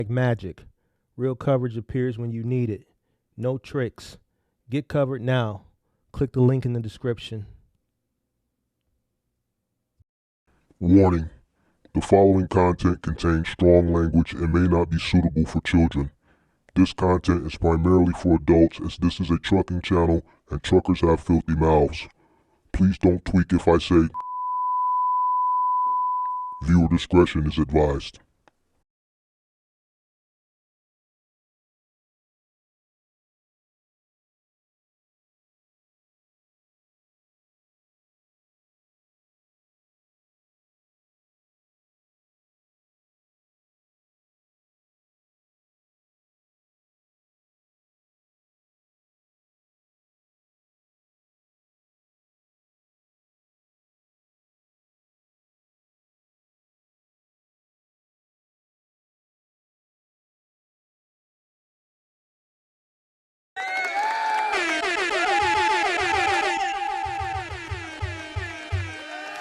Like magic, real coverage appears when you need it. No tricks. Get covered now. Click the link in the description. Warning: the following content contains strong language and may not be suitable for children. This content is primarily for adults, as this is a trucking channel and truckers have filthy mouths. Please don't tweak if I say viewer discretion is advised.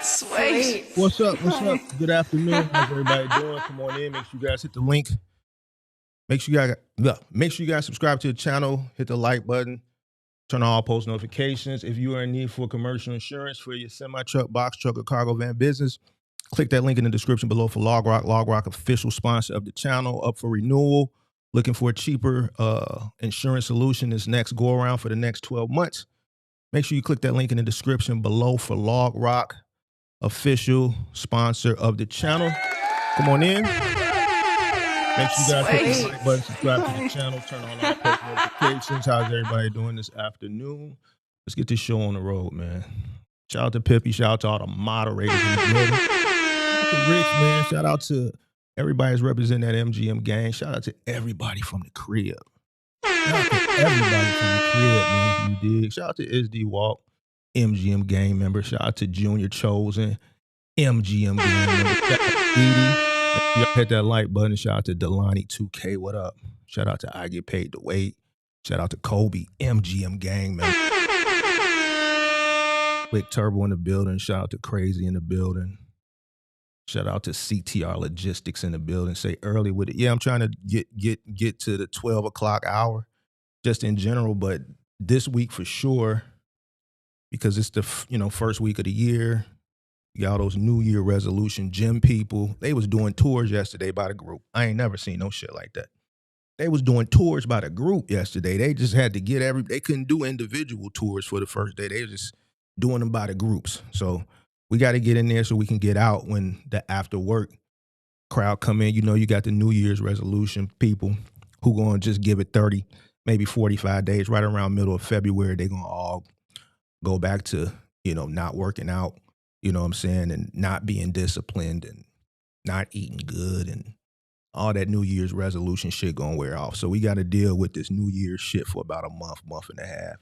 Sweet. What's up? What's up? Good afternoon. How's everybody doing? Come on in. Make sure you guys hit the link. Make sure you guys subscribe to the channel. Hit the like button. Turn on all post notifications. If you are in need for commercial insurance for your semi-truck, box truck, or cargo van business, click that link in the description below for LogRock. LogRock, official sponsor of the channel, up for renewal. Looking for a cheaper insurance solution this next go around for the next 12 months. Make sure you click that link in the description below for LogRock, official sponsor of the channel. Come on in. Make sure you guys hit the like button, subscribe to the channel, turn on all post notifications. How's everybody doing this afternoon? Let's get this show on the road, man. Shout out to Pippi. Shout out to all the moderators in the building. Shout out to Rich, man. Shout out to everybody that's representing that MGM gang. Shout out to everybody from the crib. Shout out to everybody from the crib, man. You dig? Shout out to SD Walk, MGM gang member. Shout out to Junior Chosen, MGM gang member. Shout out to Edie. Y'all hit that like button. Shout out to Delani 2K. What up? Shout out to I Get Paid to Wait. Shout out to Kobe, MGM gang member. Click Turbo in the building. Shout out to Crazy in the building. Shout out to CTR Logistics in the building. Say early with it. Yeah, I'm trying to get to the 12 o'clock hour just in general, but this week for sure, because it's the first week of the year. You got all those New Year resolution gym people. They was doing tours yesterday by the group. I ain't never seen no shit like that. They was doing tours by the group yesterday. They just had to get they couldn't do individual tours for the first day. They were just doing them by the groups. So we got to get in there so we can get out when the after work crowd come in. You know, you got the New Year's resolution people who going to just give it 30, maybe 45 days, right around middle of February. They're going to all go back to, not working out. You know what I'm saying? And not being disciplined and not eating good and all that New Year's resolution shit gonna wear off. So we got to deal with this New Year's shit for about a month and a half.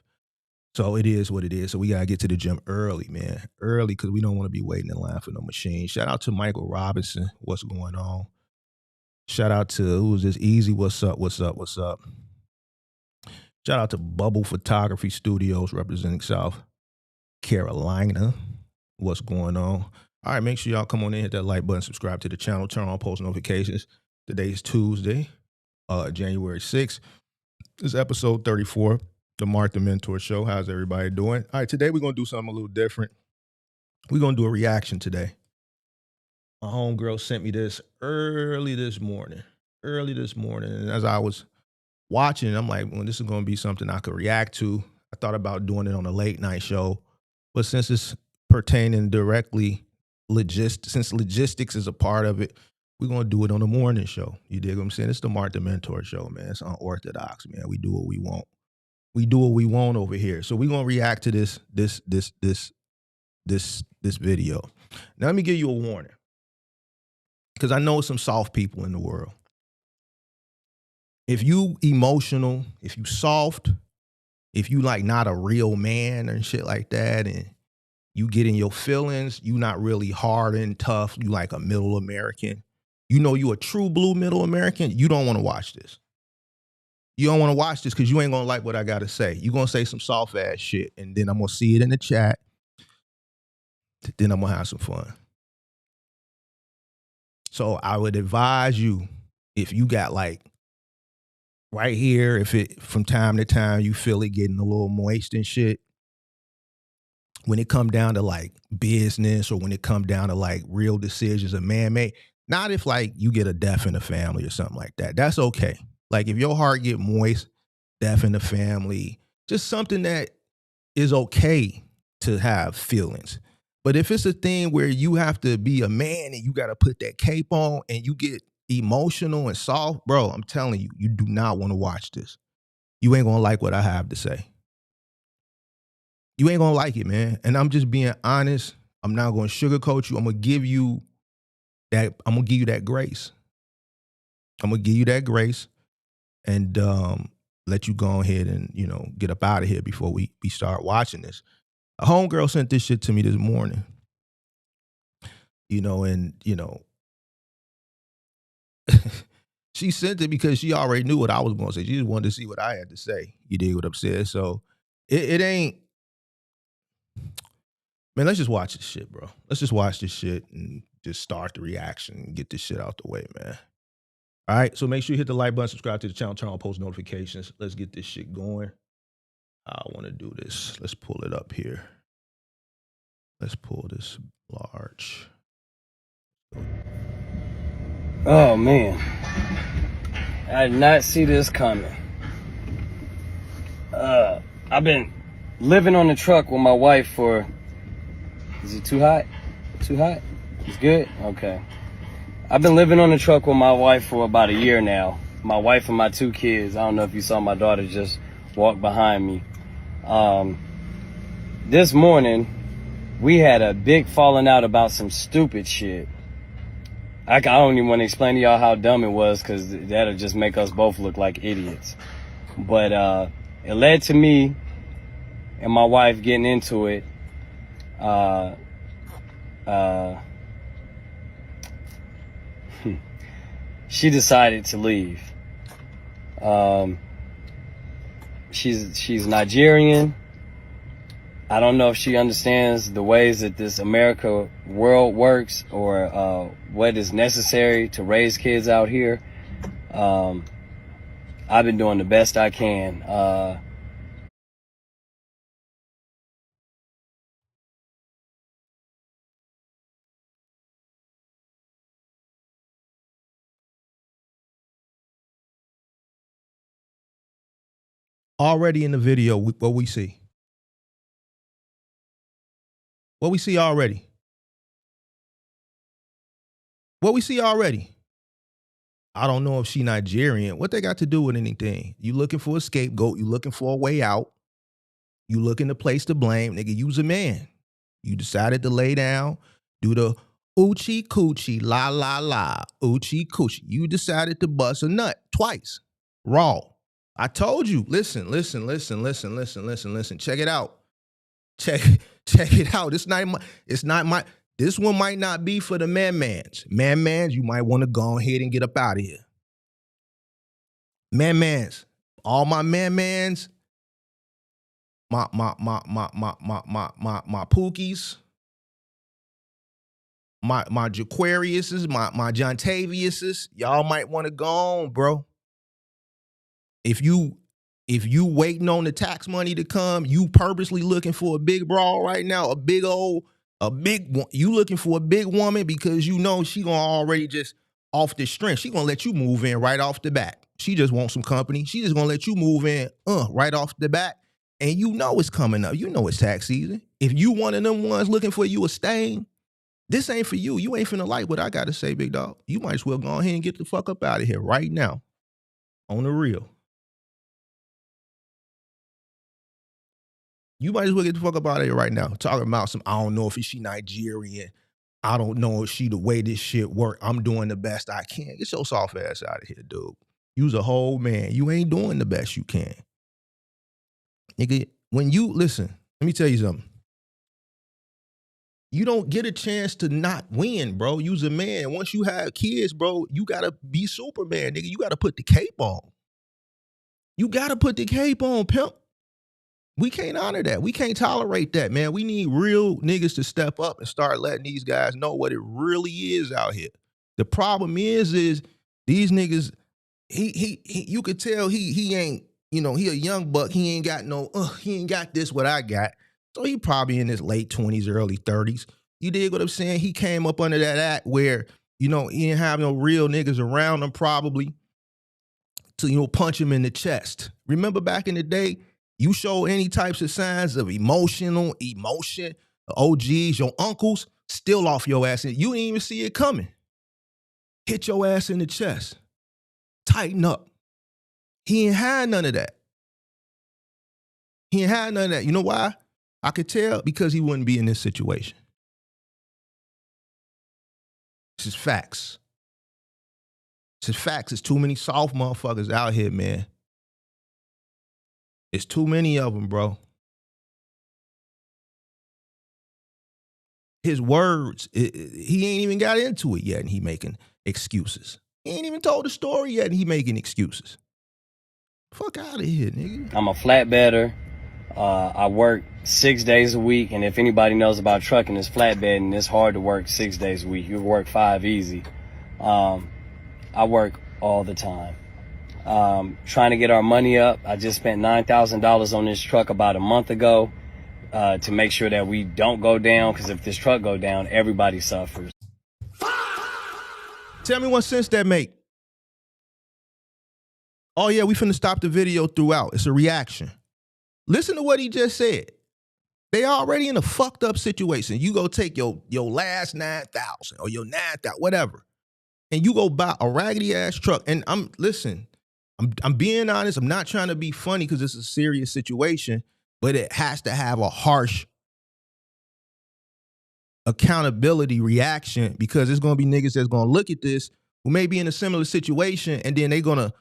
So it is what it is. So we got to get to the gym early, man. Early, because we don't want to be waiting in line for no machine. Shout out to Michael Robinson. What's going on? Shout out to, who's this? Easy. What's up? What's up? What's up? Shout out to Bubble Photography Studios representing South Carolina. What's going on? All right, make sure y'all come on in, hit that like button, subscribe to the channel, turn on post notifications. Today's Tuesday, January 6th. This is episode 34, the Mark the Mentor Show. How's everybody doing? All right, today we're going to do something a little different. We're going to do a reaction today. My homegirl sent me this early this morning. And as I was watching, I'm like, well, this is going to be something I could react to. I thought about doing it on a late night show. But since it's pertaining directly since logistics is a part of it, we're going to do it on the morning show. You dig what I'm saying? It's the Mark the Mentor Show, man. It's unorthodox, man. We do what we want. We do what we want over here. So we're going to react to this video. Now let me give you a warning, because I know some soft people in the world. If you emotional, if you soft, if you like not a real man and shit like that, and you get in your feelings, you not really hard and tough, you like a middle American, you a true blue middle American, you don't want to watch this. You don't want to watch this because you ain't going to like what I got to say. You're going to say some soft ass shit, and then I'm going to see it in the chat. Then I'm going to have some fun. So I would advise you, If you got like right here, if it from time to time you feel it getting a little moist and shit, when it come down to like business or when it come down to like real decisions of man-made, not if like you get a death in the family or something like that. That's okay. Like if your heart get moist, death in the family, just something that is okay to have feelings. But if it's a thing where you have to be a man and you got to put that cape on and you get emotional and soft, bro, I'm telling you, you do not want to watch this. You ain't going to like what I have to say. You ain't going to like it, man. And I'm just being honest. I'm not going to sugarcoat you. I'm going to give you that. I'm going to give you that grace. I'm going to give you that grace and let you go ahead and, get up out of here before we start watching this. A homegirl sent this shit to me this morning. She sent it because she already knew what I was going to say. She just wanted to see what I had to say. You dig what I'm saying? So it ain't, man, let's just watch this shit, bro. Let's just watch this shit and just start the reaction and get this shit out the way, man. All right, so make sure you hit the like button, subscribe to the channel, turn on post notifications. Let's get this shit going. I want to do this. Let's pull it up here. Let's pull this large. Oh, man. I did not see this coming. I've been living on the truck with my wife for... Is it too hot? Too hot? It's good? Okay. I've been living on the truck with my wife for about a year now. My wife and my 2 kids. I don't know if you saw my daughter just walk behind me. This morning, we had a big falling out about some stupid shit. I don't even want to explain to y'all how dumb it was because that'll just make us both look like idiots. But it led to me and my wife getting into it. She decided to leave. She's Nigerian. I don't know if she understands the ways that this America world works or what is necessary to raise kids out here. I've been doing the best I can. Already in the video, what we see. What we see already. What we see already. I don't know if she Nigerian. What they got to do with anything? You looking for a scapegoat. You looking for a way out. You looking to place the blame. Nigga, you's a man. You decided to lay down, do the oochie coochie, la la la, oochie coochie. You decided to bust a nut twice. Raw. I told you. Listen. Check it out. Check it out. This one might not be for the man-mans. Man-mans, you might want to go ahead and get up out of here. Man-mans. All my man-mans, my Pookies, my Jaquariuses, my Jontaviuses, y'all might want to go on, bro. If you waiting on the tax money to come, you purposely looking for a big brawl right now, you looking for a big woman because you know she gonna already just off the strength. She gonna let you move in right off the bat. She just wants some company. She just gonna let you move in right off the bat. And you know it's coming up. You know it's tax season. If you one of them ones looking for you a stain, this ain't for you. You ain't finna like what I gotta say, big dog. You might as well go ahead and get the fuck up out of here right now. On the real. You might as well get the fuck up out of here right now. Talking about some, I don't know if she Nigerian. I don't know if she the way this shit work. I'm doing the best I can. Get your soft ass out of here, dude. You's a whole man. You ain't doing the best you can. Nigga, when you, listen, let me tell you something. You don't get a chance to not win, bro. You's a man. Once you have kids, bro, you gotta be Superman, nigga. You gotta put the cape on. You gotta put the cape on, pimp. We can't honor that. We can't tolerate that, man. We need real niggas to step up and start letting these guys know what it really is out here. The problem is These niggas, you could tell he ain't, he a young buck. He ain't got he ain't got this what I got. So he probably in his late 20s, early 30s. You dig what I'm saying? He came up under that act where, he didn't have no real niggas around him probably to, punch him in the chest. Remember back in the day, you show any types of signs of emotion, OGs, your uncles, still off your ass. And you didn't even see it coming. Hit your ass in the chest. Tighten up. He ain't had none of that. He ain't had none of that. You know why? I could tell, because he wouldn't be in this situation. This is facts. This is facts. There's too many soft motherfuckers out here, man. It's too many of them, bro. His words, he ain't even got into it yet, and he making excuses. He ain't even told the story yet, and he making excuses. Fuck out of here, nigga. I'm a flatbedder. I work 6 days a week, and if anybody knows about trucking, it's flatbedding. It's hard to work 6 days a week. You work 5 easy. I work all the time. Trying to get our money up. I just spent $9,000 on this truck about a month ago to make sure that we don't go down, because if this truck go down, everybody suffers. Tell me what sense that make. Oh yeah, we finna stop the video throughout. It's a reaction. Listen to what he just said. They already in a fucked up situation. You go take your last 9,000 or your 9,000, whatever, and you go buy a raggedy ass truck. And I'm being honest. I'm not trying to be funny because it's a serious situation, but it has to have a harsh accountability reaction, because there's gonna be niggas that's gonna look at this who may be in a similar situation, and then they're gonna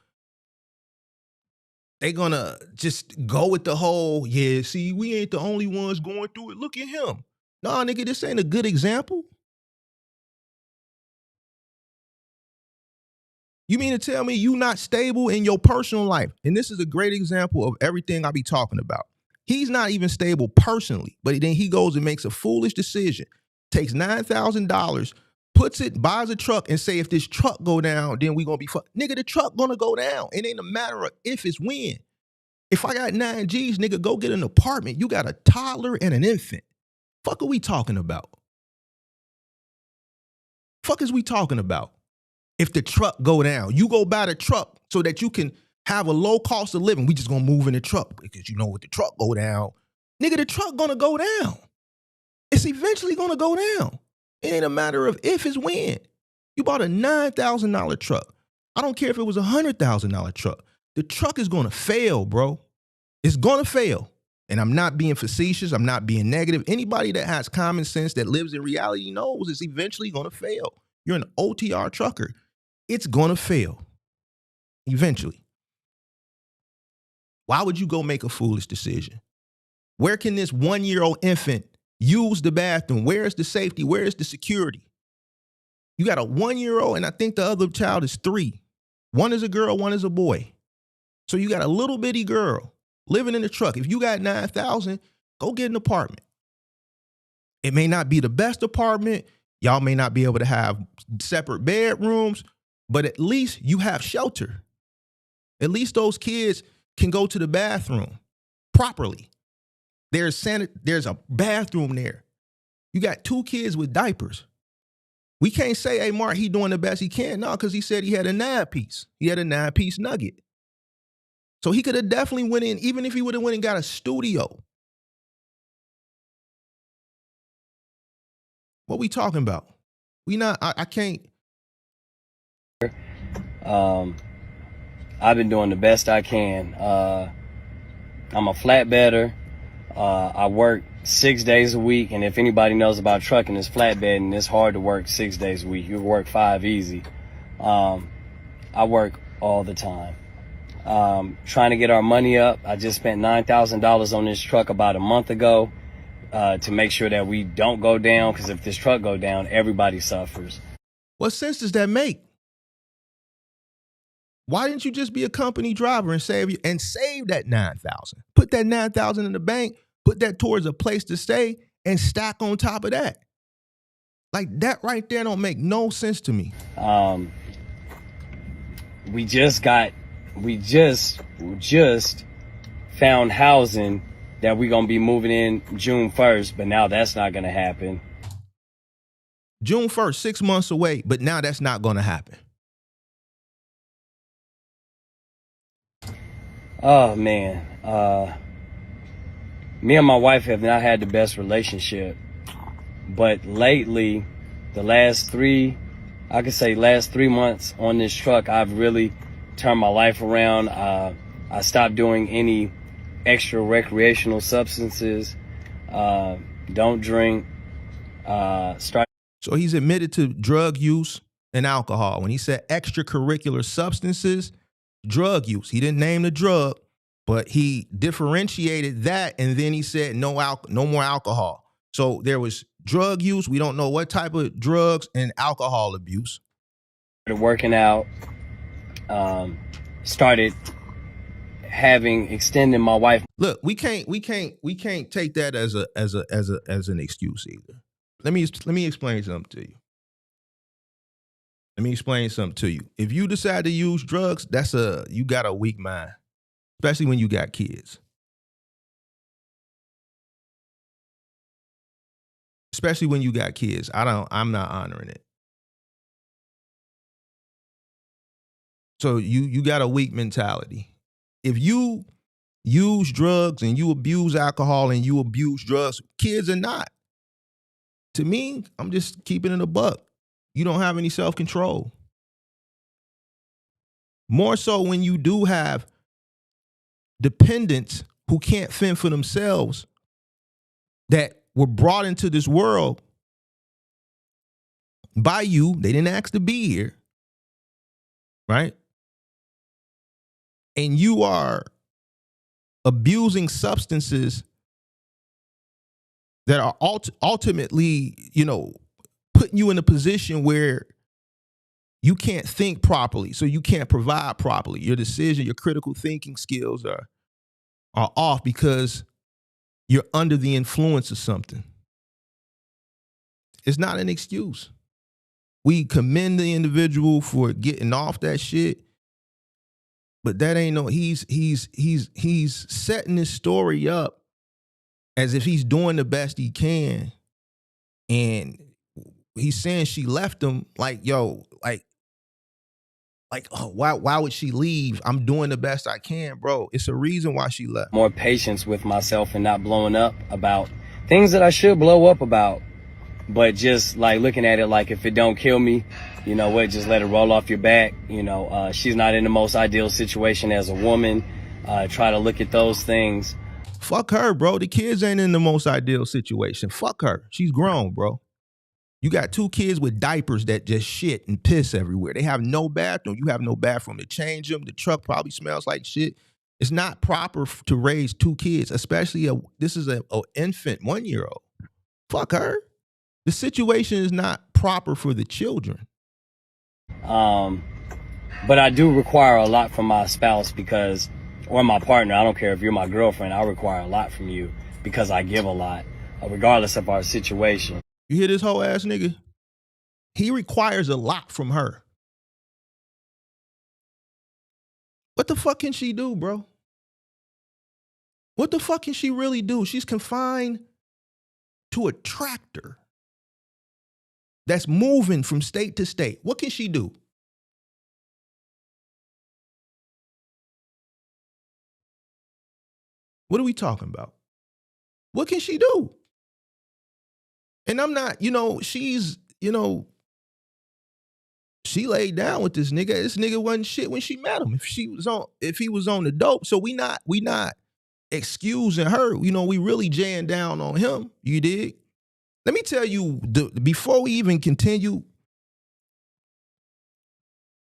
just go with the whole, yeah, see, we ain't the only ones going through it. Look at him. Nah, nigga, this ain't a good example. You mean to tell me you not stable in your personal life? And this is a great example of everything I be talking about. He's not even stable personally, but then he goes and makes a foolish decision, takes $9,000, puts it, buys a truck, and say, if this truck go down, then we gonna be fucked. Nigga, the truck gonna go down. It ain't a matter of if, it's when. If I got 9 G's, nigga, go get an apartment. You got a toddler and an infant. Fuck are we talking about? Fuck is we talking about? If the truck go down, you go buy the truck so that you can have a low cost of living. We just gonna move in the truck because if the truck go down, nigga, the truck gonna go down. It's eventually gonna go down. It ain't a matter of if, it's when. You bought a $9,000 truck. I don't care if it was a $100,000 truck. The truck is gonna fail, bro. It's gonna fail. And I'm not being facetious. I'm not being negative. Anybody that has common sense, that lives in reality, knows it's eventually gonna fail. You're an OTR trucker. It's gonna fail. Eventually. Why would you go make a foolish decision? Where can this 1-year-old infant use the bathroom? Where's the safety? Where's the security? You got a 1-year-old, and I think the other child is 3. One is a girl, one is a boy. So you got a little bitty girl living in the truck. If you got 9,000, go get an apartment. It may not be the best apartment. Y'all may not be able to have separate bedrooms, but at least you have shelter. At least those kids can go to the bathroom properly. There's a bathroom there. You got 2 kids with diapers. We can't say, hey, Mark, he doing the best he can. No, because he said he had a 9-piece. He had a 9-piece nugget. So he could have definitely went in, even if he would have went and got a studio. What we talking about? I can't. I've been doing the best I can. I'm a flatbedder. I work 6 days a week, and if anybody knows about trucking, it's flatbedding. It's hard to work 6 days a week. You work 5 easy. I work all the time. Trying to get our money up. I just spent $9,000 on this truck about a month ago to make sure that we don't go down, because if this truck go down, everybody suffers. What sense does that make? Why didn't you just be a company driver and save that 9,000? Put that 9,000 in the bank, put that towards a place to stay, and stack on top of that. Like, that right there don't make no sense to me. we just found housing that we're gonna be moving in June 1st, but now that's not gonna happen. June 1st, 6 months away, but now that's not gonna happen. Oh man, me and my wife have not had the best relationship, but lately, the last 3 months on this truck, I've really turned my life around. I stopped doing any extra recreational substances, don't drink, So he's admitted to drug use and alcohol. When he said extracurricular substances, drug use. He didn't name the drug, but he differentiated that, and then he said no more alcohol. So there was drug use. We don't know what type of drugs, and alcohol abuse. Started working out, started extending my wife. Look, we can't take that as an excuse either. Let me explain something to you. Let me explain something to you. If you decide to use drugs, you got a weak mind, especially when you got kids. Especially when you got kids. I'm not honoring it. So you got a weak mentality. If you use drugs and you abuse alcohol and you abuse drugs, kids are not. To me, I'm just keeping it a buck. You don't have any self-control. More so when you do have dependents who can't fend for themselves that were brought into this world by you. They didn't ask to be here, right? And you are abusing substances that are ultimately, putting you in a position where you can't think properly, so you can't provide properly. Your decision, your critical thinking skills are off because you're under the influence of something. It's not an excuse. We commend the individual for getting off that shit, but that ain't he's setting this story up as if he's doing the best he can. And he's saying she left him like, oh, why would she leave? I'm doing the best I can, bro. It's a reason why she left. More patience with myself and not blowing up about things that I should blow up about, but just like looking at it like, if it don't kill me, you know what, just let it roll off your back. She's not in the most ideal situation as a woman. Try to look at those things. Fuck her, bro. The kids ain't in the most ideal situation. Fuck her. She's grown, bro. You got 2 kids with diapers that just shit and piss everywhere. They have no bathroom. You have no bathroom to change them. The truck probably smells like shit. It's not proper to raise 2 kids, especially this is an infant 1-year-old. Fuck her. The situation is not proper for the children. But I do require a lot from my spouse or my partner. I don't care if you're my girlfriend. I require a lot from you because I give a lot, regardless of our situation. You hear this whole ass nigga? He requires a lot from her. What the fuck can she do, bro? What the fuck can she really do? She's confined to a tractor that's moving from state to state. What can she do? What are we talking about? What can she do? And I'm not, she's, she laid down with this nigga. This nigga wasn't shit when she met him. If he was on the dope. So we not excusing her. We really jaying down on him. You dig? Let me tell you, before we even continue,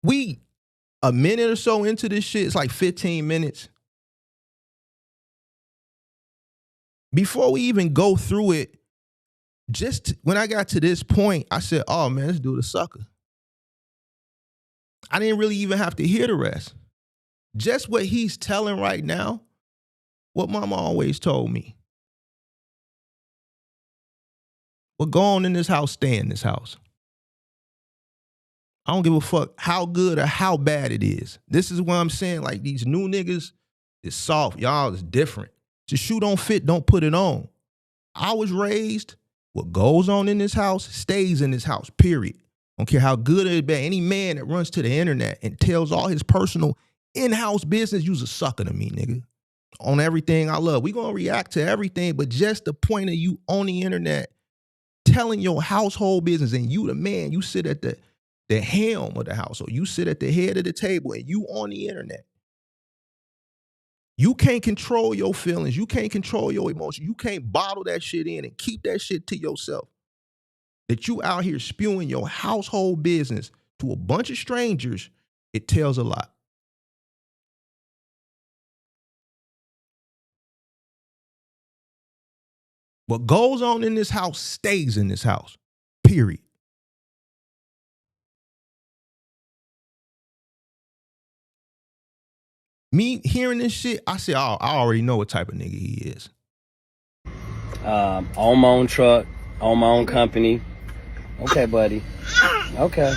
a minute or so into this shit, it's like 15 minutes. Before we even go through it, when I got to this point, I said, oh man, this dude a sucker. I didn't really even have to hear the rest. Just what he's telling right now, what mama always told me. Well, go on in this house, stay in this house. I don't give a fuck how good or how bad it is. This is what I'm saying. Like, these new niggas is soft. Y'all is different. The shoe don't fit, don't put it on. I was raised, what goes on in this house stays in this house, period. Don't care how good or bad. Any man that runs to the internet and tells all his personal in-house business, you's a sucker to me, nigga. On everything I love. We gonna react to everything, but just the point of you on the internet telling your household business, and you the man, you sit at the helm of the household. You sit at the head of the table and you on the internet. You can't control your feelings. You can't control your emotions. You can't bottle that shit in and keep that shit to yourself. That you out here spewing your household business to a bunch of strangers, it tells a lot. What goes on in this house stays in this house, period. Me hearing this shit, I said, oh, I already know what type of nigga he is. Own my own truck, own my own company. Okay, buddy. Okay.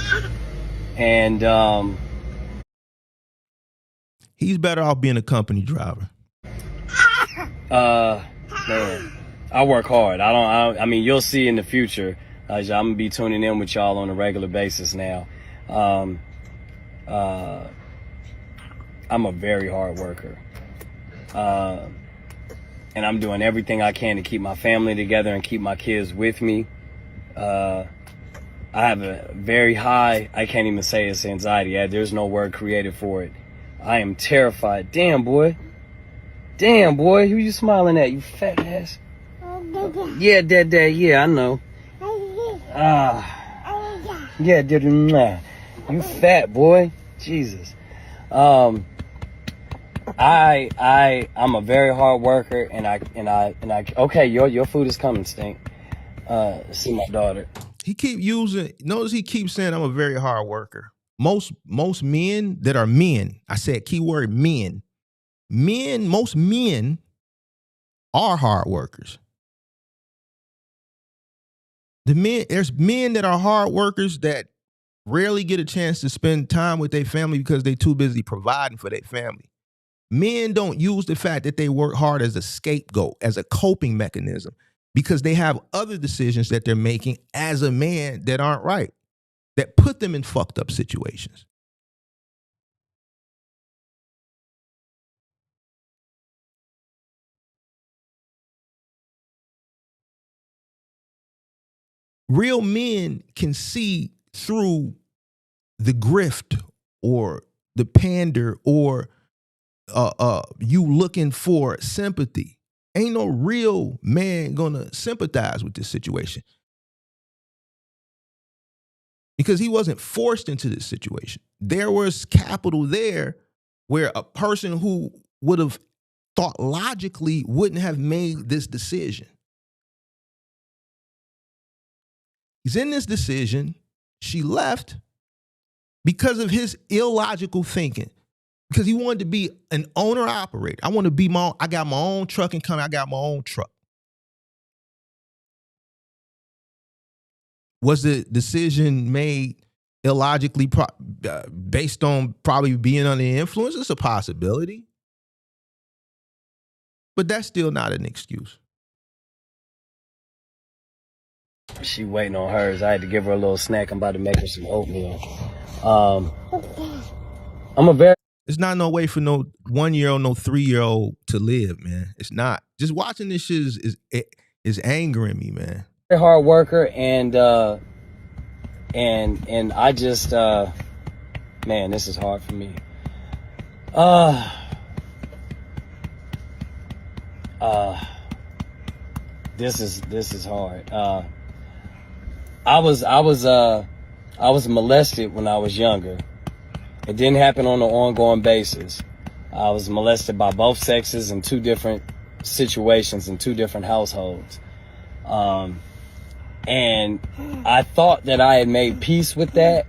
And he's better off being a company driver. Man, I work hard. I mean, you'll see in the future. I'm gonna be tuning in with y'all on a regular basis now. I'm a very hard worker. And I'm doing everything I can to keep my family together and keep my kids with me. I have a very high, I can't even say it's anxiety. There's no word created for it. I am terrified. Damn, boy. Damn, boy. Who you smiling at, you fat ass? Yeah, Dad. Yeah, I know. Yeah, Dad. You fat boy. Jesus. I'm a very hard worker, and I okay, your food is coming, Stink. See my daughter. Notice he keeps saying I'm a very hard worker. Most men that are men, I said keyword men. Most men are hard workers. There's men that are hard workers that rarely get a chance to spend time with their family because they're too busy providing for their family. Men don't use the fact that they work hard as a scapegoat, as a coping mechanism, because they have other decisions that they're making as a man that aren't right, that put them in fucked up situations. Real men can see through the grift or the pander or you looking for sympathy. Ain't no real man gonna sympathize with this situation because he wasn't forced into this situation. There was capital there where a person who would have thought logically wouldn't have made this decision. He's in this decision. She left because of his illogical thinking. Because he wanted to be an owner-operator. I want to be I got my own truck and I got my own truck. Was the decision made illogically based on probably being under the influence? It's a possibility. But that's still not an excuse. She waiting on hers. I had to give her a little snack. I'm about to make her some oatmeal. It's not no way for no 1-year-old, no 3-year-old to live, man. It's not. Just watching this shit is angering me, man. Very hard worker, and I just man, this is hard for me. This is hard. I was molested when I was younger. It didn't happen on an ongoing basis. I was molested by both sexes in 2 different situations in 2 different households. And I thought that I had made peace with that.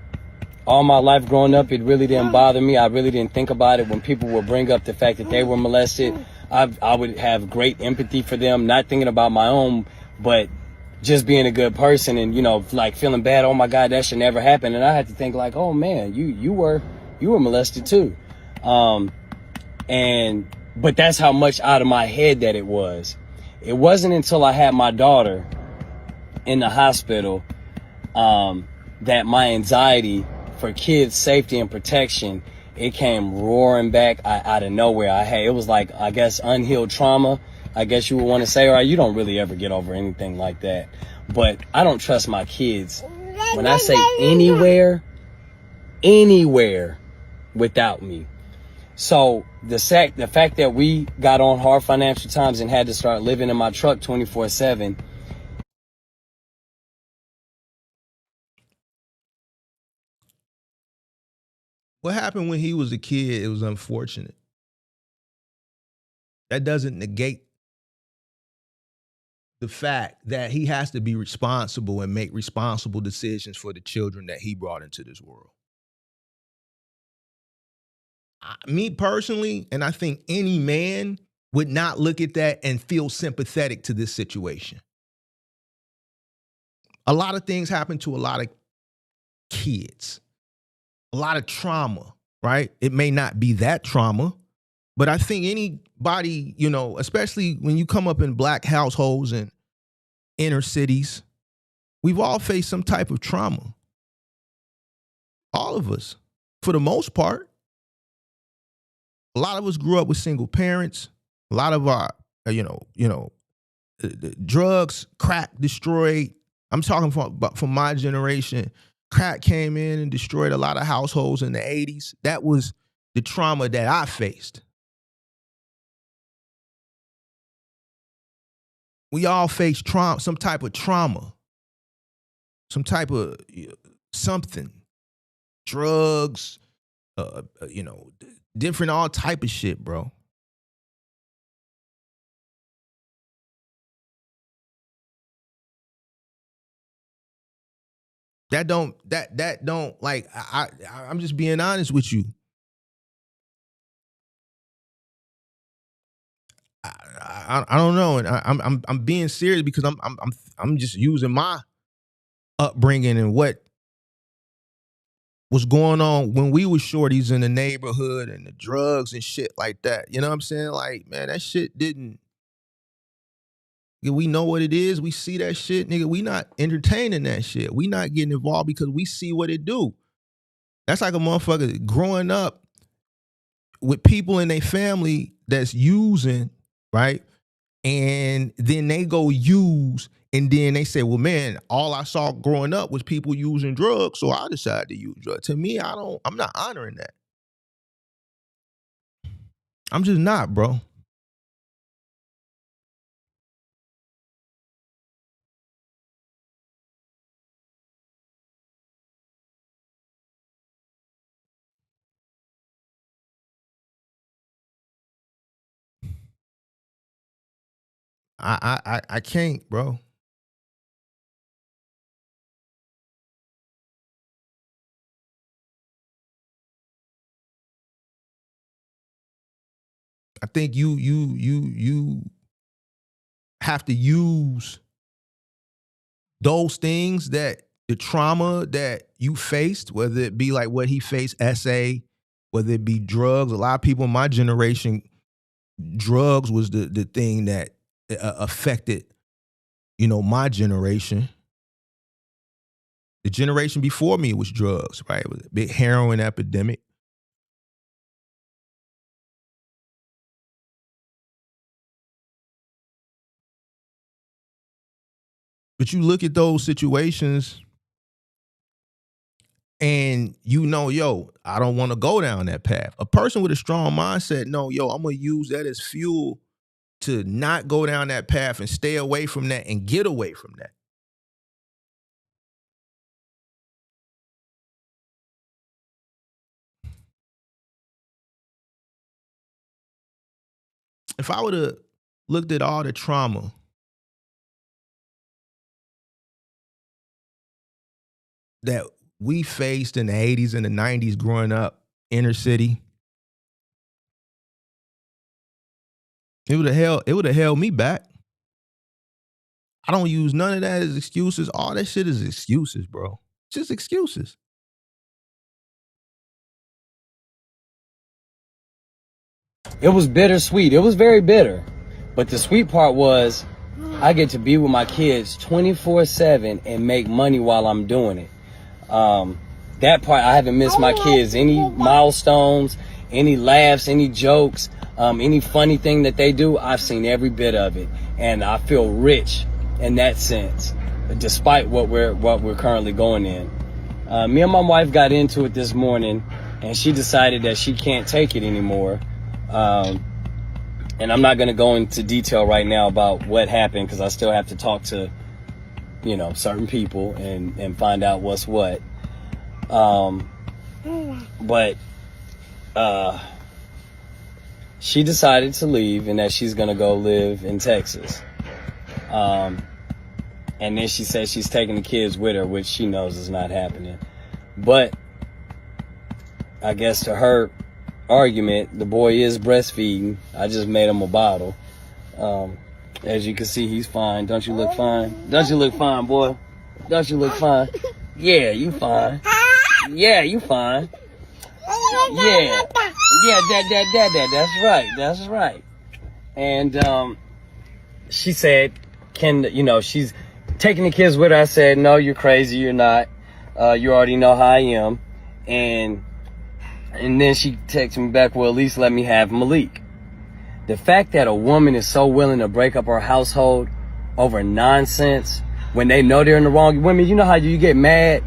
All my life growing up, it really didn't bother me. I really didn't think about it. When people would bring up the fact that they were molested, I would have great empathy for them, not thinking about my own, but just being a good person and, you know, like feeling bad. Oh my God, that should never happen. And I had to think like, oh man, you were molested too. But that's how much out of my head that it was. It wasn't until I had my daughter in the hospital, that my anxiety for kids' safety and protection, it came roaring back out of nowhere. It was like, I guess, unhealed trauma, I guess you would want to say, or you don't really ever get over anything like that. But I don't trust my kids. When I say anywhere without me. So the fact that we got on hard financial times and had to start living in my truck 24/7. What happened when he was a kid, it was unfortunate. That doesn't negate the fact that he has to be responsible and make responsible decisions for the children that he brought into this world. Me personally, and I think any man would not look at that and feel sympathetic to this situation. A lot of things happen to a lot of kids. A lot of trauma, right? It may not be that trauma, but I think anybody, you know, especially when you come up in black households and inner cities, we've all faced some type of trauma. All of us, for the most part. A lot of us grew up with single parents. A lot of our, drugs, crack destroyed. I'm talking from my generation. Crack came in and destroyed a lot of households in the 80s. That was the trauma that I faced. We all face trauma, some type of trauma, some type of something, drugs, different all type of shit, bro. That don't like I'm just being honest with you. I don't know, and I'm being serious because I'm just using my upbringing and what was going on when we were shorties in the neighborhood and the drugs and shit like that. You know what I'm saying? Like, man, that shit didn't. We know what it is. We see that shit, nigga. We not entertaining that shit. We not getting involved because we see what it do. That's like a motherfucker growing up with people in their family that's using, right? And then they go use, and then they say, well, man, all I saw growing up was people using drugs, so I decided to use drugs. To me, I'm not honoring that. I'm just not, bro. I can't, bro. I think you have to use those things, that the trauma that you faced, whether it be like what he faced, SA, whether it be drugs. A lot of people in my generation, drugs was the thing that affected, my generation. The generation before me was drugs, right? It was a big heroin epidemic. But you look at those situations and I don't want to go down that path. A person with a strong mindset, no, I'm going to use that as fuel to not go down that path and stay away from that and get away from that. If I would have looked at all the trauma that we faced in the 80s and the 90s growing up inner city, it would have held me back. I don't use none of that as excuses. All that shit is excuses, bro. Just excuses. It was bittersweet. It was very bitter. But the sweet part was I get to be with my kids 24/7 and make money while I'm doing it. That part, I haven't missed my kids. Any milestones, any laughs, any jokes, any funny thing that they do, I've seen every bit of it. And I feel rich in that sense, despite what we're currently going in. Me and my wife got into it this morning, and she decided that she can't take it anymore. And I'm not going to go into detail right now about what happened, because I still have to talk to, certain people and find out what's what. But she decided to leave and that she's going to go live in Texas. And then she said she's taking the kids with her, which she knows is not happening. But I guess to her argument, the boy is breastfeeding. I just made him a bottle. As you can see, he's fine. Don't you look fine? Don't you look fine, boy? Don't you look fine? Yeah, you fine. Yeah, you fine. Yeah. Yeah, dad. That's right. That's right. And she said, she's taking the kids with her. I said, no, you're crazy. You're not. You already know how I am. And then she texted me back, well, at least let me have Malik. The fact that a woman is so willing to break up her household over nonsense when they know they're in the wrong. Women, you know how you get mad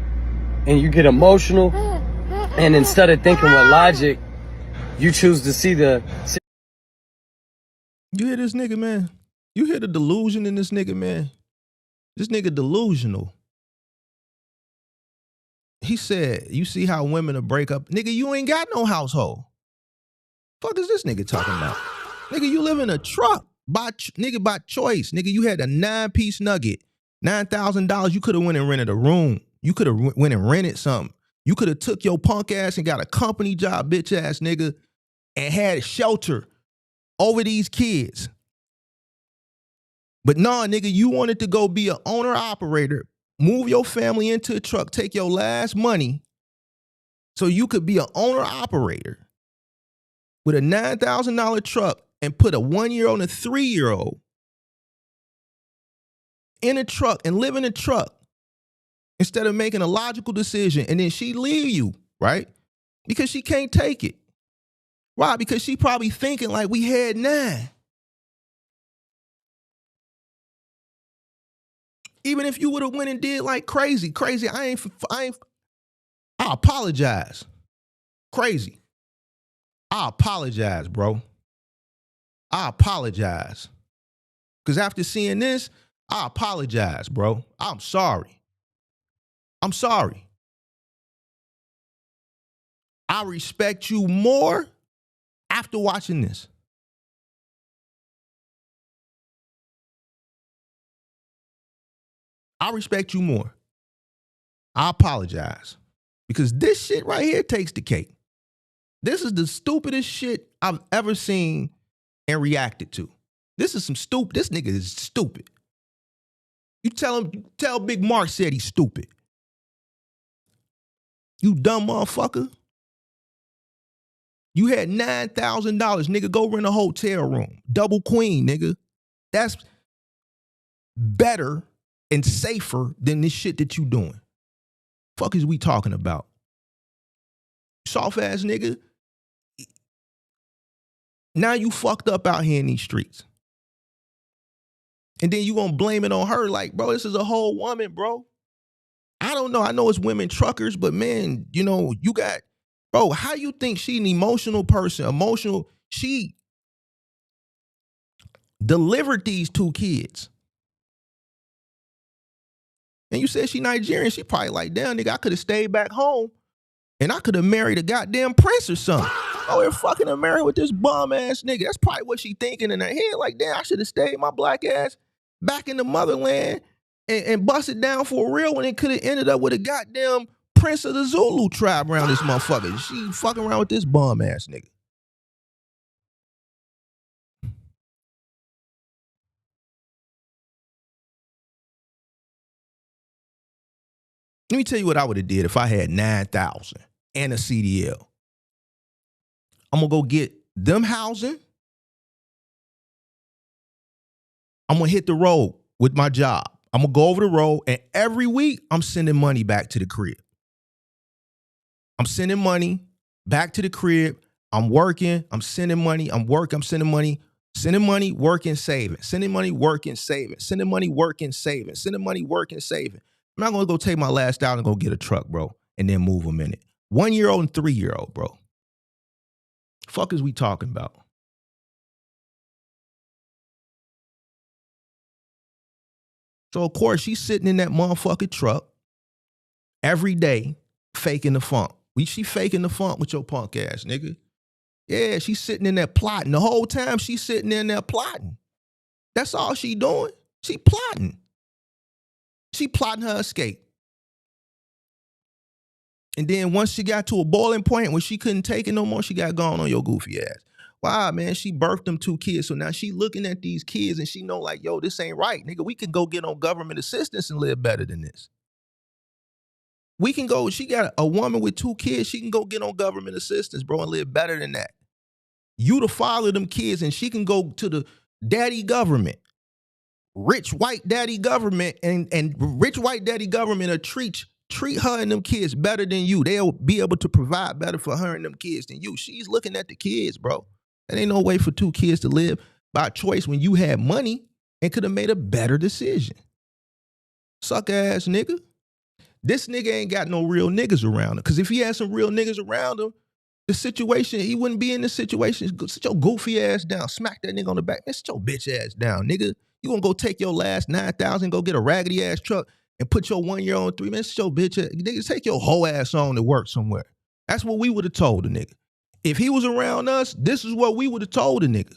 and you get emotional, and instead of thinking with logic, you choose to see the... You hear this nigga, man? You hear the delusion in this nigga, man? This nigga delusional. He said, you see how women will break up? Nigga, you ain't got no household. Fuck is this nigga talking about? Nigga, you live in a truck by choice. Nigga, you had a 9-piece nugget, $9,000. You could have went and rented a room. You could have went and rented something. You could have took your punk ass and got a company job, bitch ass nigga, and had shelter over these kids. But nah, nigga, you wanted to go be an owner operator, move your family into a truck, take your last money so you could be an owner operator with a $9,000 truck and put a 1-year-old and a 3-year-old in a truck and live in a truck instead of making a logical decision. And then she leave you, right? Because she can't take it. Why? Because she probably thinking like we had 9. Even if you would have went and did like crazy, I apologize. Crazy. I apologize, bro. I apologize. Because after seeing this, I apologize, bro. I'm sorry. I'm sorry. I respect you more after watching this. I respect you more. I apologize. Because this shit right here takes the cake. This is the stupidest shit I've ever seen and reacted to. This is some stupid. This nigga is stupid. You tell Big Mark said he's stupid. You dumb motherfucker. You had $9,000, nigga. Go rent a hotel room. Double queen, nigga. That's better and safer than this shit that you doing. Fuck is we talking about? Soft ass nigga. Now you fucked up out here in these streets. And then you gonna blame it on her like, bro, this is a whole woman, bro. I don't know. I know it's women truckers, but man, you got, bro, how you think she an emotional person? She delivered these 2 kids. And you said she Nigerian. She probably like, damn, nigga, I could have stayed back home and I could have married a goddamn prince or something. Oh, they're fucking married with this bum ass nigga. That's probably what she thinking in her head. Like, damn, I should have stayed my black ass back in the motherland and busted down for a real one. It could have ended up with a goddamn prince of the Zulu tribe around this motherfucker. She fucking around with this bum ass nigga. Let me tell you what I would have did if I had 9,000 and a CDL. I'm going to go get them housing. I'm going to hit the road with my job. I'm going to go over the road, and every week I'm sending money back to the crib. I'm sending money back to the crib. I'm working. I'm sending money. I'm working. I'm sending money. Sending money, working, saving. Sending money, working, saving. Sending money, working, saving. Sending money, working, saving. I'm not going to go take my last $1,000 and go get a truck, bro, and then move them in it. 1-year-old and 3-year-old, bro. Fuck is we talking about? So, of course, she's sitting in that motherfucking truck every day faking the funk. She faking the funk with your punk ass, nigga. Yeah, she's sitting in there plotting. The whole time she's sitting in there plotting. That's all she doing. She plotting. She plotting her escape. And then once she got to a boiling point where she couldn't take it no more, she got gone on your goofy ass. Wow, man, she birthed them 2 kids. So now she looking at these kids and she know like, yo, this ain't right. Nigga, we can go get on government assistance and live better than this. We can go, she got a woman with 2 kids, she can go get on government assistance, bro, and live better than that. You the father of them kids, and she can go to the daddy government, rich white daddy government, and rich white daddy government will treat her and them kids better than you. They'll be able to provide better for her and them kids than you. She's looking at the kids, bro. There ain't no way for 2 kids to live by choice when you had money and could have made a better decision. Suck ass nigga. This nigga ain't got no real niggas around him. Because if he had some real niggas around him, the situation, he wouldn't be in this situation. Sit your goofy ass down. Smack that nigga on the back. Man, sit your bitch ass down, nigga. You gonna go take your last 9,000, go get a raggedy ass truck and put your 1-year-old 3 minutes. Sit your bitch ass. Nigga, take your whole ass on to work somewhere. That's what we would have told the nigga. If he was around us, this is what we would have told the nigga.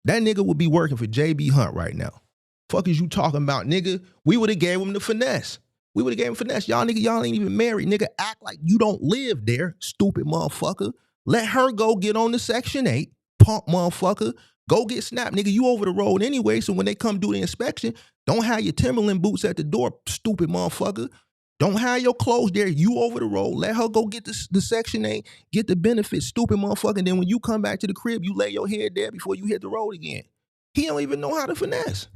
That nigga would be working for JB Hunt right now. Fuck is you talking about, nigga? We would have gave him the finesse. We would have gave him finesse. Y'all nigga, y'all ain't even married. Nigga, act like you don't live there, stupid motherfucker. Let her go get on the Section 8, punk motherfucker. Go get snapped, nigga. You over the road anyway, so when they come do the inspection, don't have your Timberland boots at the door, stupid motherfucker. Don't have your clothes there. You over the road. Let her go get the Section 8, get the benefits, stupid motherfucker. And then when you come back to the crib, you lay your head there before you hit the road again. He don't even know how to finesse.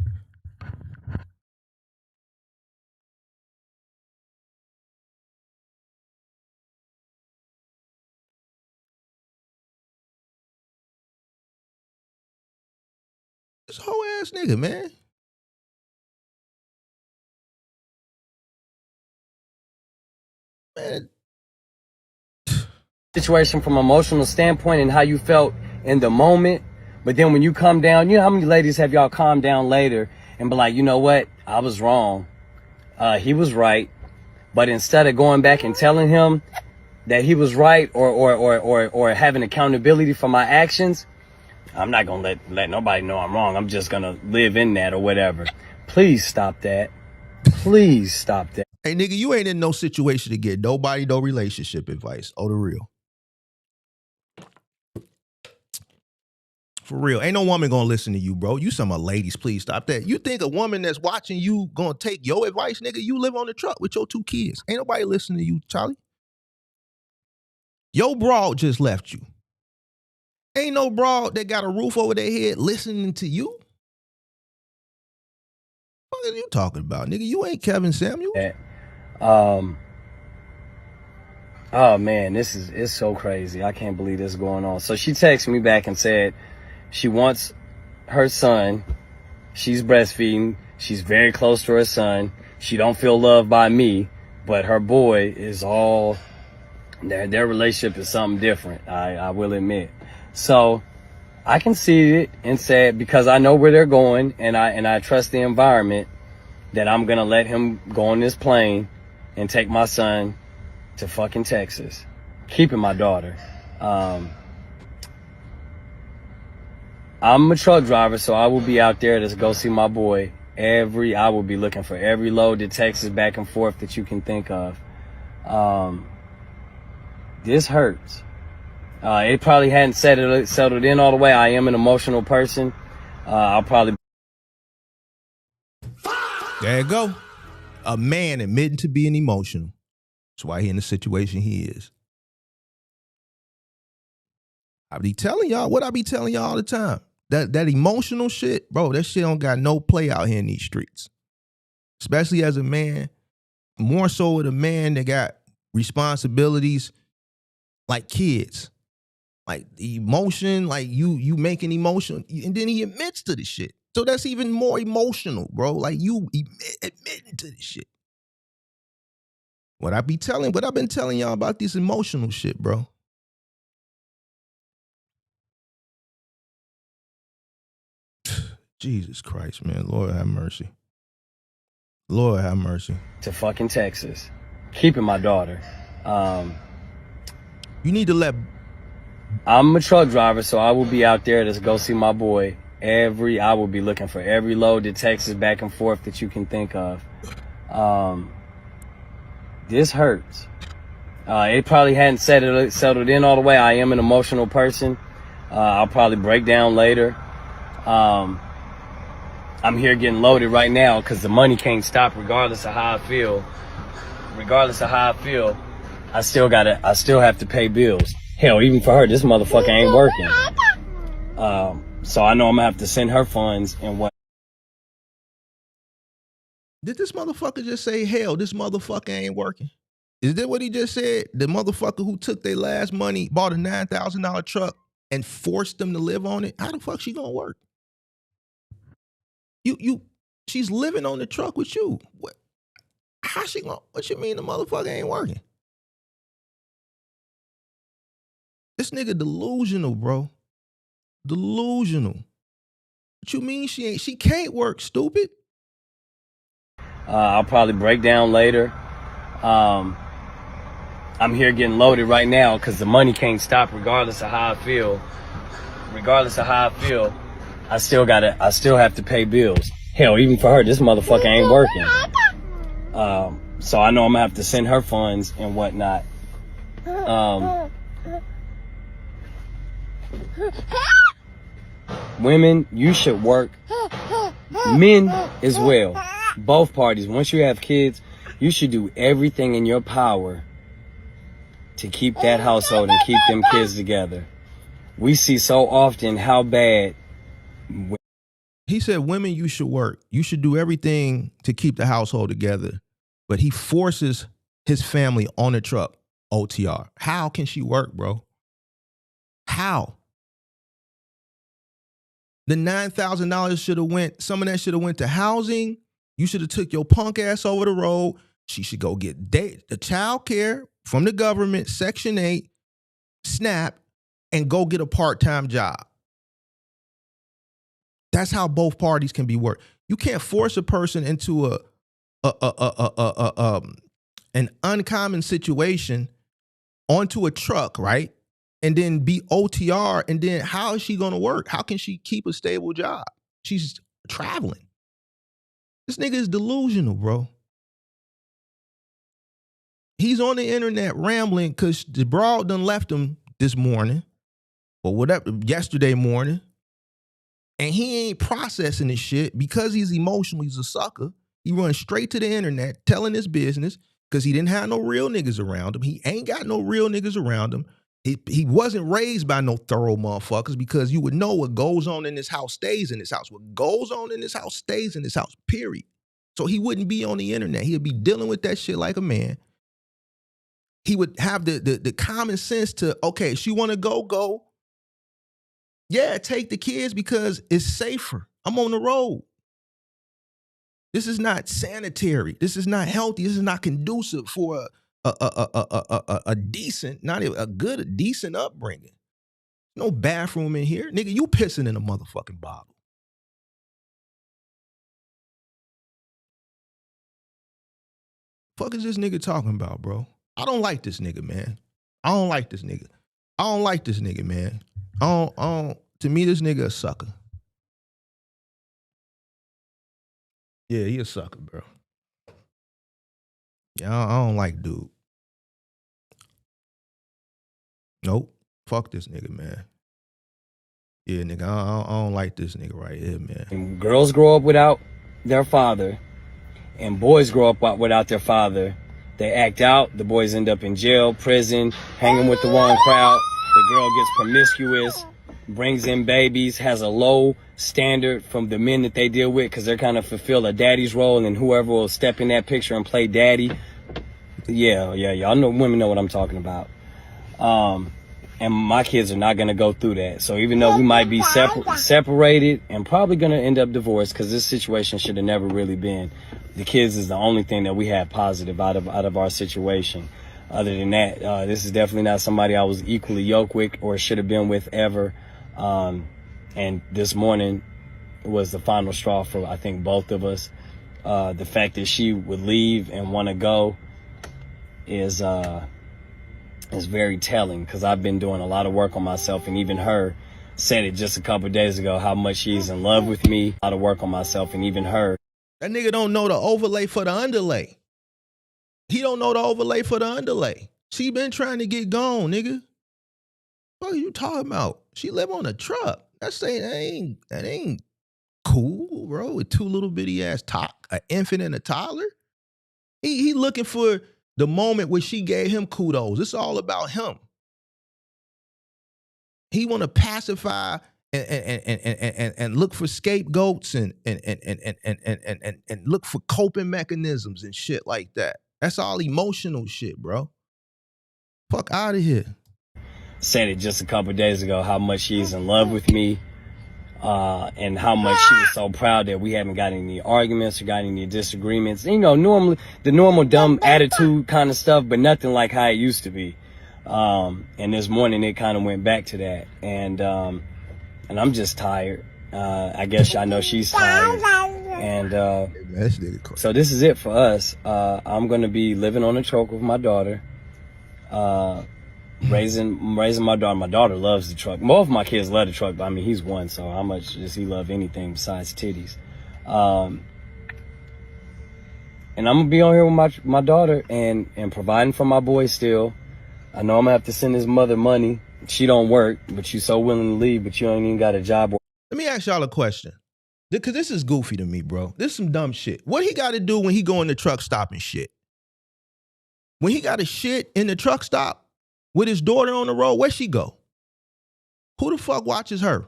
This whole ass nigga, man. Man. Situation from an emotional standpoint and how you felt in the moment. But then when you come down, you know how many ladies have y'all calm down later and be like, you know what? I was wrong. He was right. But instead of going back and telling him that he was right or having accountability for my actions, I'm not going to let nobody know I'm wrong. I'm just going to live in that or whatever. Please stop that. Please stop that. Hey, nigga, you ain't in no situation to get nobody no relationship advice. Oh, the real. For real. Ain't no woman gonna listen to you, bro. You some of ladies, please stop that. You think a woman that's watching you gonna take your advice, nigga? You live on the truck with your 2 kids. Ain't nobody listening to you, Charlie. Your broad just left you. Ain't no broad that got a roof over their head listening to you. What are you talking about, nigga? You ain't Kevin Samuels. Oh man, it's so crazy. I can't believe this is going on. So she texted me back and said she wants her son. She's breastfeeding. She's very close to her son. She don't feel loved by me, but her boy is all, their relationship is something different. I will admit. So I can see it and say, because I know where they're going and I trust the environment, that I'm going to let him go on this plane and take my son to fucking Texas, keeping my daughter. I'm a truck driver, so I will be out there to go see my boy. I will be looking for every load to Texas back and forth that you can think of. This hurts. It probably hadn't settled in all the way. I am an emotional person. I'll probably. There you go. A man admitting to being emotional. That's why he in the situation he is. I be telling y'all what I be telling y'all all the time. That emotional shit, bro, that shit don't got no play out here in these streets. Especially as a man, more so with a man that got responsibilities like kids. Like the emotion, like you making emotion, and then he admits to the shit. So that's even more emotional, bro. Like you admitting to this shit. What I've been telling y'all about this emotional shit, bro. Jesus Christ, man. Lord have mercy. Lord have mercy. To fucking Texas. Keeping my daughter. You need to let... I'm a truck driver, so I will be out there to go see my boy. I will be looking for every load to Texas back and forth that you can think of. This hurts. It probably hadn't settled in all the way. I am an emotional person. I'll probably break down later. I'm here getting loaded right now because the money can't stop regardless of how I feel. Regardless of how I feel, I still have to pay bills. Hell, even for her, this motherfucker ain't working. So I know I'm gonna have to send her funds and what. Did this motherfucker just say, hell, this motherfucker ain't working? Is that what he just said? The motherfucker who took their last money, bought a $9,000 truck and forced them to live on it? How the fuck she gonna work? She's living on the truck with you. How she gonna, what you mean the motherfucker ain't working? This nigga delusional, bro. Delusional. What you mean she can't work, stupid? I'll probably break down later. I'm here getting loaded right now because the money can't stop regardless of how I feel. Regardless of how I feel, I still have to pay bills. Hell, even for her, this motherfucker ain't working. So I know I'm gonna have to send her funds and whatnot. Women, you should work. Men as well. Both parties. Once you have kids, you should do everything in your power to keep that household and keep them kids together. We see so often how bad. He said, women, you should work. You should do everything to keep the household together. But he forces his family on a truck, OTR. How can she work, bro? How? The $9,000 should have went, some of that should have went to housing. You should have took your punk ass over the road. She should go get the child care from the government, Section 8, SNAP, and go get a part-time job. That's how both parties can be worked. You can't force a person into an uncommon situation onto a truck, right? And then be OTR, and then how is she gonna work? How can she keep a stable job? She's traveling. This nigga is delusional, bro. He's on the internet rambling because the broad done left him this morning, or whatever, yesterday morning, and he ain't processing this shit because he's emotional. He's a sucker. He runs straight to the internet telling his business because he didn't have no real niggas around him. He ain't got no real niggas around him. He wasn't raised by no thorough motherfuckers, because you would know what goes on in this house stays in this house. What goes on in this house stays in this house, period. So he wouldn't be on the internet. He'd be dealing with that shit like a man. He would have the common sense to, okay, she want to go. Yeah, take the kids because it's safer. I'm on the road. This is not sanitary. This is not healthy. This is not conducive for a decent, not even a good, a decent upbringing. No bathroom in here. Nigga, you pissing in a motherfucking bottle. Fuck is this nigga talking about, bro? I don't like this nigga, man. I don't like this nigga, man. To me, this nigga a sucker. Yeah, he a sucker, bro. Yeah, I don't like dude. Nope. Fuck this nigga, man. Yeah, nigga, I don't like this nigga right here, man. And girls grow up without their father, and boys grow up without their father. They act out. The boys end up in jail, prison, hanging with the wrong crowd. The girl gets promiscuous, brings in babies, has a low standard from the men that they deal with because they're kind of fulfill a daddy's role, and whoever will step in that picture and play daddy. Yeah, y'all know, women know what I'm talking about. And my kids are not going to go through that. So even though we might be separated and probably going to end up divorced, because this situation should have never really been, the kids is the only thing that we have positive out of our situation. Other than that, this is definitely not somebody I was equally yoked with or should have been with ever. And this morning was the final straw for, I think, both of us. The fact that she would leave and want to go is very telling, because I've been doing a lot of work on myself, and even her said it just a couple of days ago, how much she's in love with me. A lot of work on myself, and even her. That nigga don't know the overlay for the underlay. He don't know the overlay for the underlay. She been trying to get gone, nigga. What are you talking about? She live on a truck. That ain't cool, bro. With two little bitty ass an infant and a toddler. He looking for the moment where she gave him kudos. It's all about him. He want to pacify and look for scapegoats and look for coping mechanisms and shit like that. That's all emotional shit, bro. Fuck out of here. Said it just a couple of days ago, how much she's in love with me, and how much she was so proud that we haven't got any arguments or got any disagreements. You know, normally the normal dumb attitude kind of stuff, but nothing like how it used to be. And this morning it kind of went back to that, and I'm just tired. I guess I know she's tired, and so this is it for us. I'm gonna be living on the truck with my daughter. Raising my daughter. My daughter loves the truck. Most of my kids love the truck, but I mean, he's one, so how much does he love anything besides titties? And I'm gonna be on here with my daughter and providing for my boy still. I know I'm gonna have to send his mother money. She don't work, but she's so willing to leave, but you ain't even got a job. Let me ask y'all a question, because this is goofy to me, bro. This is some dumb shit. What he got to do when he go in the truck stop and shit? When he got to shit in the truck stop with his daughter on the road, where she go? Who the fuck watches her?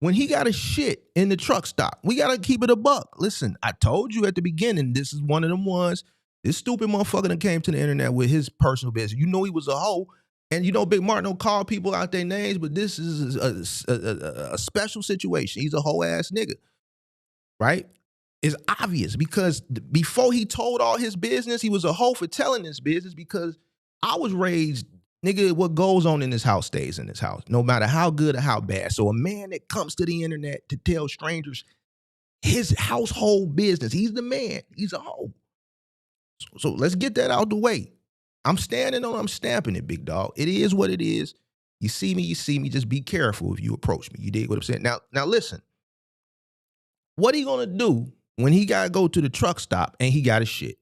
When he got a shit in the truck stop, we got to keep it a buck. Listen, I told you at the beginning, this is one of them ones. This stupid motherfucker that came to the internet with his personal business. You know he was a hoe. And you know Big Martin don't call people out their names, but this is a special situation. He's a hoe ass nigga, right? It's obvious, because before he told all his business, he was a hoe for telling his business, because I was raised, nigga, what goes on in this house stays in this house, no matter how good or how bad. So a man that comes to the internet to tell strangers his household business, he's the man. He's a hoe. So let's get that out the way. I'm stamping it, big dog. It is what it is. You see me. Just be careful if you approach me. You dig what I'm saying? Now listen. What he gonna do when he gotta go to the truck stop and he got his shit?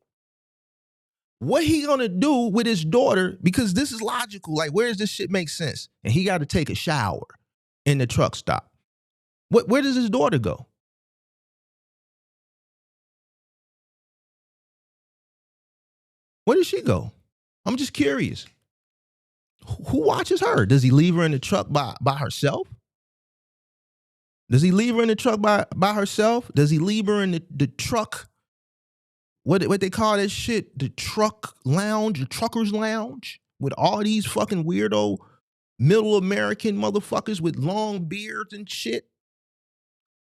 What he gonna do with his daughter? Because this is logical. Like, where does this shit make sense? And he got to take a shower in the truck stop. Where does his daughter go? Where does she go? I'm just curious. Who watches her? Does he leave her in the truck by herself? Does he leave her in the truck by herself? Does he leave her in the truck? What they call that shit? The truck lounge, the trucker's lounge, with all these fucking weirdo middle American motherfuckers with long beards and shit.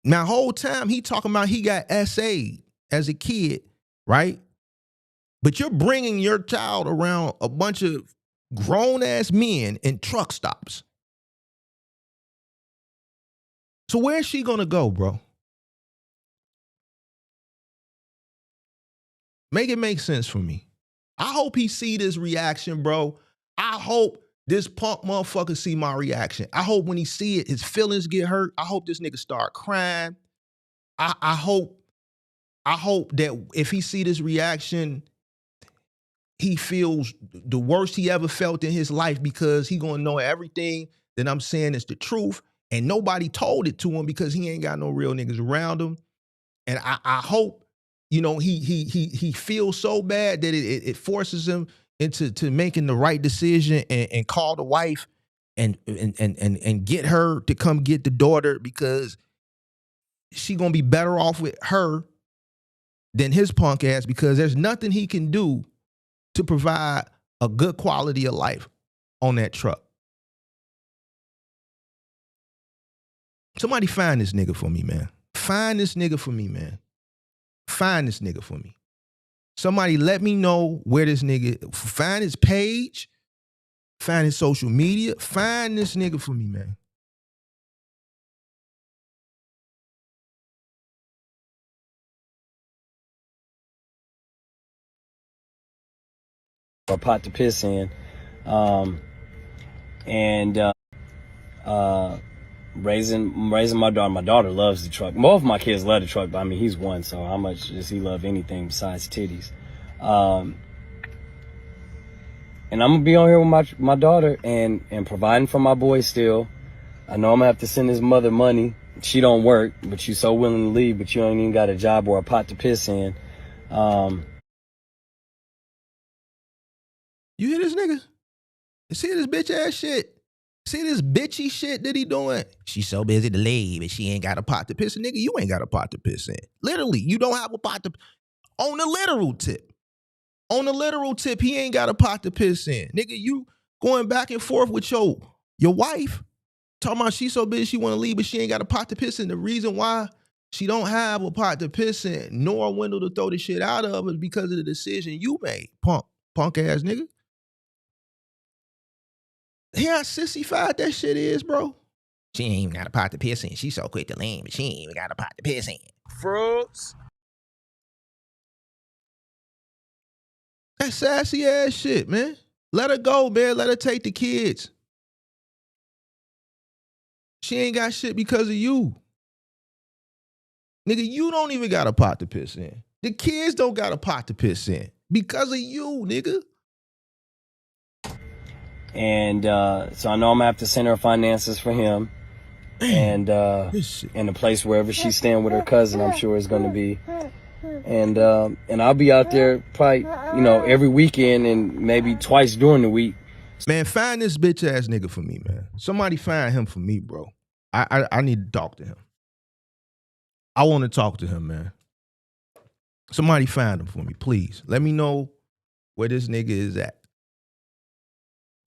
Now, whole time he talking about he got SA'd as a kid, right? But you're bringing your child around a bunch of grown-ass men in truck stops. So where's she gonna go, bro? Make it make sense for me. I hope he see this reaction, bro. I hope this punk motherfucker see my reaction. I hope when he see it, his feelings get hurt. I hope this nigga start crying. I hope that if he see this reaction, he feels the worst he ever felt in his life, because he gonna know everything that I'm saying is the truth, and nobody told it to him because he ain't got no real niggas around him. And I hope, you know, he feels so bad that it forces him into making the right decision and call the wife and get her to come get the daughter because she gonna be better off with her than his punk ass, because there's nothing he can do to provide a good quality of life on that truck. Somebody find this nigga for me, man. Find this nigga for me, man. Find this nigga for me. Somebody let me know where this nigga, find his page, find his social media, find this nigga for me, man. A pot to piss in, raising my daughter. My daughter loves the truck. Both of my kids love the truck, but I mean, he's one, so how much does he love anything besides titties? And I'm gonna be on here with my daughter and providing for my boy still. I know I'm gonna have to send his mother money. She don't work, but she's so willing to leave, but you ain't even got a job or a pot to piss in. You hear this nigga? You see this bitch ass shit? See this bitchy shit that he doing? She's so busy to leave and she ain't got a pot to piss in. Nigga, you ain't got a pot to piss in. Literally, you don't have a pot to, on the literal tip. On the literal tip, he ain't got a pot to piss in. Nigga, you going back and forth with your wife, talking about she's so busy she want to leave, but she ain't got a pot to piss in. The reason why she don't have a pot to piss in, nor a window to throw the shit out of, is because of the decision you made, punk ass nigga. Hear how sissified that shit is, bro? She ain't even got a pot to piss in. She so quick to lean, but she ain't even got a pot to piss in. Fruits. That sassy ass shit, man. Let her go, man. Let her take the kids. She ain't got shit because of you. Nigga, you don't even got a pot to piss in. The kids don't got a pot to piss in because of you, nigga. And so I know I'm gonna have to send her finances for him, and in a place wherever she's staying with her cousin, I'm sure it's gonna be. And I'll be out there probably, you know, every weekend and maybe twice during the week. Man, find this bitch ass nigga for me, man. Somebody find him for me, bro. I need to talk to him. I want to talk to him, man. Somebody find him for me, please. Let me know where this nigga is at.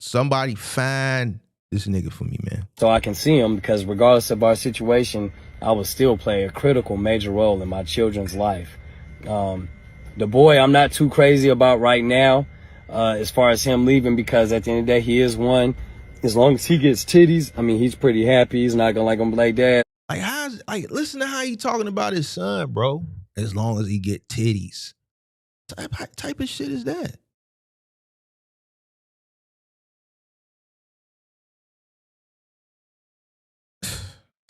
Somebody find this nigga for me, man. So I can see him, because regardless of our situation, I will still play a critical, major role in my children's life. The boy I'm not too crazy about right now, as far as him leaving, because at the end of the day, he is one. As long as he gets titties, I mean, he's pretty happy. He's not gonna be like, Dad. Like, listen to how he talking about his son, bro. As long as he get titties. Type of shit is that?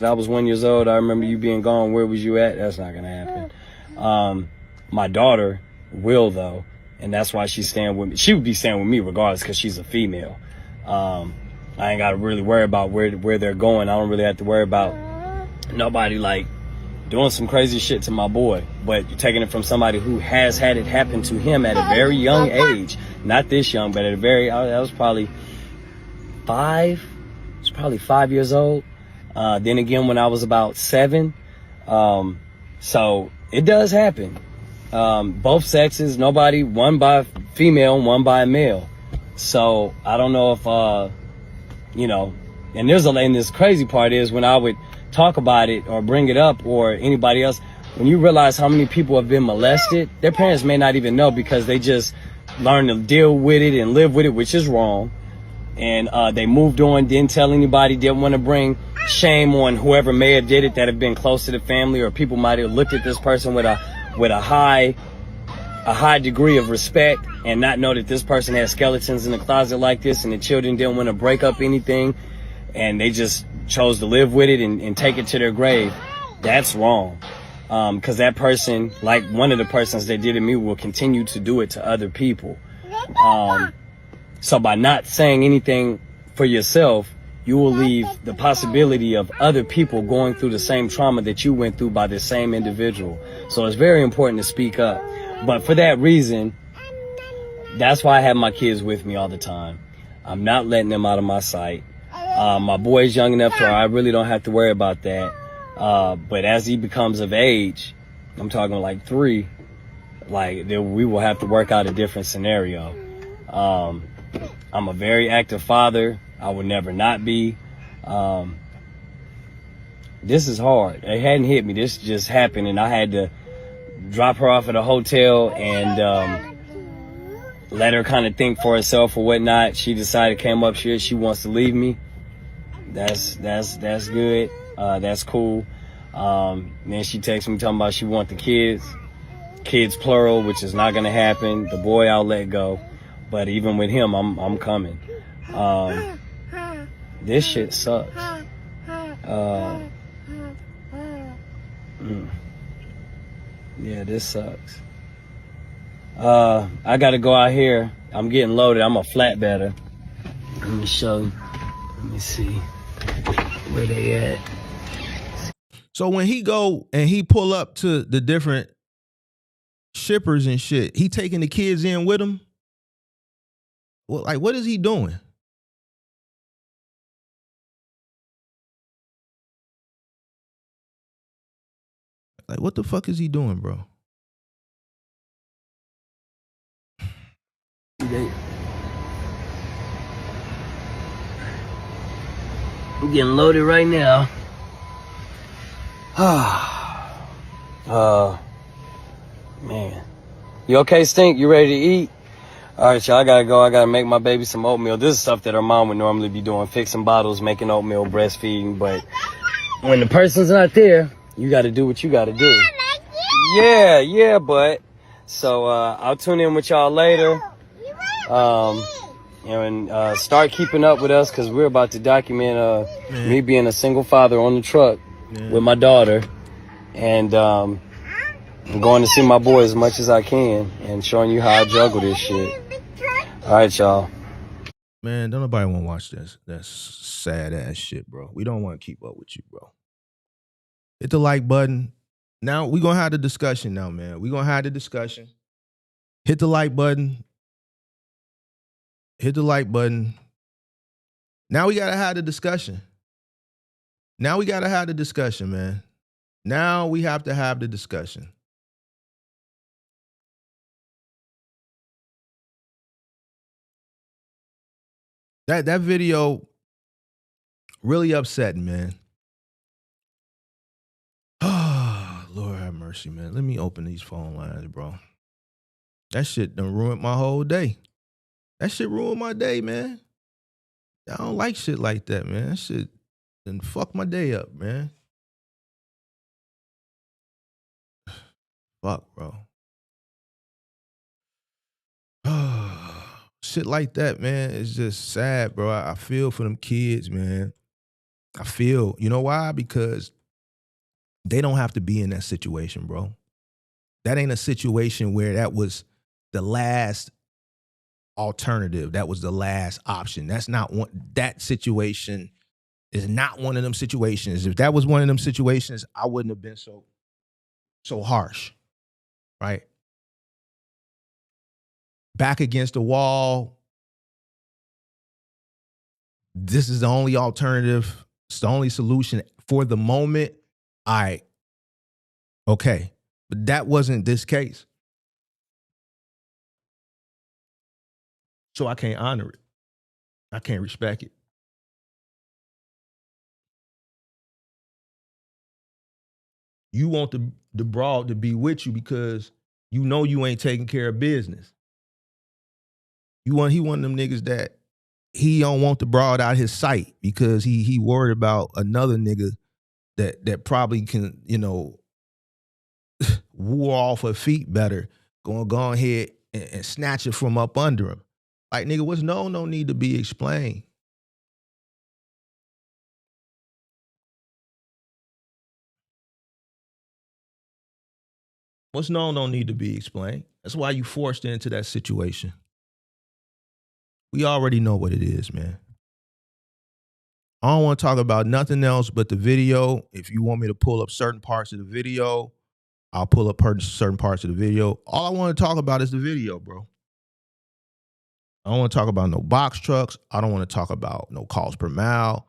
I was 1 year old. I remember you being gone. Where was you at? That's not gonna happen. My daughter will, though, and that's why she's staying with me. She would be staying with me regardless, because she's a female. I ain't gotta really worry about where they're going. I don't really have to worry about nobody like doing some crazy shit to my boy. But you're taking it from somebody who has had it happen to him at a very young age. Not this young, but at a very, I was probably 5. I was probably 5 years old. Then again, when I was about 7. So it does happen. Both sexes, one by female and one by male. So I don't know if, you know, and this crazy part is when I would talk about it or bring it up, or anybody else, when you realize how many people have been molested, their parents may not even know, because they just learn to deal with it and live with it, which is wrong. And they moved on, didn't tell anybody, didn't want to bring shame on whoever may have did it that have been close to the family, or people might have looked at this person with a high degree of respect and not know that this person has skeletons in the closet like this, and the children didn't want to break up anything, and they just chose to live with it and take it to their grave. That's wrong. Because that person, like one of the persons that did it to me, will continue to do it to other people. So by not saying anything for yourself, you will leave the possibility of other people going through the same trauma that you went through by the same individual. So it's very important to speak up. But for that reason, that's why I have my kids with me all the time. I'm not letting them out of my sight. My boy's young enough to where I really don't have to worry about that. But as he becomes of age, I'm talking like 3, like we will have to work out a different scenario. I'm a very active father. I would never not be. This is hard. It hadn't hit me. This just happened, and I had to drop her off at a hotel and let her kind of think for herself or whatnot. She decided, came up here, she wants to leave me. That's good. That's cool. Then she texts me talking about she want the kids plural, which is not gonna happen. The boy I'll let go, but even with him, I'm coming. This shit sucks. Yeah, this sucks. I gotta go out here. I'm getting loaded. I'm a flatbedder. Let me show you. Let me see where they at. So when he go and he pull up to the different shippers and shit, he taking the kids in with him? Well, like, what is he doing? Like, what the fuck is he doing, bro? I'm getting loaded right now. Man. You okay, Stink? You ready to eat? All right, y'all, I gotta go. I gotta make my baby some oatmeal. This is stuff that her mom would normally be doing, fixing bottles, making oatmeal, breastfeeding. But when the person's not there, you gotta do what you gotta do. Yeah, but. So I'll tune in with y'all later. And start keeping up with us, because we're about to document me being a single father on the truck with my daughter. And I'm going to see my boy as much as I can and showing you how I juggle this shit. All right, y'all. Man, don't nobody want to watch this. That's sad ass shit, bro. We don't want to keep up with you, bro. Hit the like button. Now we're going to have the discussion now, man. We're going to have the discussion. Hit the like button. Hit the like button. Now we got to have the discussion. Now we got to have the discussion, man. Now we have to have the discussion. That video really upsetting, man. Oh, Lord have mercy, man. Let me open these phone lines, bro. That shit done ruined my whole day. That shit ruined my day, man. I don't like shit like that, man. That shit done fuck my day up, man. Fuck, bro. Shit like that, man, it's just sad, bro. I feel for them kids, man. I feel. You know why? Because they don't have to be in that situation, bro. That ain't a situation where that was the last alternative. That was the last option. That's not one. That situation is not one of them situations. If that was one of them situations, I wouldn't have been so harsh, right? Back against the wall. This is the only alternative. It's the only solution for the moment. All right. Okay. But that wasn't this case. So I can't honor it. I can't respect it. You want the broad to be with you because you know you ain't taking care of business. He one of them niggas that he don't want the broad out his sight because he worried about another nigga that probably can, you know, woo off her feet better, go ahead and snatch it from up under him. Like, nigga, what's known don't need to be explained. What's known don't need to be explained. That's why you forced into that situation. We already know what it is, man. I don't want to talk about nothing else but the video. If you want me to pull up certain parts of the video, I'll pull up certain parts of the video. All I want to talk about is the video, bro. I don't want to talk about no box trucks. I don't want to talk about no cost per mile.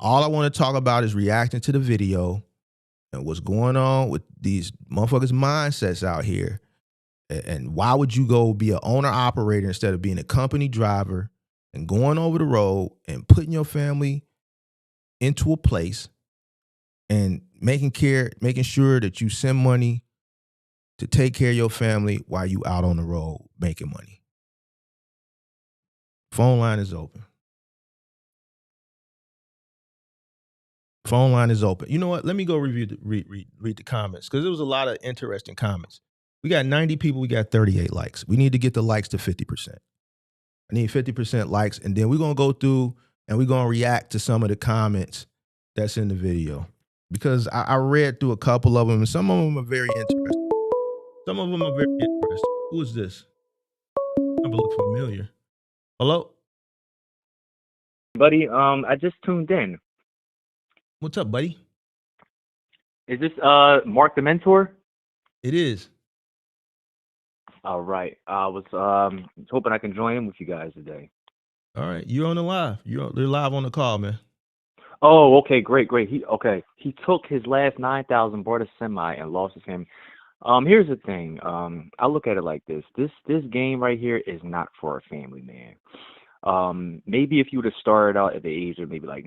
All I want to talk about is reacting to the video and what's going on with these motherfuckers' mindsets out here. And why would you go be an owner operator instead of being a company driver and going over the road and putting your family into a place and making sure that you send money to take care of your family while you out on the road making money. Phone line is open. Phone line is open. You know what? Let me go read the comments, because there was a lot of interesting comments. We got 90 people. We got 38 likes. We need to get the likes to 50%. I need 50% likes, and then we're going to go through and we're going to react to some of the comments that's in the video, because I read through a couple of them, and some of them are very interesting. Some of them are very interesting. Who is this? Number look familiar. Hello? Buddy, I just tuned in. What's up, buddy? Is this Mark the Mentor? It is. All right. I was hoping I can join in with you guys today. All right. You're on the live. You're live on the call, man. Oh, okay, great. He took his last 9,000, bought a semi, and lost his family. Here's the thing. I look at it like this. This game right here is not for a family, man. Maybe if you would have started out at the age of maybe like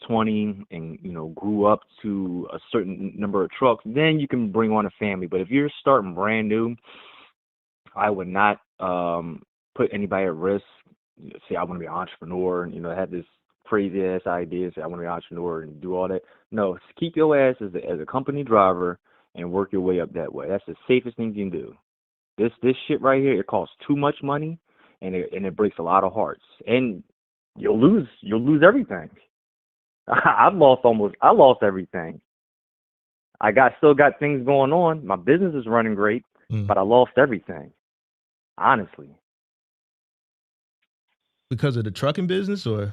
20 and, grew up to a certain number of trucks, then you can bring on a family. But if you're starting brand new, I would not put anybody at risk. Say, I want to be an entrepreneur and, have this crazy ass idea, say, I want to be an entrepreneur and do all that. No, keep your ass as a company driver and work your way up that way. That's the safest thing you can do. This shit right here, it costs too much money. And it breaks a lot of hearts, and you'll lose everything. I lost everything. I still got things going on. My business is running great, but I lost everything. Honestly. Because of the trucking business, or?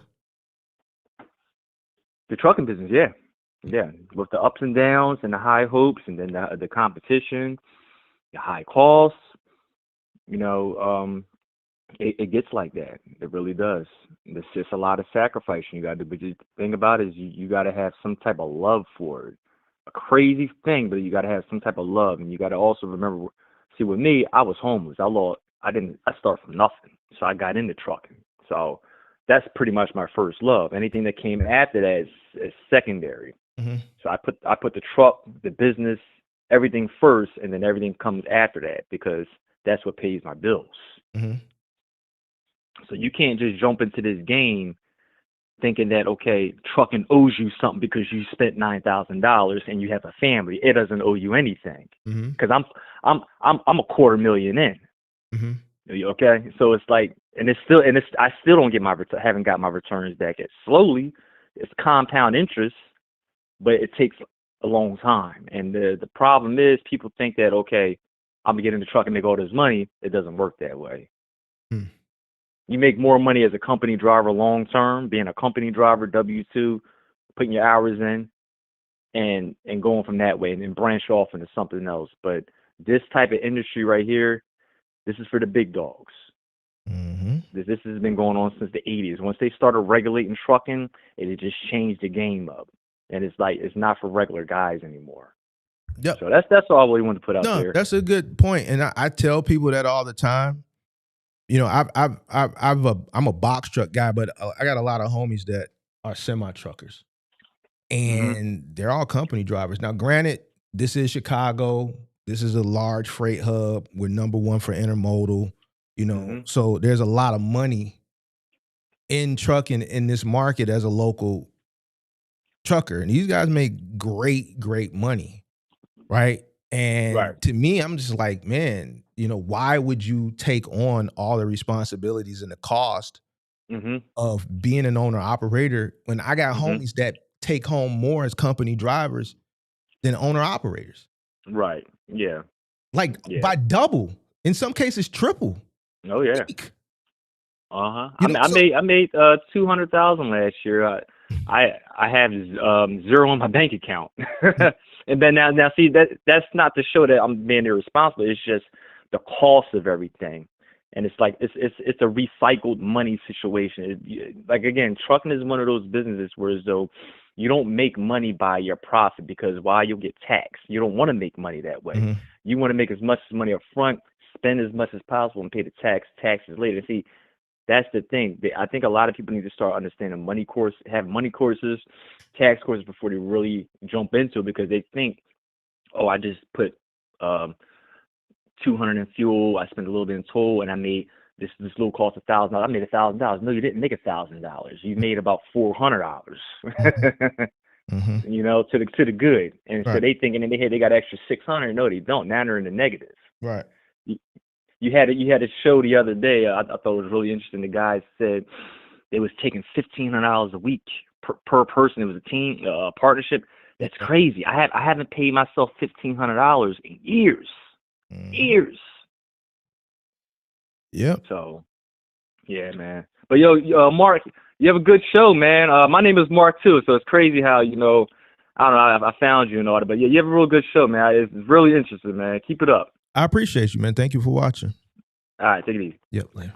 The trucking business, yeah. With the ups and downs and the high hopes, and then the competition, the high costs, It gets like that. It really does. It's just a lot of sacrifice you got to do. But the thing about it is you got to have some type of love for it. A crazy thing, but you got to have some type of love. And you got to also remember, see, with me, I was homeless. I started from nothing. So I got into trucking. So that's pretty much my first love. Anything that came after that is secondary. Mm-hmm. So I put the truck, the business, everything first, and then everything comes after that, because that's what pays my bills. Mm-hmm. So you can't just jump into this game thinking that, okay, trucking owes you something because you spent $9,000 and you have a family. It doesn't owe you anything, because I'm $250,000 in. Mm-hmm. Okay, so it's like, I still don't get haven't got my returns back yet. Slowly, it's compound interest, but it takes a long time. And the problem is, people think that, okay, I'm gonna get in the truck and make all this money. It doesn't work that way. You make more money as a company driver long term, being a company driver, W-2, putting your hours in, and going from that way, and then branch off into something else. But this type of industry right here, this is for the big dogs. Mm-hmm. This has been going on since the 80s. Once they started regulating trucking, it just changed the game up, and it's not for regular guys anymore. Yep. So that's all I really wanted to put out there. That's a good point, and I tell people that all the time. I'm a box truck guy, but I got a lot of homies that are semi truckers, and they're all company drivers. Now, granted, this is Chicago. This is a large freight hub. We're number one for intermodal. So there's a lot of money in trucking in this market as a local trucker, and these guys make great money, right? And to me, I'm just like, man, why would you take on all the responsibilities and the cost of being an owner operator when I got homies that take home more as company drivers than owner operators? Right. Yeah. By double, in some cases triple. Oh yeah. I made 200,000 last year. I have zero on my bank account. And then now see that's not to show that I'm being irresponsible. It's just the cost of everything. And it's like it's a recycled money situation. Like again, trucking is one of those businesses where as though you don't make money by your profit, because why, you'll get taxed. You don't want to make money that way. Mm-hmm. You want to make as much money up front, spend as much as possible, and pay the taxes later. See, that's the thing. I think a lot of people need to start understanding have money courses, tax courses before they really jump into it, because they think, oh, I just put $200 in fuel, I spent a little bit in toll, and I made this little cost $1,000. I made $1,000. No, you didn't make $1,000. You made about $400. Mm-hmm. You know, to the good. And so Right. they thinking in their head they got extra 600. No, they don't. Now they're in the negative. Right. You had a show the other day. I thought it was really interesting. The guy said they was taking $1,500 a week per person. It was a team partnership. That's crazy. I haven't paid myself $1,500 in years. Mm-hmm. Years. Yep. So, yeah, man. But yo, Mark, you have a good show, man. My name is Mark too, so it's crazy how, you know, I don't know, I found you and all that. But yeah, you have a real good show, man. It's really interesting, man. Keep it up. I appreciate you, man. Thank you for watching. All right, take it easy. Yep, later.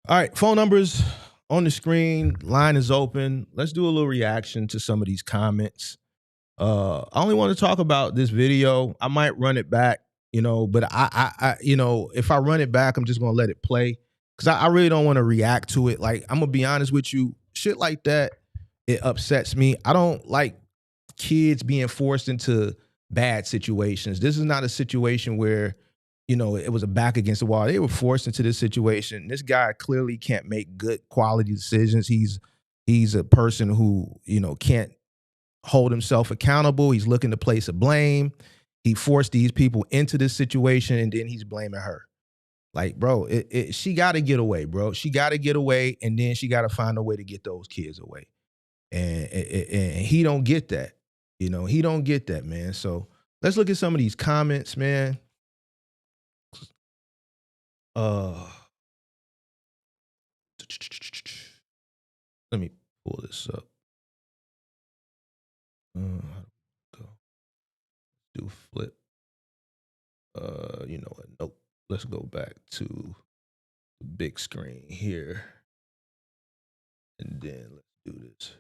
All right, phone numbers on the screen. Line is open. Let's do a little reaction to some of these comments. I only want to talk about this video. I might run it back, you know, but I you know, if I run it back, I'm just gonna let it play, because I really don't want to react to it. Like, I'm gonna be honest with you, shit like that, it upsets me. I don't like kids being forced into bad situations. This is not a situation where, you know, it was a back against the wall. They were forced into this situation. This guy clearly can't make good quality decisions. He's a person who, you know, can't hold himself accountable. He's looking to place a blame. He forced these people into this situation, and then he's blaming her. Like, bro, she got to get away, bro. She got to get away, and then she got to find a way to get those kids away. And he don't get that. You know, he don't get that, man. So let's look at some of these comments, man. Let me pull this up. Go. Do flip. You know what? Nope. Let's go back to the big screen here. And then let's do this.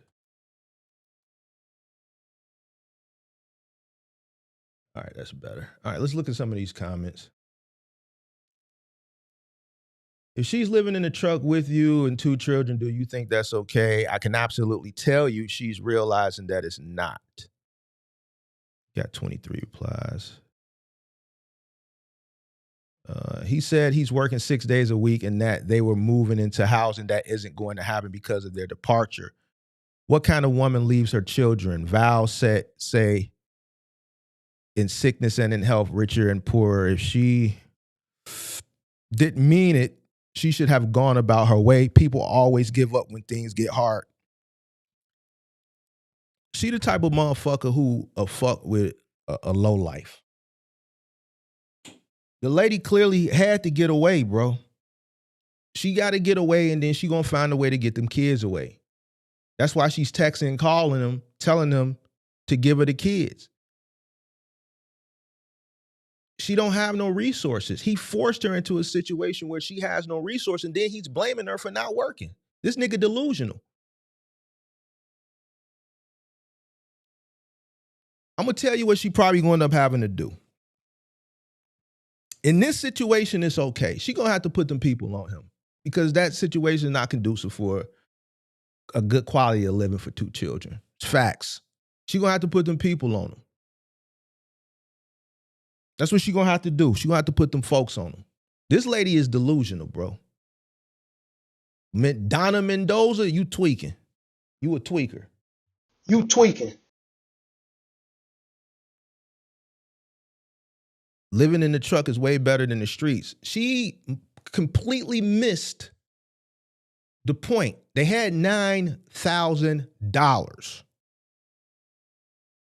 All right, that's better. All right, let's look at some of these comments. If she's living in a truck with you and 2 children, do you think that's okay? I can absolutely tell you she's realizing that it's not. Got 23 replies. He said he's working 6 days a week and that they were moving into housing that isn't going to happen because of their departure. What kind of woman leaves her children? Val say in sickness and in health, richer and poorer. If she didn't mean it, she should have gone about her way. People always give up when things get hard. She the type of motherfucker who fuck with a low life. The lady clearly had to get away, bro. She got to get away, and then she gonna find a way to get them kids away. That's why she's texting, calling them, telling them to give her the kids. She don't have no resources. He forced her into a situation where she has no resource, and then he's blaming her for not working. This nigga delusional. I'm gonna tell you what she probably gonna end up having to do. In this situation, it's okay. She gonna have to put them people on him, because that situation is not conducive for a good quality of living for 2 children. It's facts. She gonna have to put them people on him. That's what she gonna have to do. She gonna have to put them folks on him. This lady is delusional, bro. Donna Mendoza, you tweaking. You a tweaker. You tweaking. Living in the truck is way better than the streets. She completely missed the point. They had $9,000.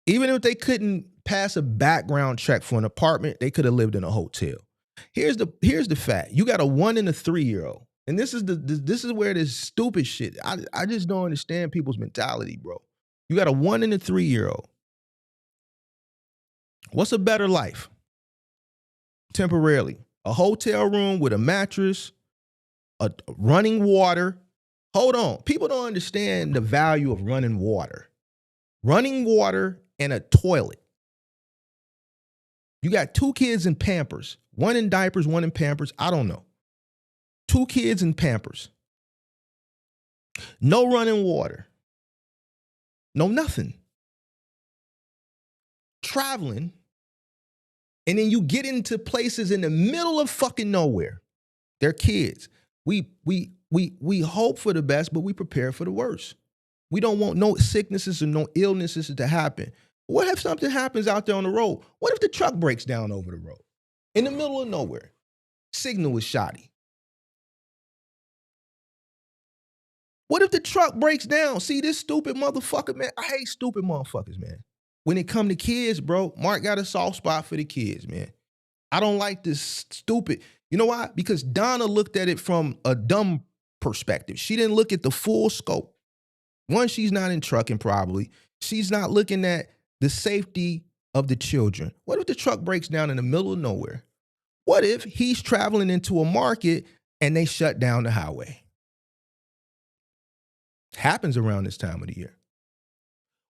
Even if they couldn't pass a background check for an apartment, they could have lived in a hotel. Here's the fact. You got a 1 and a 3-year-old. And this is where this stupid shit. I just don't understand people's mentality, bro. You got a 1 and a 3-year-old. What's a better life? Temporarily. A hotel room with a mattress, a running water. Hold on. People don't understand the value of running water. Running water and a toilet. You got 2 kids in Pampers. 1 in diapers, 1 in Pampers. I don't know. 2 kids in Pampers. No running water. No nothing. Traveling. And then you get into places in the middle of fucking nowhere. They're kids. We hope for the best, but we prepare for the worst. We don't want no sicknesses or no illnesses to happen. What if something happens out there on the road? What if the truck breaks down over the road? In the middle of nowhere. Signal is shoddy. What if the truck breaks down? See, this stupid motherfucker, man. I hate stupid motherfuckers, man. When it come to kids, bro, Mark got a soft spot for the kids, man. I don't like this stupid. You know why? Because Donna looked at it from a dumb perspective. She didn't look at the full scope. One, she's not in trucking probably. She's not looking at the safety of the children. What if the truck breaks down in the middle of nowhere? What if he's traveling into a market and they shut down the highway? Happens around this time of the year.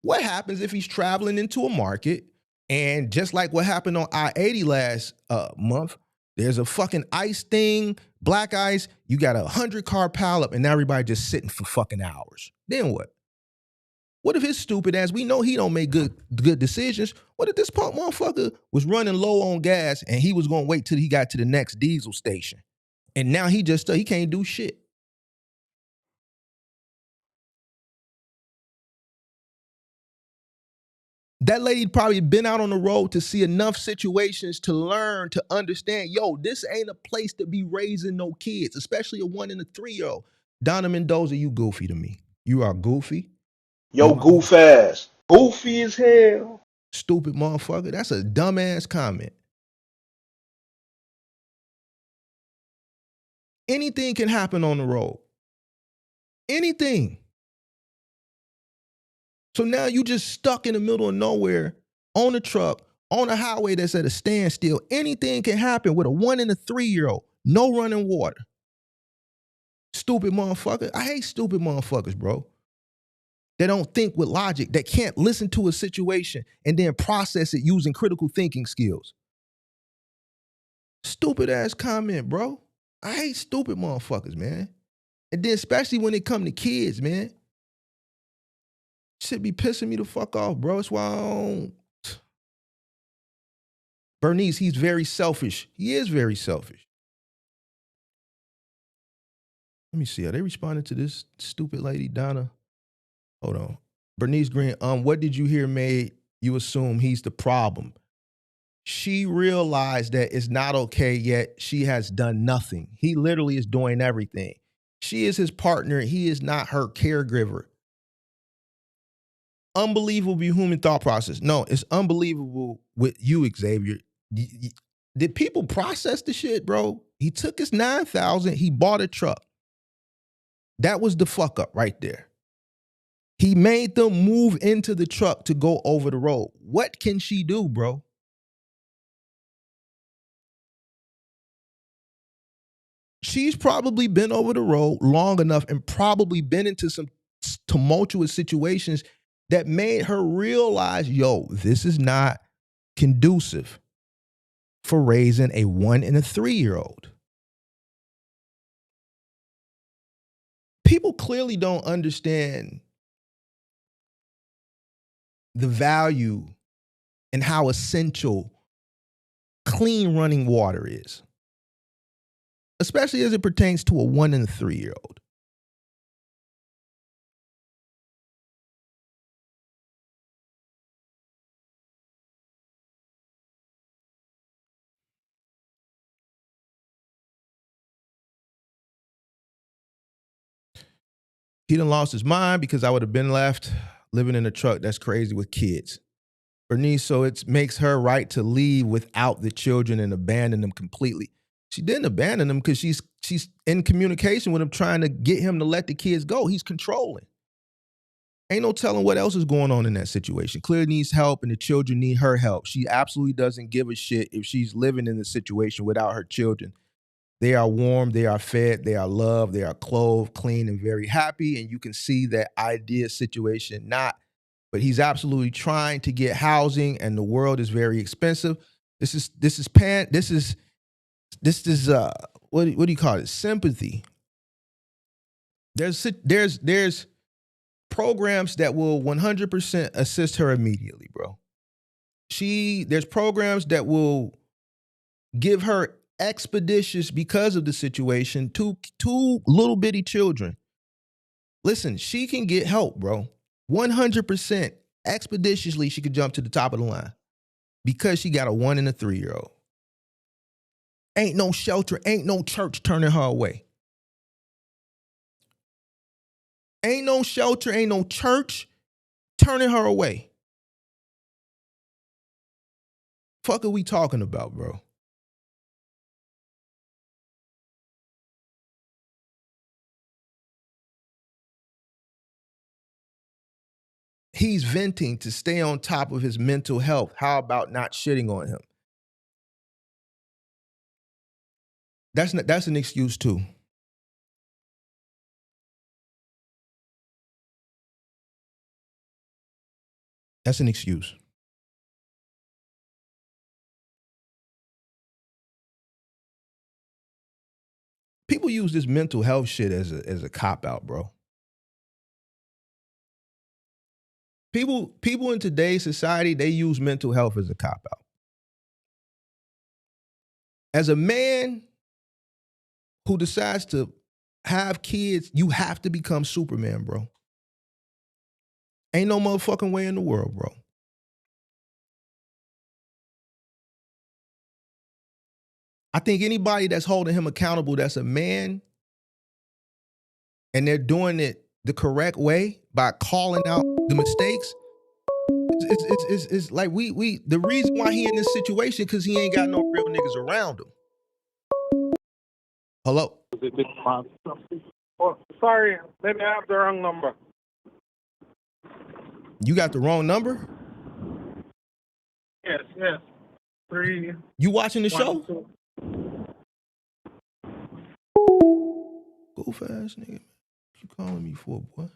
What happens if he's traveling into a market and just like what happened on I-80 last month, there's a fucking ice thing, black ice, you got a 100-car pileup and everybody just sitting for fucking hours. Then what? What if his stupid ass, we know he don't make good decisions. What if this punk motherfucker was running low on gas and he was going to wait till he got to the next diesel station? And now he can't do shit. That lady probably been out on the road to see enough situations to learn, to understand, yo, this ain't a place to be raising no kids, especially a 1 and a 3-year-old. Donna Mendoza, you goofy to me. You are goofy. Yo, goof ass. Goofy as hell. Stupid motherfucker. That's a dumbass comment. Anything can happen on the road. Anything. So now you just stuck in the middle of nowhere on a truck, on a highway that's at a standstill. Anything can happen with a 1 and a 3-year-old. No running water. Stupid motherfucker. I hate stupid motherfuckers, bro. They don't think with logic. They can't listen to a situation and then process it using critical thinking skills. Stupid ass comment, bro. I hate stupid motherfuckers, man. And then especially when it come to kids, man. Shit be pissing me the fuck off, bro. That's why I don't. Bernice, he's very selfish. He is very selfish. Let me see. Are they responding to this stupid lady, Donna? Hold on. Bernice Green, what did you hear made you assume he's the problem? She realized that it's not okay, yet she has done nothing. He literally is doing everything. She is his partner. He is not her caregiver. Unbelievable human thought process. No, it's unbelievable with you, Xavier. Did people process the shit, bro? He took his $9,000. He bought a truck. That was the fuck up right there. He made them move into the truck to go over the road. What can she do, bro? She's probably been over the road long enough and probably been into some tumultuous situations that made her realize, yo, this is not conducive for raising a 1 and a 3-year-old. People clearly don't understand the value and how essential clean running water is, especially as it pertains to a 1 and a 3-year-old. He done lost his mind because I would have been left living in a truck. That's crazy with kids. Bernice, so it makes her right to leave without the children and abandon them completely. She didn't abandon them because she's in communication with him, trying to get him to let the kids go. He's controlling. Ain't no telling what else is going on in that situation. Clearly needs help, and the children need her help. She absolutely doesn't give a shit if she's living in the situation without her children. They are warm, they are fed, they are loved, they are clothed, clean, and very happy. And you can see that idea situation not, but he's absolutely trying to get housing, and the world is very expensive. This is what do you call it? Sympathy. There's programs that will 100% assist her immediately, bro. There's programs that will give her expeditious, because of the situation, two little bitty children. Listen, she can get help, bro. 100% expeditiously, she could jump to the top of the line because she got a 1 and a 3-year-old. Ain't no shelter, ain't no church turning her away. Ain't no shelter, ain't no church turning her away. Fuck are we talking about, bro? He's venting to stay on top of his mental health. How about not shitting on him? That's an excuse too. That's an excuse. People use this mental health shit as a cop-out, bro. People in today's society, they use mental health as a cop-out. As a man who decides to have kids, you have to become Superman, bro. Ain't no motherfucking way in the world, bro. I think anybody that's holding him accountable, that's a man, and they're doing it the correct way by calling out the mistakes, it's like we the reason why he in this situation because he ain't got no real niggas around him. Hello? Oh, sorry, maybe I have the wrong number. You got the wrong number? Yes. 3. You watching the 1, show? 2. Goof ass nigga. What you calling me for, boy?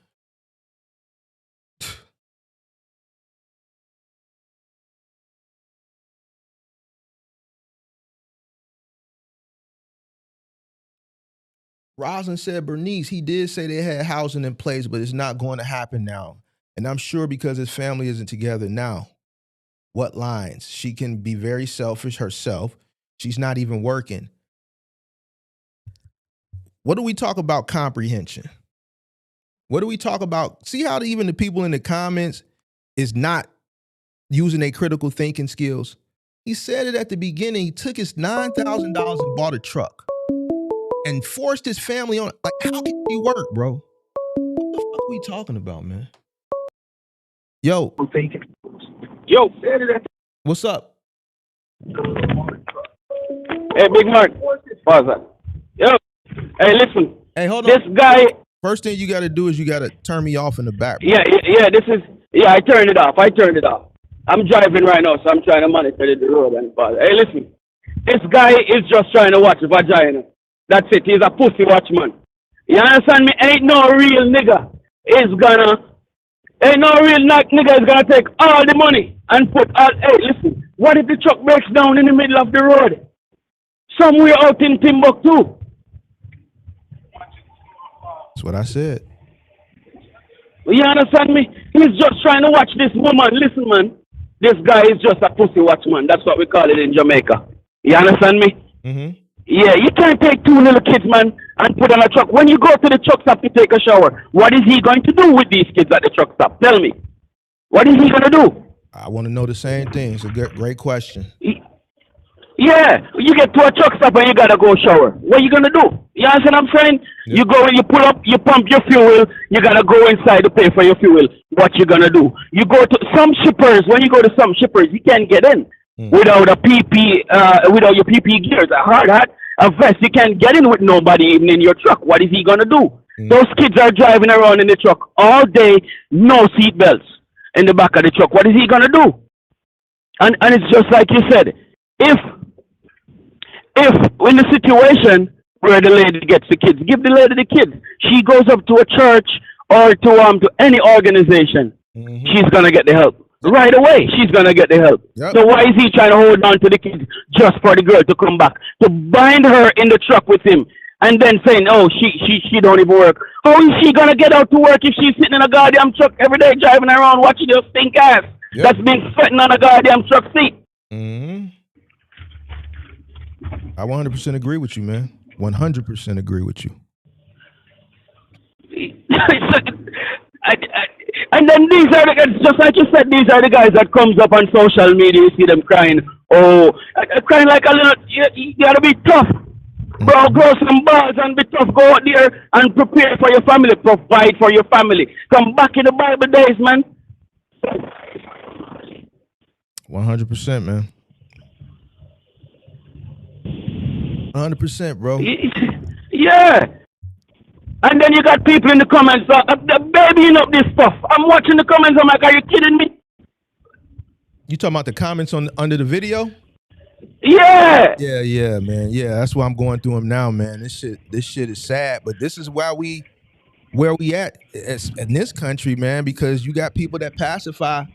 Roslyn said, Bernice, he did say they had housing in place, but it's not going to happen now. And I'm sure because his family isn't together now. What lines? She can be very selfish herself. She's not even working. What do we talk about comprehension? What do we talk about? See how even the people in the comments is not using their critical thinking skills? He said it at the beginning. He took his $9,000 and bought a truck and forced his family on. Like, how can you work, bro? What the fuck are we talking about, man? Yo. What's up? Hey, Big Mark. Pause that. Yo. Hey, listen. Hey, hold on. This guy. First thing you got to do is you got to turn me off in the back. Bro. Yeah, I turned it off. I'm driving right now, so I'm trying to monitor the road and pause. Hey, listen. This guy is just trying to watch vagina. That's it. He's a pussy watchman. You understand me? Ain't no real nigga is gonna take all the money and put all. Hey, listen. What if the truck breaks down in the middle of the road? Somewhere out in Timbuktu. That's what I said. You understand me? He's just trying to watch this woman. Listen, man. This guy is just a pussy watchman. That's what we call it in Jamaica. You understand me? Mm-hmm. Yeah, you can't take 2 little kids, man, and put on a truck. When you go to the truck stop to take a shower, what is he going to do with these kids at the truck stop? Tell me. What is he going to do? I want to know the same thing. It's a great question. Yeah, you get to a truck stop and you got to go shower. What are you going to do? You understand what I'm saying? Yep. You go and you pull up, you pump your fuel, you got to go inside to pay for your fuel. What you going to do? You go to some shippers, when you go to some shippers, you can't get in without a without your PP gears, a hard hat, a vest. You can't get in with nobody even in your truck. What is he going to do? Those kids are driving around in the truck all day, no seat belts in the back of the truck. What is he gonna do? And it's just like you said, if in the situation where the lady gets the kids, give the lady the kids. She goes up to a church or to any organization, she's gonna get the help. Right away, she's gonna get the help. So why is he trying to hold on to the kids just for the girl to come back? To bind her in the truck with him and then saying, oh, she don't even work. How is she gonna get out to work if she's sitting in a goddamn truck every day driving around watching your stink ass that's been sweating on a goddamn truck seat? I 100% agree with you, man. 100% agree with you. And then these are the guys, just like you said, these are the guys that comes up on social media. You see them crying, crying like a little. You gotta be tough, bro. Grow some balls and be tough. Go out there and prepare for your family, provide for your family. Come back in the Bible days, man. 100%, man. 100%, bro. Yeah. And then you got people in the comments babying up this stuff. I'm watching the comments. I'm like, are you kidding me? You talking about the comments under the video? Yeah. Yeah, man. Yeah, that's why I'm going through them now, man. This shit is sad, but this is where we at in this country, man, because you got people that pacify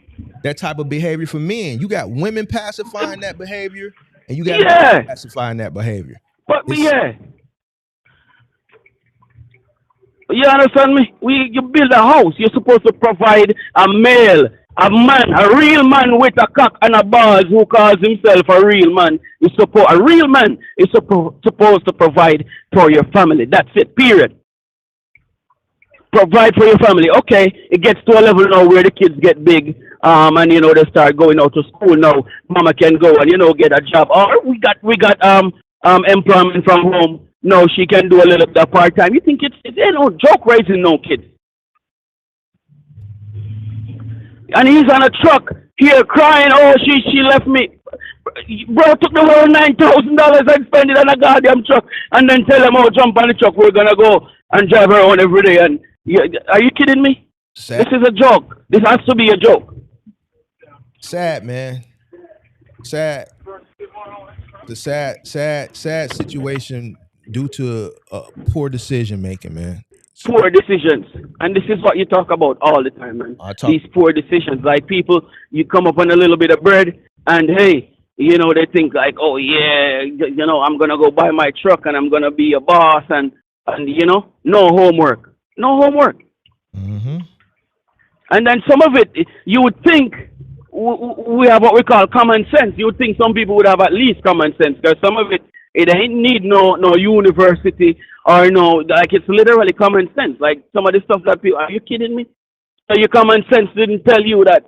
that type of behavior for men. You got women pacifying that behavior, and you got men pacifying that behavior. But you understand me? You build a house. You're supposed to provide a male, a man, a real man with a cock and a balls who calls himself a real man. A real man is supposed to provide for your family. That's it, period. Provide for your family. Okay, it gets to a level now where the kids get big, and they start going out to school now. Mama can go and get a job. Or we got employment from home. No, she can do a little bit of part time. You think it's no joke raising no kids? And he's on a truck here crying. Oh, she left me. Bro took the whole $9,000 and spend it on a goddamn truck, and then tell him, oh, jump on the truck. We're gonna go and drive around every day. And are you kidding me? Sad. This is a joke. This has to be a joke. Sad, man. Sad. The sad situation due to poor decision making, man. Poor decisions. And this is what you talk about all the time, man. These poor decisions. Like people, you come up on a little bit of bread and hey, they think like, oh yeah, I'm going to go buy my truck and I'm going to be a boss and no homework. No homework. And then some of it, you would think we have what we call common sense. You would think some people would have at least common sense because some of it ain't need no university or it's literally common sense. Like some of the stuff that people, are you kidding me? So your common sense didn't tell you that,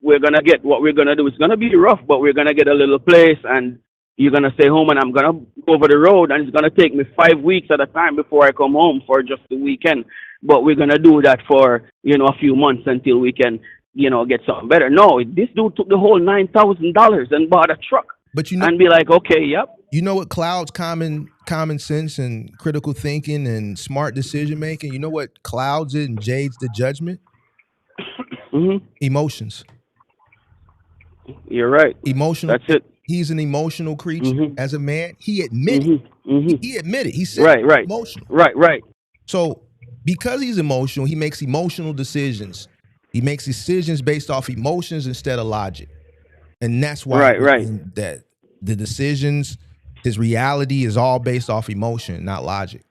we're going to get what we're going to do. It's going to be rough, but we're going to get a little place and you're going to stay home and I'm going to go over the road and it's going to take me 5 weeks at a time before I come home for just the weekend. But we're going to do that for, a few months until we can, get something better. No, this dude took the whole $9,000 and bought a truck. But and be like, okay, yep. You know what clouds common sense and critical thinking and smart decision making? You know what clouds it and jades the judgment? Emotions. You're right. Emotional. That's it. He's an emotional creature. As a man, he admitted. He admitted. He said, right. Emotional. Right. So because he's emotional, he makes emotional decisions. He makes decisions based off emotions instead of logic. And that's why that the decisions, his reality is all based off emotion, not logic.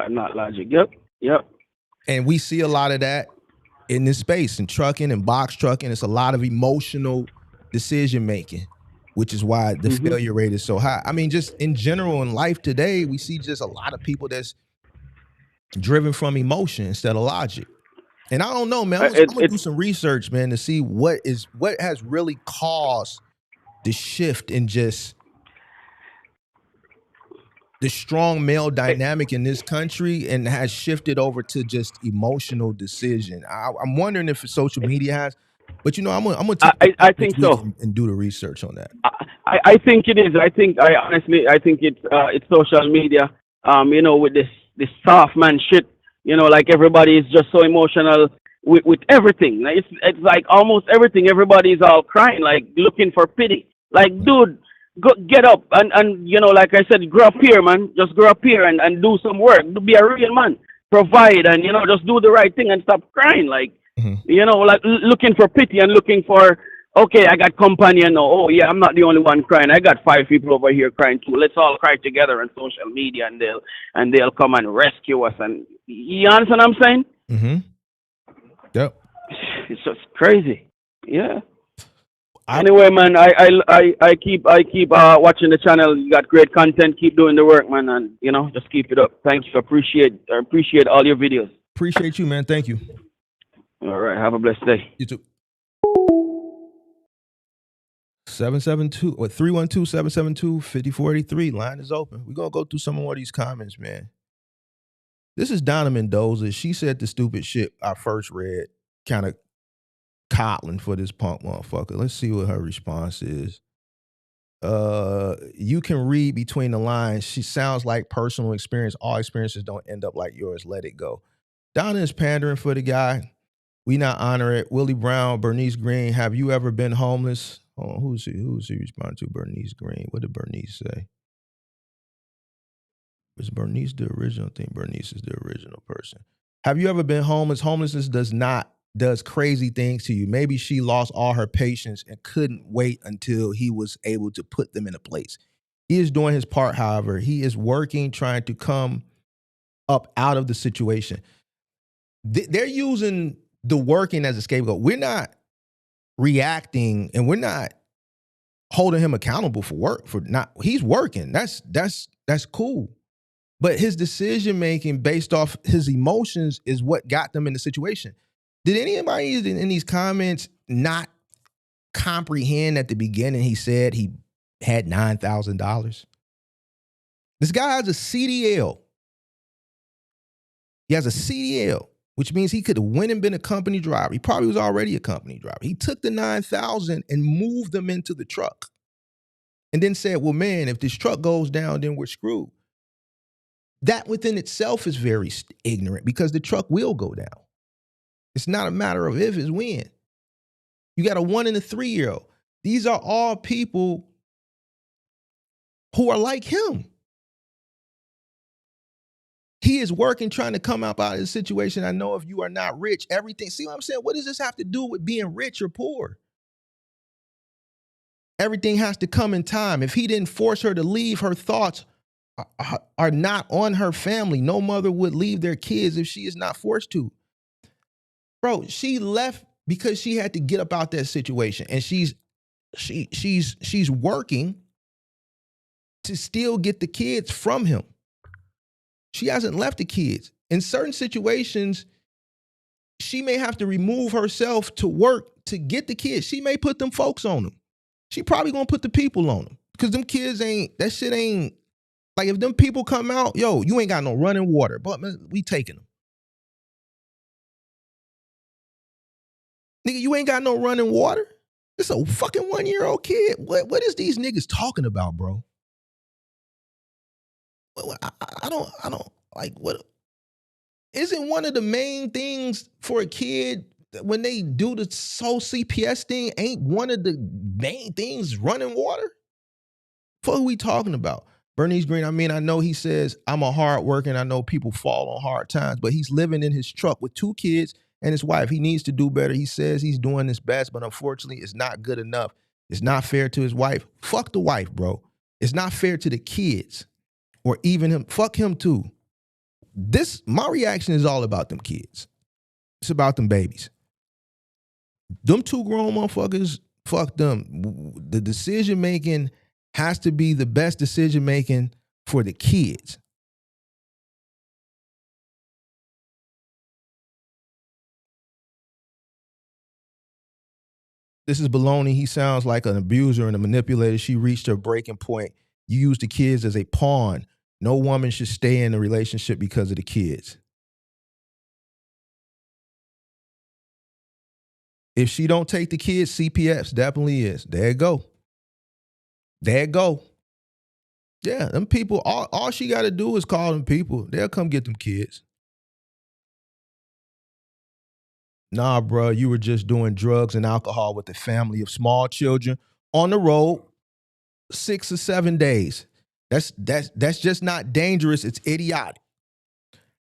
Not logic. Yep. And we see a lot of that in this space, in trucking and box trucking. It's a lot of emotional decision making, which is why the failure rate is so high. I mean, just in general in life today, we see just a lot of people that's driven from emotion instead of logic. And I don't know, man. I'm gonna do some research, man, to see what has really caused the shift in just the strong male dynamic in this country and has shifted over to just emotional decision. I'm wondering if social media has, but I'm gonna take I think so and do the research on that. I think it is. I think it's social media. With this this soft man shit. You know, like everybody is just so emotional with everything. Like, it's like almost everything. Everybody's all crying, like looking for pity. Like, dude, go get up and you know, like I said, grow up here, man. Just grow up here and do some work. Be a real man. Provide and you know, just do the right thing and stop crying. Like, you know, like looking for pity and looking for, okay, I got company and oh yeah, I'm not the only one crying. I got 5 people over here crying too. Let's all cry together on social media and they'll come and rescue us. And you understand what I'm saying? Mm-hmm. Yep. It's just crazy. Yeah. Anyway, man, I keep watching the channel. You got great content. Keep doing the work, man, and you know, just keep it up. Thank you. I appreciate all your videos. Appreciate you, man. Thank you. All right. Have a blessed day. You too. 772 or 312-772-5483. Line is open. We're gonna go through some more of these comments, man. This is Donna Mendoza. She said the stupid shit I first read, kind of coddling for this punk motherfucker. Let's see what her response is. You can read between the lines. She sounds like personal experience. All experiences don't end up like yours. Let it go. Donna is pandering for the guy. We not honor it. Willie Brown, Bernice Green. Have you ever been homeless? Oh, who's he responding to? Bernice Green. What did Bernice say? Was Bernice the original? I think Bernice is the original person. Have you ever been homeless? Homelessness does crazy things to you. Maybe she lost all her patience and couldn't wait until he was able to put them in a place. He is doing his part, however. He is working, trying to come up out of the situation. They're using the working as a scapegoat. We're not reacting and we're not holding him accountable for work. He's working. That's cool. But his decision making based off his emotions is what got them in the situation. Did anybody in these comments not comprehend at the beginning he said he had $9,000? This guy has a CDL. He has a CDL, which means he could have went and been a company driver. He probably was already a company driver. He took the $9,000 and moved them into the truck and then said, well, man, if this truck goes down, then we're screwed. That within itself is very ignorant because the truck will go down. It's not a matter of if, it's when. You got a 1 and a 3-year-old. These are all people who are like him. He is working, trying to come up out of the situation. I know if you are not rich, everything. See what I'm saying? What does this have to do with being rich or poor? Everything has to come in time. If he didn't force her to leave, her thoughts are not on her family. No mother would leave their kids if she is not forced to. Bro, she left because she had to get up out that situation, and she's working to still get the kids from him. She hasn't left the kids. In certain situations, she may have to remove herself to work to get the kids. She may put them folks on them. She probably gonna put the people on them because them kids that shit ain't. Like if them people come out, yo, you ain't got no running water, but man, we taking them. Nigga, you ain't got no running water? It's a fucking 1-year-old kid. What is these niggas talking about, bro? I don't like what. Isn't one of the main things for a kid when they do the whole CPS thing, ain't one of the main things running water? What are we talking about? Bernice Green, I know he says, I'm a hard worker and I know people fall on hard times, but he's living in his truck with 2 kids and his wife. He needs to do better. He says he's doing his best, but unfortunately, it's not good enough. It's not fair to his wife. Fuck the wife, bro. It's not fair to the kids or even him. Fuck him too. My reaction is all about them kids. It's about them babies. Them 2 grown motherfuckers, fuck them. The decision making has to be the best decision making for the kids. This is baloney. He sounds like an abuser and a manipulator. She reached her breaking point. You use the kids as a pawn. No woman should stay in a relationship because of the kids. If she don't take the kids, CPS definitely is. There you go. There you go. Yeah, them people, all she got to do is call them people. They'll come get them kids. Nah, bro, you were just doing drugs and alcohol with a family of small children on the road 6 or 7 days. That's just not dangerous. It's idiotic.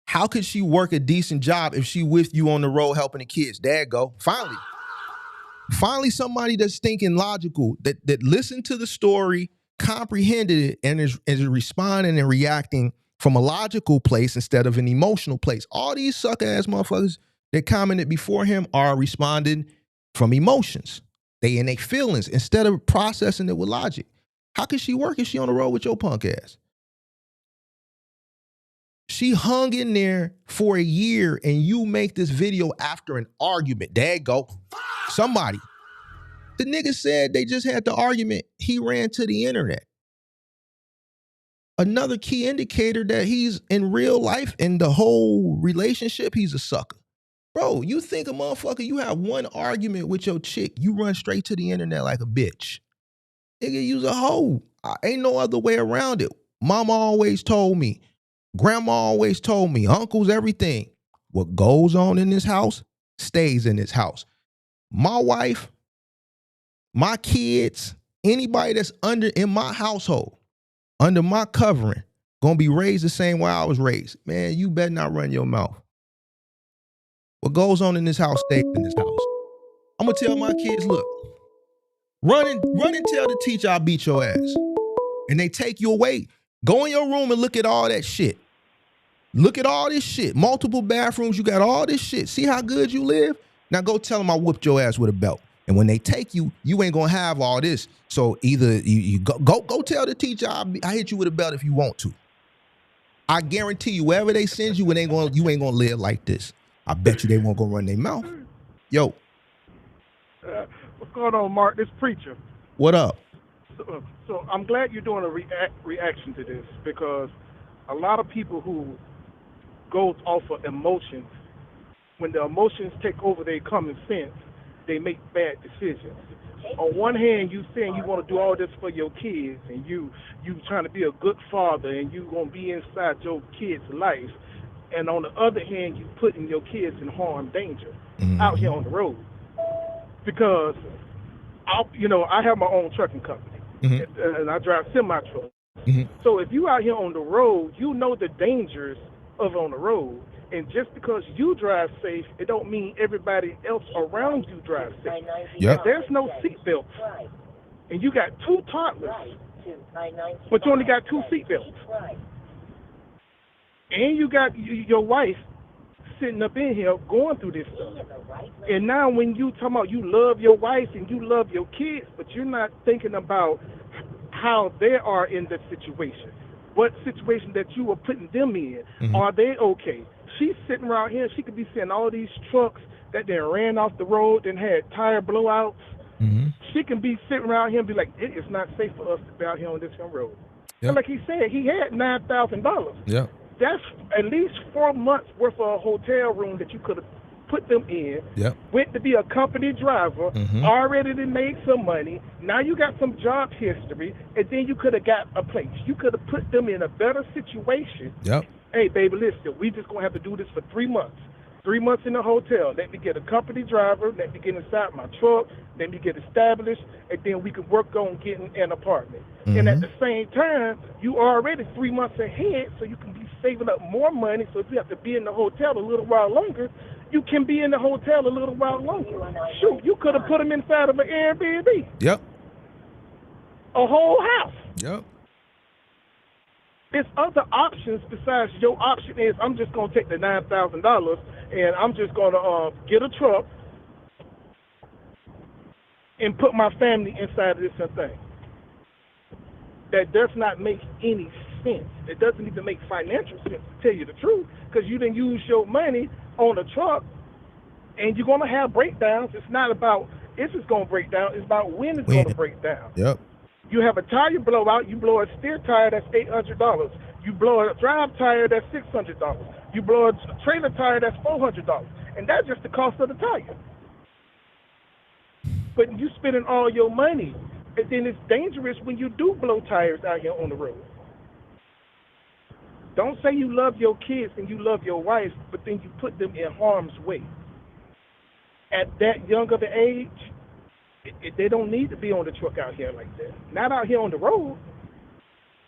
How could she work a decent job if she with you on the road helping the kids? There you go. Finally somebody that's thinking logical, that listened to the story, comprehended it, and is responding and reacting from a logical place instead of an emotional place. All these sucker ass motherfuckers that commented before him are responding from emotions. They in their feelings instead of processing it with logic. How can she work if she on the road with your punk ass? She hung in there for a year and you make this video after an argument. There you go. Somebody. The nigga said they just had the argument. He ran to the internet. Another key indicator that he's in real life and the whole relationship, he's a sucker. Bro, you think a motherfucker, you have one argument with your chick, you run straight to the internet like a bitch. Nigga, you's a hoe. Ain't no other way around it. Mama always told me. Grandma always told me. Uncles, everything. What goes on in this house stays in this house. My wife, my kids, anybody that's in my household, under my covering, gonna be raised the same way I was raised. Man, you better not run your mouth. What goes on in this house stays in this house. I'm gonna tell my kids, look, run and tell the teacher I beat your ass. And they take you away. Go in your room and look at all that shit. Look at all this shit. Multiple bathrooms, you got all this shit. See how good you live? Now go tell them I whooped your ass with a belt. And when they take you, you ain't gonna have all this. So either you go tell the teacher I hit you with a belt if you want to. I guarantee you, wherever they send you, you ain't gonna live like this. I bet you they won't go run their mouth. Yo. What's going on, Mark? This preacher. What up? So I'm glad you're doing a reaction to this, because a lot of people who goes off of emotions, when the emotions take over their common sense, they make bad decisions. On one hand, you saying you want to do all this for your kids, and you trying to be a good father, and you gonna be inside your kids' life, and on the other hand, you putting your kids in harm, danger, out here on the road. Because I have my own trucking company, and I drive semi trucks. So if you out here on the road, you know the dangers of on the road. And just because you drive safe, it don't mean everybody else around you drives safe. Yep. If there's no seatbelts, and you got 2 toddlers, but you only got 2 seatbelts, and you got your wife sitting up in here going through this stuff. And now when you talking about you love your wife and you love your kids, but you're not thinking about how they are in the situation. What situation that you were putting them in. Are they okay? She's sitting around here, she could be seeing all these trucks that they ran off the road and had tire blowouts. She can be sitting around here and be like, it is not safe for us to be out here on this road. Yep. Like he said, he had $9,000. Yeah. That's at least 4 months worth of a hotel room that you could have put them in. Yep. Went to be a company driver, already done made some money. Now you got some job history, and then you could have got a place. You could have put them in a better situation. Yep. Hey, baby, listen, we just going to have to do this for 3 months. 3 months in the hotel. Let me get a company driver. Let me get inside my truck. Let me get established, and then we can work on getting an apartment. And at the same time, you are already 3 months ahead, so you can be saving up more money. So if you have to be in the hotel a little while longer, you can be in the hotel a little while longer. Shoot, you could have put them inside of an Airbnb. Yep. A whole house. Yep. There's other options besides your option is I'm just going to take the $9,000 and I'm just going to get a truck and put my family inside of this thing. That does not make any sense. It doesn't even make financial sense, to tell you the truth, because you didn't use your money on a truck and you're going to have breakdowns. It's not about if it's going to break down, it's about when it's going to break down. Yep. You have a tire blowout, you blow a steer tire, that's $800. You blow a drive tire, that's $600. You blow a trailer tire, that's $400. And that's just the cost of the tire. But you spending all your money, and then it's dangerous when you do blow tires out here on the road. Don't say you love your kids and you love your wife, but then you put them in harm's way. At that young of an age, they don't need to be on the truck out here like that. Not out here on the road.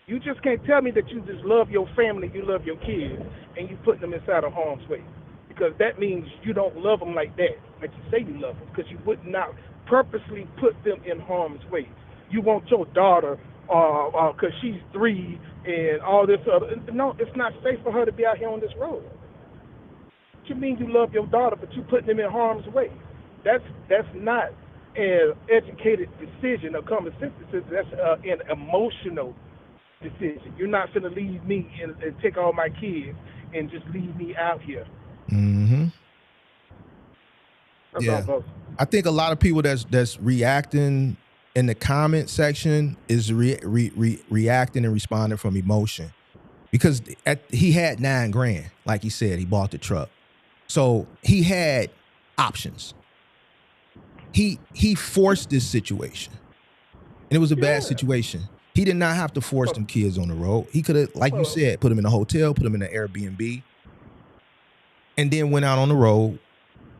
You just can't tell me that you just love your family, you love your kids, and you put them inside of harm's way. Because that means you don't love them like that, like you say you love them, because you would not purposely put them in harm's way. You want your daughter, because she's 3 and all this other. No, it's not safe for her to be out here on this road. What you mean you love your daughter, but you putting them in harm's way? That's not an educated decision or common sense decision. That's an emotional decision. You're not going to leave me and take all my kids and just leave me out here. Mm-hmm. That's Yeah. all, folks. I think a lot of people that's reacting in the comment section is reacting and responding from emotion, because he had $9,000, like he said, he bought the truck, so he had options. He forced this situation, and it was a bad situation. He did not have to force them kids on the road. He could have, like you said, put them in a hotel, put them in an Airbnb, and then went out on the road,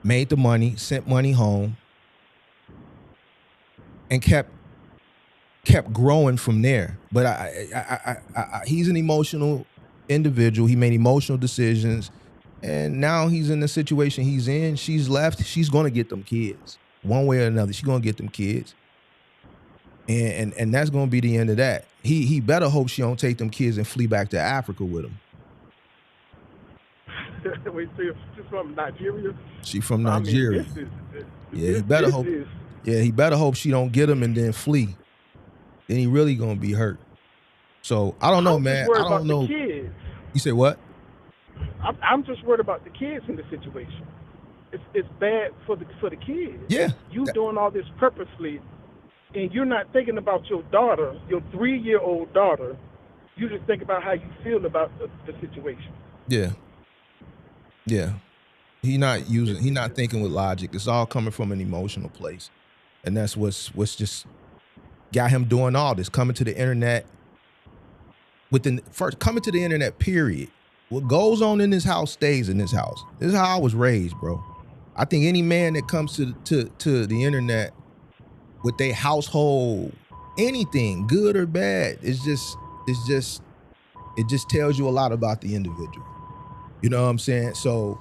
made the money, sent money home, and kept growing from there. But he's an emotional individual. He made emotional decisions, and now he's in the situation he's in. She's left. She's gonna get them kids one way or another. She's gonna get them kids, and that's gonna be the end of that. He better hope she don't take them kids and flee back to Africa with him. Wait, she's from Nigeria? She from Nigeria. He better hope she don't get him and then flee. Then he really gonna be hurt. So I don't know, man. I don't know. Kids. You say what? I'm just worried about the kids in the situation. It's bad for the kids. Yeah. You doing all this purposely, and you're not thinking about your daughter, your 3-year-old daughter. You just think about how you feel about the situation. Yeah. Yeah. He not thinking with logic. It's all coming from an emotional place. And that's what's just got him doing all this, coming to the internet coming to the internet, period. What goes on in this house stays in this house. This is how I was raised, bro. I think any man that comes to the internet with their household, anything, good or bad, it just tells you a lot about the individual. You know what I'm saying? So,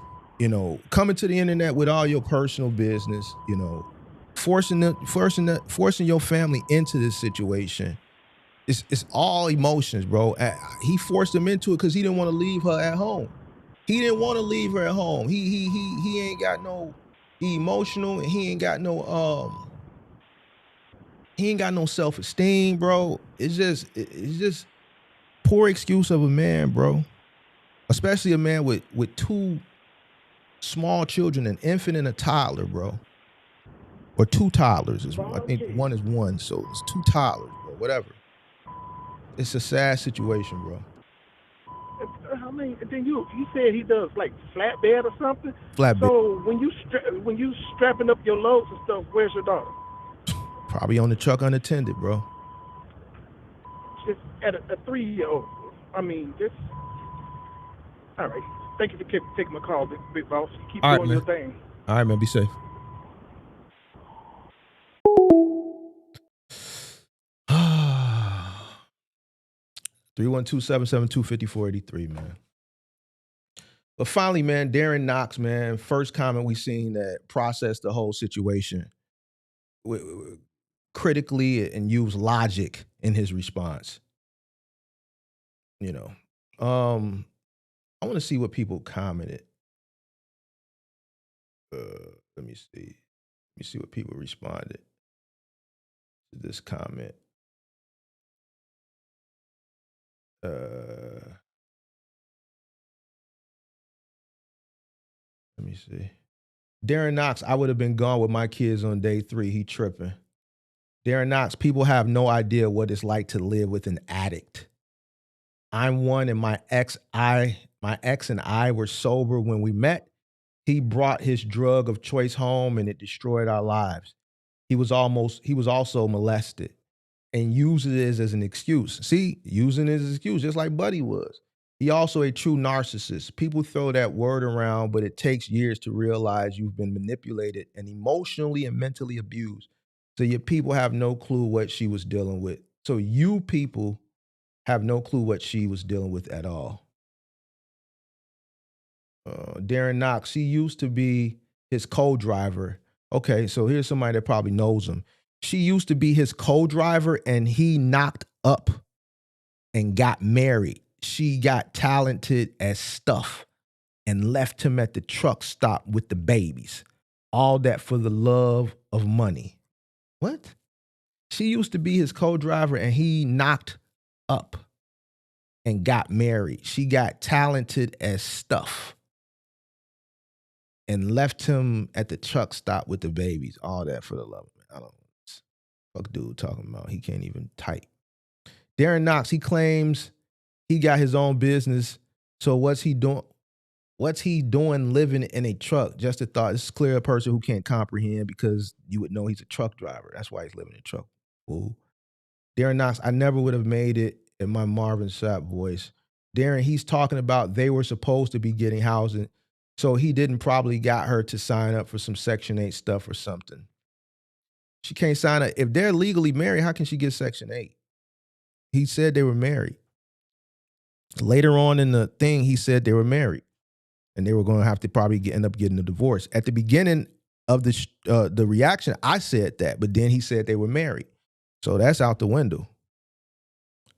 coming to the internet with all your personal business, forcing your family into this situation, it's all emotions, bro. He forced them into it because he didn't want to leave her at home. He didn't want to leave her at home. He ain't got no emotional, and he ain't got no self-esteem, bro. It's just poor excuse of a man, bro. Especially a man with 2 small children, an infant and a toddler, bro. Or 2 toddlers. I think one is 1, so it's 2 toddlers, bro. Whatever. It's a sad situation, bro. I mean, then you said he does like flatbed or something. Flatbed. So when you strapping up your loads and stuff, where's your daughter? Probably on the truck unattended, bro. Just at a 3-year-old. I mean, just all right. Thank you for taking my call, big boss. Keep all doing right, your thing. All right, man. Be safe. Three 312-772-5483, man. But finally, man, Darren Knox, man, first comment we seen that processed the whole situation critically and used logic in his response. I want to see what people commented. Let me see. Let me see what people responded to this comment. Let me see. Darren Knox, I would have been gone with my kids on day 3. He tripping. Darren Knox, people have no idea what it's like to live with an addict. I'm one, and my ex and I were sober when we met. He brought his drug of choice home, and it destroyed our lives. He was also molested and uses it as an excuse. See, using it as an excuse, just like Buddy was. He also a true narcissist. People throw that word around, but it takes years to realize you've been manipulated and emotionally and mentally abused. So your people have no clue what she was dealing with. So you people have no clue what she was dealing with at all. Darren Knox, he used to be his co-driver. Okay, so here's somebody that probably knows him. She used to be his co-driver and he knocked up and got married. She got talented as stuff and left him at the truck stop with the babies. All that for the love of money. What? She used to be his co-driver and he knocked up and got married. She got talented as stuff and left him at the truck stop with the babies. All that for the love of money. I don't know. Fuck dude talking about. He can't even type. Darren Knox, he claims he got his own business. So what's he doing? What's he doing living in a truck? Just a thought. This is clear a person who can't comprehend because you would know he's a truck driver. That's why he's living in a truck. Ooh. Darren Knox, I never would have made it in my Marvin Sapp voice. Darren, he's talking about they were supposed to be getting housing. So he didn't probably got her to sign up for some Section 8 stuff or something. She can't sign up. If they're legally married, how can she get Section 8? He said they were married. Later on in the thing, he said they were married. And they were going to have to probably end up getting a divorce. At the beginning of the reaction, I said that. But then he said they were married. So that's out the window.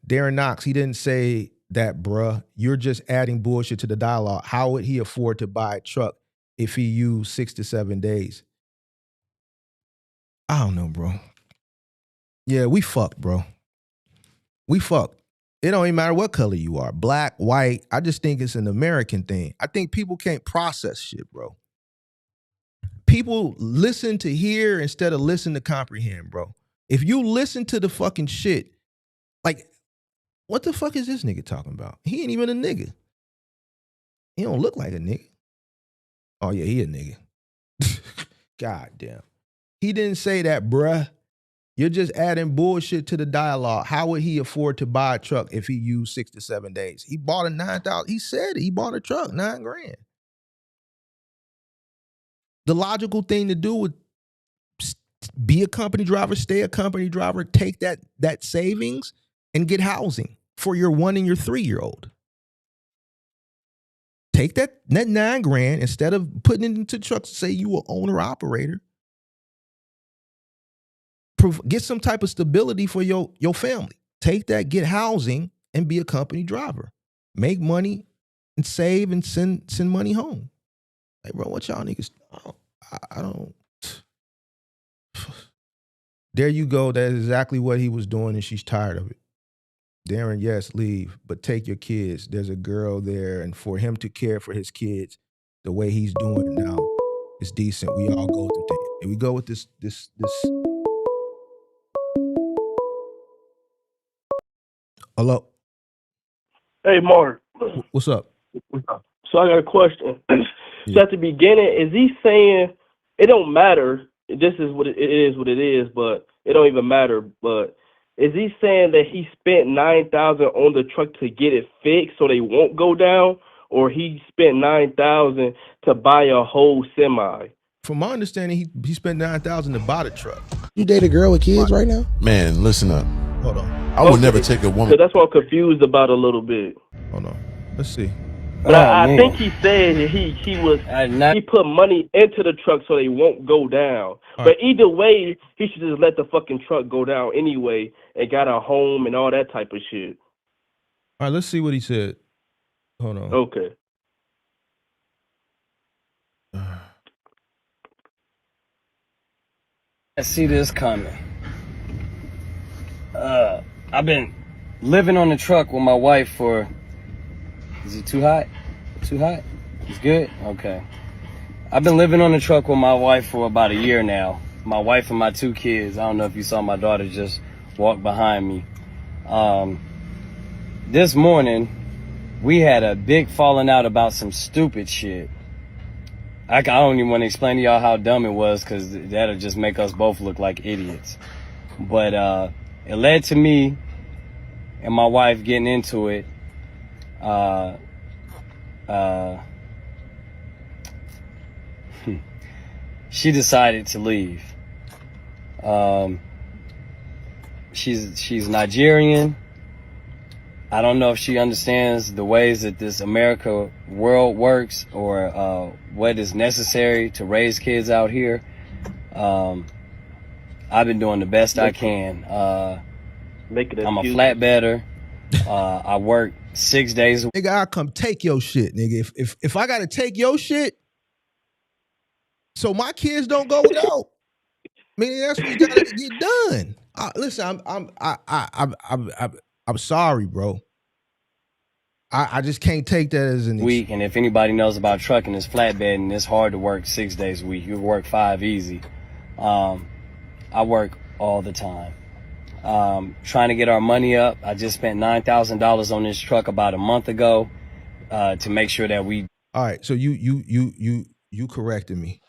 Darren Knox, he didn't say that, bruh. You're just adding bullshit to the dialogue. How would he afford to buy a truck if he used 6 to 7 days? I don't know, bro. Yeah, we fucked, bro. We fucked. It don't even matter what color you are, black, white. I just think it's an American thing. I think people can't process shit, bro. People listen to hear instead of listen to comprehend, bro. If you listen to the fucking shit, like, what the fuck is this nigga talking about? He ain't even a nigga. He don't look like a nigga. Oh, yeah, he a nigga. God damn. He didn't say that, bruh. You're just adding bullshit to the dialogue. How would he afford to buy a truck if he used 6 to 7 days? He bought a 9,000. He said he bought a truck, $9,000. The logical thing to do would be a company driver, stay a company driver, take that savings and get housing for your 1 and your 3-year-old. Take that $9,000 instead of putting it into trucks. Say you an owner operator. Get some type of stability for your family. Take that, get housing, and be a company driver. Make money and save and send money home. Like, bro, what y'all niggas? I don't. There you go. That's exactly what he was doing, and she's tired of it. Darren, yes, leave, but take your kids. There's a girl there, and for him to care for his kids the way he's doing it now is decent. We all go through things. And we go with this. Hello. Hey, Mark. What's up? So I got a question. So at the beginning, is he saying it don't matter? This is what it is, but it don't even matter. But is he saying that he spent $9,000 on the truck to get it fixed so they won't go down, or he spent $9,000 to buy a whole semi? From my understanding, he spent $9,000 to buy the truck. You date a girl with kids right now? Man, listen up. Hold on. I would never take a woman. So that's what I'm confused about a little bit. Hold on. Let's see. But I think he said he put money into the truck so they won't go down. But either way, he should just let the fucking truck go down anyway and got a home and all that type of shit. All right, let's see what he said. Hold on. Okay. I see this coming. I've been living on the truck with my wife for, is it too hot? Too hot? It's good? Okay. I've been living on the truck with my wife for about a year now. My wife and my 2 kids. I don't know if you saw my daughter just walk behind me. This morning, we had a big falling out about some stupid shit. I don't even want to explain to y'all how dumb it was because that'll just make us both look like idiots. But it led to me and my wife getting into it. She decided to leave. She's Nigerian. I don't know if she understands the ways that this America world works or what is necessary to raise kids out here. I've been doing the best I can. I'm a flatbedder. I work 6 days a week. Nigga, I'll come take your shit, nigga. If I gotta take your shit, so my kids don't go without. I mean, that's what gotta get done. Listen, I'm sorry, bro. I just can't take that as an week. And if anybody knows about trucking, it's flatbedding. It's hard to work 6 days a week. You work 5 easy. I work all the time. Trying to get our money up. I just spent $9,000 on this truck about a month ago to make sure that we. All right, so you corrected me.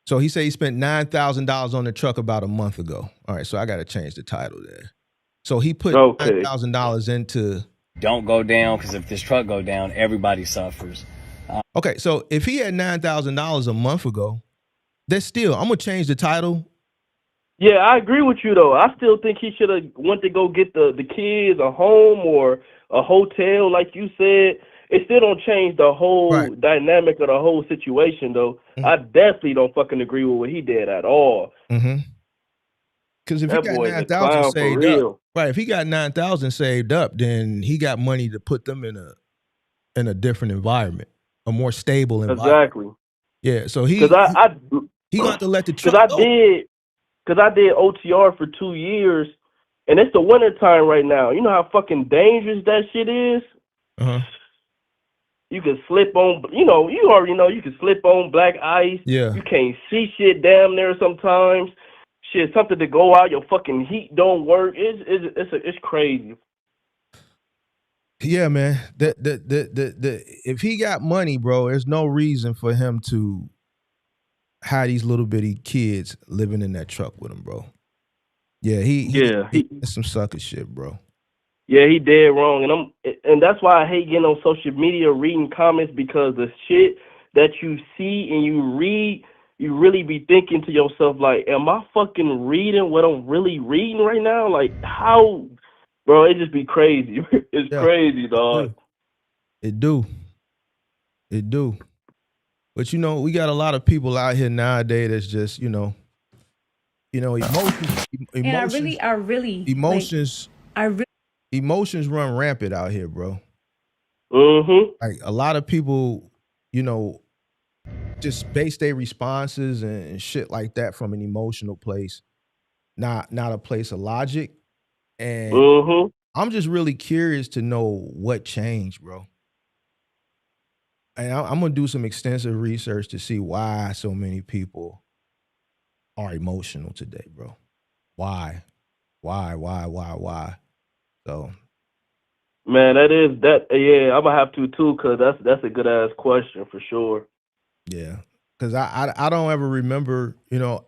So he said he spent $9,000 on the truck about a month ago. All right, so I got to change the title there. So he put $9,000 into. Don't go down, because if this truck go down, everybody suffers. Okay, so if he had $9,000 a month ago, that's still. I'm gonna change the title. Yeah, I agree with you though. I still think he should have went to go get the kids a home or a hotel, like you said. It still don't change the whole dynamic of the whole situation though. Mm-hmm. I definitely don't fucking agree with what he did at all. Mm-hmm. Because if he got 9,000 saved up, right? If he got 9,000 saved up, then he got money to put them in a different environment, a more stable environment. Exactly. Yeah. So he got to let the truck go. Because I did OTR for 2 years, and it's the winter time right now. You know how fucking dangerous that shit is? Uh-huh. You can slip on, you already know you can slip on black ice. Yeah. You can't see shit damn there sometimes. Shit, something to go out, your fucking heat don't work. It's crazy. Yeah, man. If he got money, bro, there's no reason for him to have these little bitty kids living in that truck with him, bro. Yeah, he some sucker shit, bro. Yeah, he dead wrong, and that's why I hate getting on social media reading comments, because the shit that you see and you read, you really be thinking to yourself like, am I fucking reading what I'm really reading right now? Like, how, bro? It just be crazy. It's crazy, dog. It do. But we got a lot of people out here nowadays that's just, emotions run rampant out here, bro. Mm-hmm. Like a lot of people, just base their responses and shit like that from an emotional place, not a place of logic. And I'm just really curious to know what changed, bro. And I'm gonna do some extensive research to see why so many people are emotional today, bro. Why? So, man, yeah, I'm gonna have to too, cause that's a good ass question for sure. Yeah, because I don't ever remember,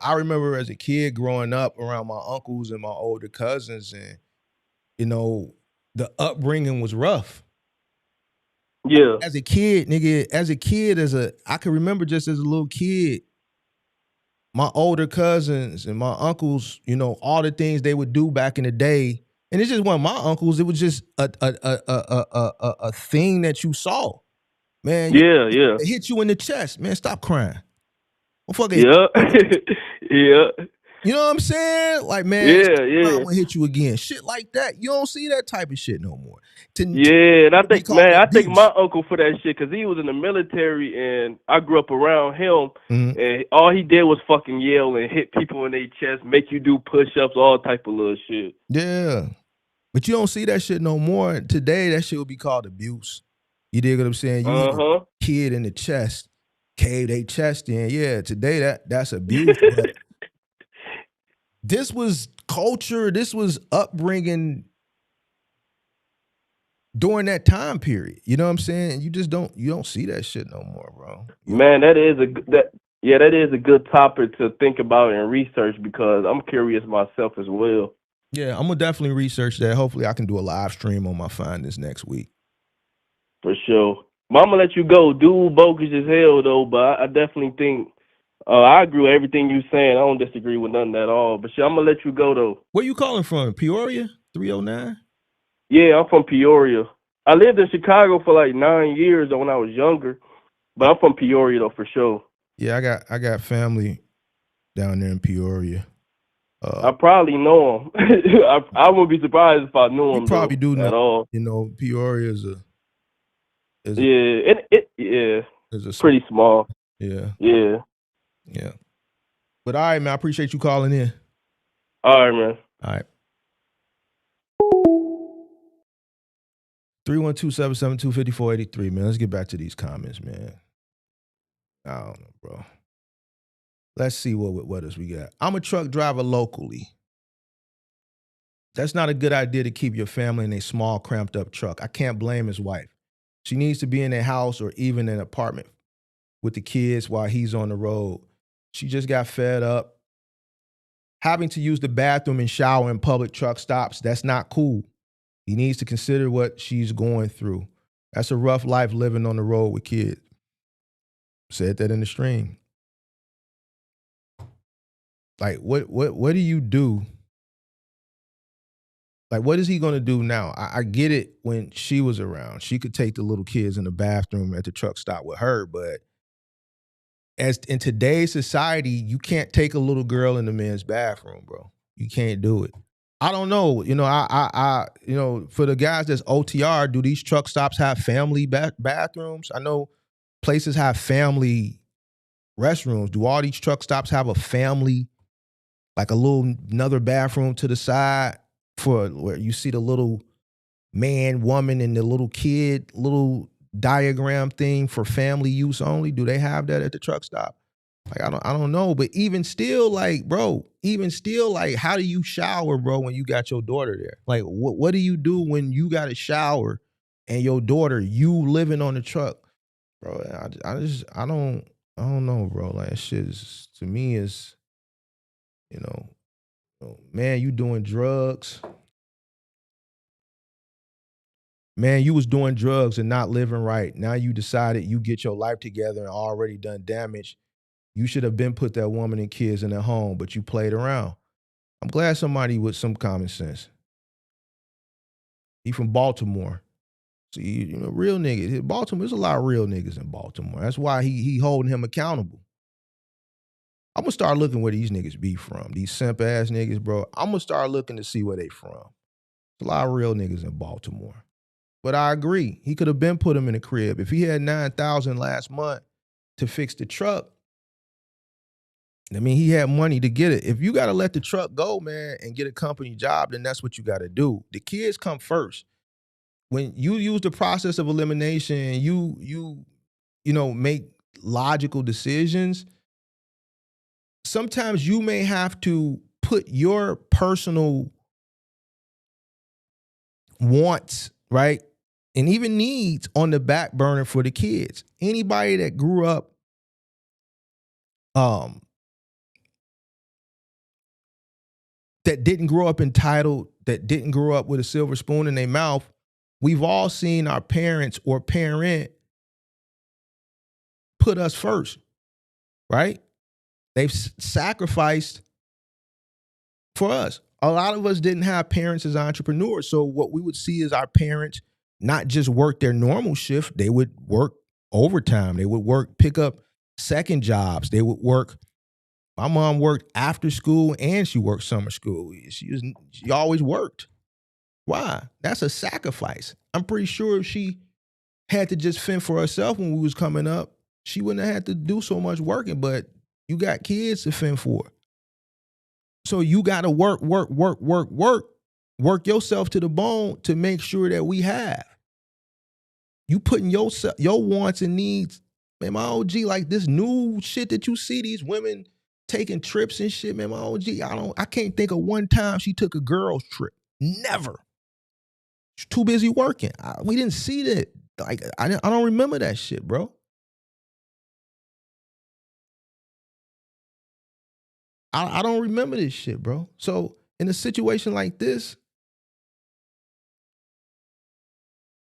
I remember as a kid growing up around my uncles and my older cousins, and the upbringing was rough. Yeah. As a kid, nigga, I can remember just as a little kid, my older cousins and my uncles, all the things they would do back in the day. And it just wasn't my uncles. It was just a thing that you saw. Man, it hit you in the chest. Man, stop crying. Yeah. Yeah. You know what I'm saying? Like, man, I'm gonna hit you again. Shit like that. You don't see that type of shit no more. And I think my uncle for that shit, because he was in the military and I grew up around him, and all he did was fucking yell and hit people in their chest, make you do push-ups, all type of little shit. Yeah. But you don't see that shit no more. Today, that shit would be called abuse. You dig what I'm saying? You hit a kid in the chest, cave their chest in. Yeah, today that's abuse. This was culture. This was upbringing during that time period. You know what I'm saying? You don't see that shit no more, bro. Man, that is a good topic to think about and research, because I'm curious myself as well. Yeah, I'm gonna definitely research that. Hopefully I can do a live stream on my findings next week. For sure. But I'm gonna let you go. Dude, bogus as hell though. But I definitely think I agree with everything you saying. I don't disagree with nothing at all. But shit, I'm gonna let you go though. Where you calling from? Peoria? 309? Yeah, I'm from Peoria. I lived in Chicago for like 9 years though when I was younger. But I'm from Peoria though for sure. Yeah, I got family down there in Peoria. I probably know him. I wouldn't be surprised if I knew him. You probably though, do know. at all. You know, Peoria is a pretty small. Yeah. Yeah. Yeah. But all right, man, I appreciate you calling in. All right, man. All right. 312-772-5483, man. Let's get back to these comments, man. I don't know, bro. Let's see what else we got. I'm a truck driver locally. That's not a good idea to keep your family in a small, cramped up truck. I can't blame his wife. She needs to be in a house or even an apartment with the kids while he's on the road. She just got fed up having to use the bathroom and shower in public truck stops. That's not cool. He needs to consider what she's going through. That's a rough life living on the road with kids. Said that in the stream. Like, what do you do? Like, what is he going to do now? I get it when she was around. She could take the little kids in the bathroom at the truck stop with her, but as in today's society, you can't take a little girl in the men's bathroom, bro. You can't do it. I don't know. You know, I for the guys that's OTR, do these truck stops have family bathrooms? I know places have family restrooms. Do all these truck stops have a family, like a little another bathroom to the side for where you see the little man, woman, and the little kid, little diagram thing for family use only? Do they have that at the truck stop? Like, I don't know. But even still, like, bro, how do you shower, bro, when you got your daughter there? Like, what do you do when you got to shower and your daughter, you living on the truck? Bro, I don't know, bro. Like, that shit is, to me, is, man, you doing drugs. Man, you was doing drugs and not living right. Now you decided you get your life together and already done damage. You should have been put that woman and kids in their home, but you played around. I'm glad somebody with some common sense. He from Baltimore. See, real niggas. Baltimore, there's a lot of real niggas in Baltimore. That's why he holding him accountable. I'm gonna start looking where these niggas be from. These simp ass niggas, bro. I'm gonna start looking to see where they from. There's a lot of real niggas in Baltimore. But I agree. He could have been put him in a crib. If he had $9,000 last month to fix the truck, I mean, he had money to get it. If you got to let the truck go, man, and get a company job, then that's what you got to do. The kids come first. When you use the process of elimination, you make logical decisions. Sometimes you may have to put your personal wants, right, and even needs on the back burner for the kids. Anybody that grew up that didn't grow up entitled, that didn't grow up with a silver spoon in their mouth, we've all seen our parents or parent put us first, right? They've sacrificed for us. A lot of us didn't have parents as entrepreneurs, so what we would see is our parents not just work their normal shift, they would work overtime. They would pick up second jobs. They would work. My mom worked after school and she worked summer school. She always worked. Why? That's a sacrifice. I'm pretty sure if she had to just fend for herself when we was coming up, she wouldn't have had to do so much working, but you got kids to fend for. So you got to work yourself to the bone to make sure that we have. You putting your wants and needs, man, my OG, like this new shit that you see, these women taking trips and shit, man, my OG, I can't think of one time she took a girl's trip. Never. She's too busy working. We didn't see that. Like, I don't remember that shit, bro. I don't remember this shit, bro. So in a situation like this,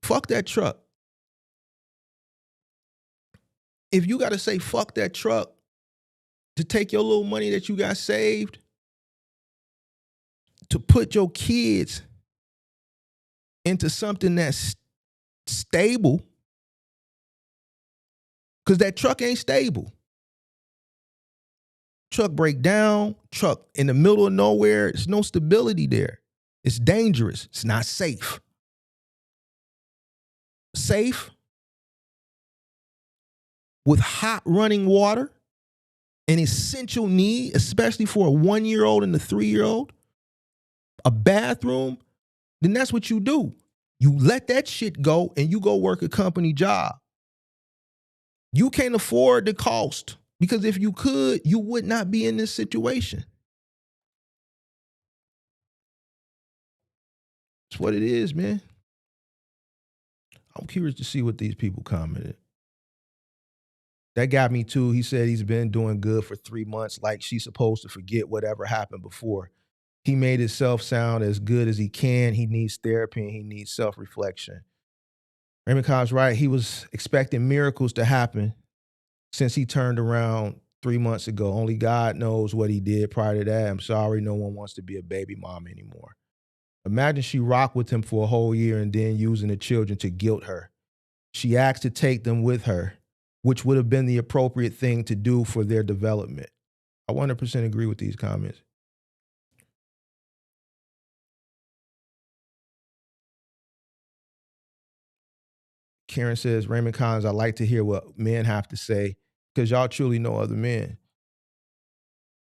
fuck that truck. if you got to say fuck that truck to take your little money that you got saved to put your kids into something that's stable, because that truck ain't stable. Truck break down, truck in the middle of nowhere, there's no stability there. It's dangerous. It's not safe. Safe with hot running water, an essential need, especially for a 1-year-old and a 3-year-old, a bathroom, then that's what you do. You let that shit go and you go work a company job. You can't afford the cost, because if you could, you would not be in this situation. It's what it is, man. I'm curious to see what these people commented. That got me too. He said he's been doing good for 3 months, like she's supposed to forget whatever happened before. He made himself sound as good as he can. He needs therapy and he needs self-reflection. Raymond Cobb's right. He was expecting miracles to happen since he turned around 3 months ago. Only God knows what he did prior to that. I'm sorry, no one wants to be a baby mom anymore. Imagine she rocked with him for a whole year and then using the children to guilt her. She asked to take them with her, which would have been the appropriate thing to do for their development. I 100% agree with these comments. Karen says, Raymond Collins, I like to hear what men have to say because y'all truly know other men.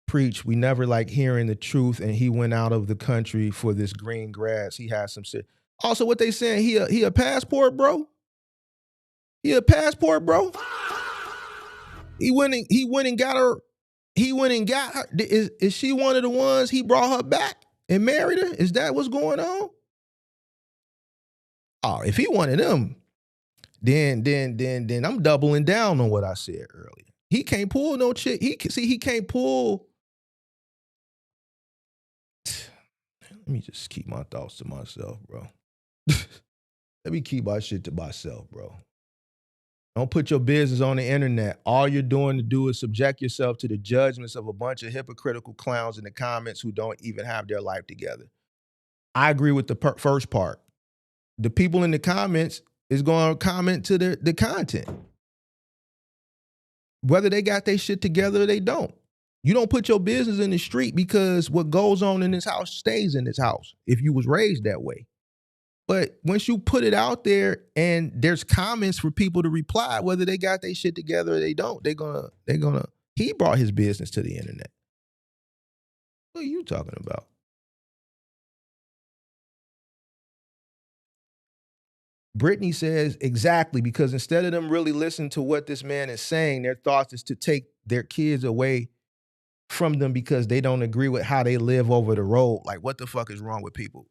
Preach, we never like hearing the truth, and he went out of the country for this green grass. He has some shit. Also, what they saying, he a passport, bro? He a passport, bro? He went and got her. He went and got her. Is she one of the ones he brought her back and married her? Is that what's going on? Oh, if he one of them, then I'm doubling down on what I said earlier. He can't pull no chick. He can't pull. Let me just keep my thoughts to myself, bro. Let me keep my shit to myself, bro. Don't put your business on the internet. All you're doing to do is subject yourself to the judgments of a bunch of hypocritical clowns in the comments who don't even have their life together. I agree with the first part. The people in the comments is going to comment to the content, whether they got their shit together or they don't. You don't put your business in the street, because what goes on in this house stays in this house if you was raised that way. But once you put it out there and there's comments for people to reply, whether they got their shit together or they don't, they're gonna, he brought his business to the internet. What are you talking about? Brittany says, exactly, because instead of them really listening to what this man is saying, their thoughts is to take their kids away from them because they don't agree with how they live over the road. Like, what the fuck is wrong with people?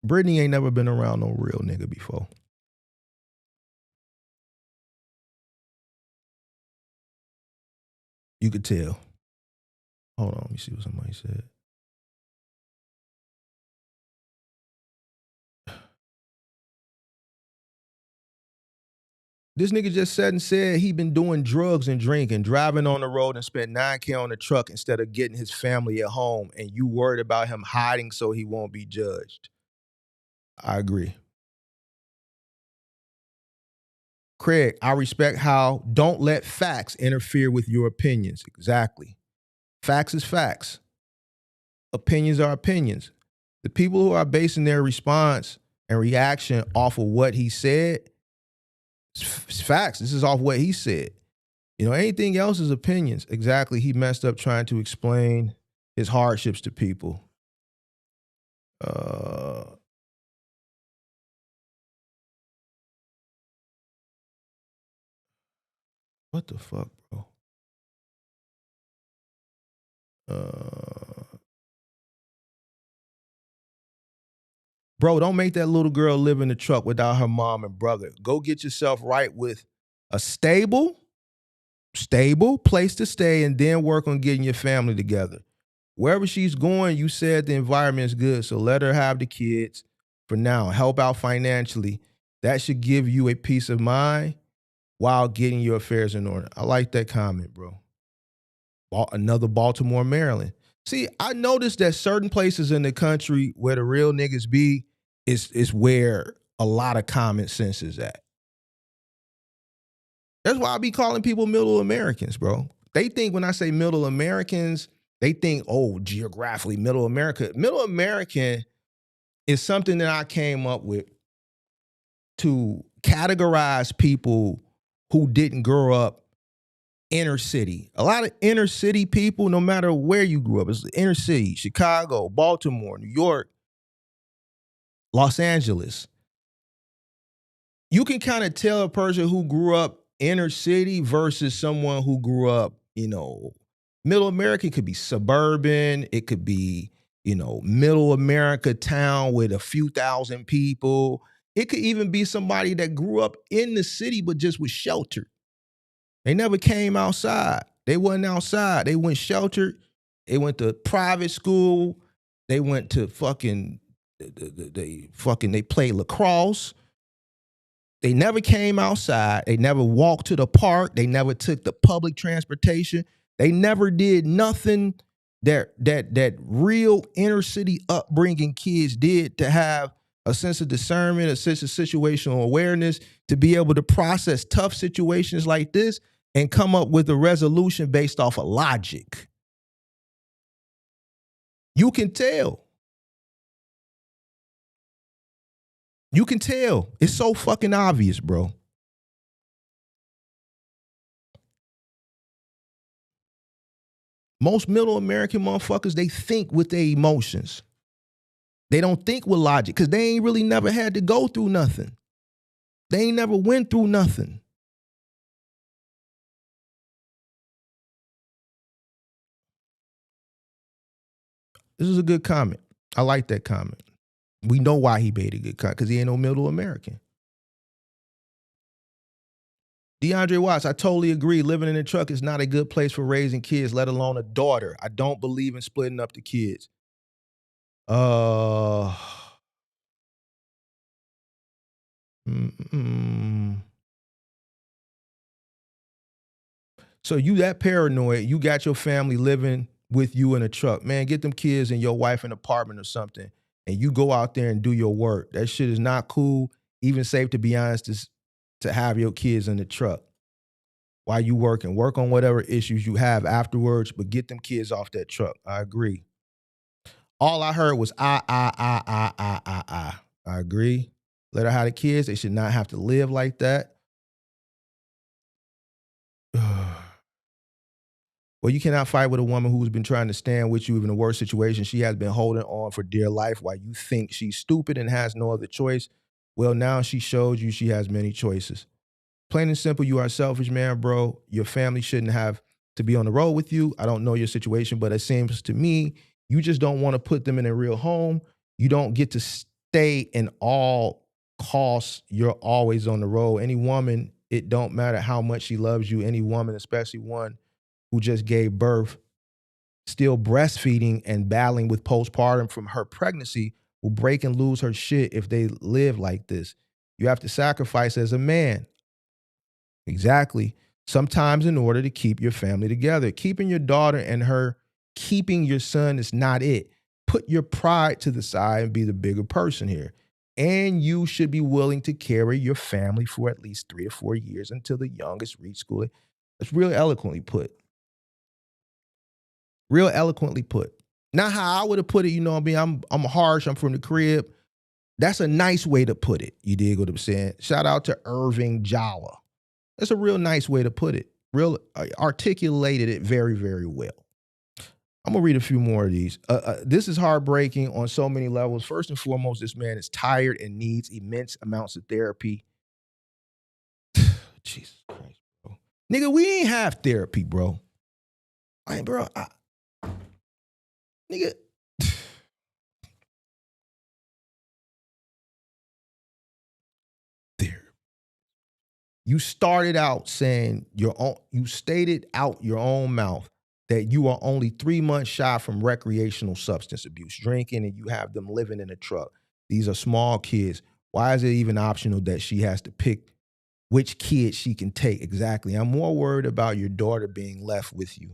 Brittany ain't never been around no real nigga before. You could tell. Hold on, let me see what somebody said. This nigga just said he been doing drugs and drinking, driving on the road and spent $9K on the truck instead of getting his family at home, and you worried about him hiding so he won't be judged. I agree. Craig, I respect how don't let facts interfere with your opinions. Exactly. Facts is facts. Opinions are opinions. The people who are basing their response and reaction off of what he said, it's facts. This is off what he said. You know, anything else is opinions. Exactly. He messed up trying to explain his hardships to people. What the fuck, bro? Bro, don't make that little girl live in the truck without her mom and brother. Go get yourself right with a stable stable place to stay, and then work on getting your family together. Wherever she's going, you said the environment is good, so let her have the kids for now. Help out financially. That should give you a peace of mind while getting your affairs in order. I like that comment, bro. Another Baltimore, Maryland. See, I noticed that certain places in the country where the real niggas be is where a lot of common sense is at. That's why I be calling people middle Americans, bro. They think when I say middle Americans, they think, oh, geographically, middle America. Middle American is something that I came up with to categorize people who didn't grow up inner city. A lot of inner city people, no matter where you grew up, it's inner city, Chicago, Baltimore, New York, Los Angeles. You can kind of tell a person who grew up inner city versus someone who grew up, middle America. It could be suburban. It could be, middle America town with a few thousand people. It could even be somebody that grew up in the city but just was sheltered. They never came outside. They wasn't outside. They went sheltered. They went to private school. They went to they played lacrosse. They never came outside. They never walked to the park. They never took the public transportation. They never did nothing that real inner city upbringing kids did to have a sense of discernment, a sense of situational awareness, to be able to process tough situations like this and come up with a resolution based off of logic. You can tell. You can tell. It's so fucking obvious, bro. Most middle American motherfuckers, they think with their emotions. They don't think with logic because they ain't really never had to go through nothing. They ain't never went through nothing. This is a good comment. I like that comment. We know why he made a good comment, because he ain't no middle American. DeAndre Watts, I totally agree. Living in a truck is not a good place for raising kids, let alone a daughter. I don't believe in splitting up the kids. So you that paranoid, you got your family living with you in a truck. Man, get them kids and your wife in an apartment or something, and you go out there and do your work. That shit is not cool, even safe, to be honest, to have your kids in the truck while you work, and work on whatever issues you have afterwards, but get them kids off that truck. I agree. All I heard was I agree. Let her have the kids. They should not have to live like that. Well, you cannot fight with a woman who's been trying to stand with you even in a worse situation. She has been holding on for dear life while you think she's stupid and has no other choice. Well, now she showed you she has many choices. Plain and simple, you are selfish, man, bro. Your family shouldn't have to be on the road with you. I don't know your situation, but it seems to me you just don't want to put them in a real home. You don't get to stay in all costs. You're always on the road. Any woman, it don't matter how much she loves you. Any woman, especially one who just gave birth, still breastfeeding and battling with postpartum from her pregnancy, will break and lose her shit if they live like this. You have to sacrifice as a man. Exactly. Sometimes in order to keep your family together. Keeping your daughter and her keeping your son is not it. Put your pride to the side and be the bigger person here. And you should be willing to carry your family for at least 3 to 4 years until the youngest reach school. That's real eloquently put. Real eloquently put. Not how I would have put it, I'm harsh, I'm from the crib. That's a nice way to put it. You dig what I'm saying? Shout out to Irving Jala. That's a real nice way to put it. Real articulated it very, very well. I'm going to read a few more of these. This is heartbreaking on so many levels. First and foremost, this man is tired and needs immense amounts of therapy. Jesus Christ, bro. Nigga, we ain't have therapy, bro. Bro, nigga. You started out saying you stated out your own mouth that you are only 3 months shy from recreational substance abuse, drinking, and you have them living in a truck. These are small kids. Why is it even optional that she has to pick which kid she can take? Exactly. I'm more worried about your daughter being left with you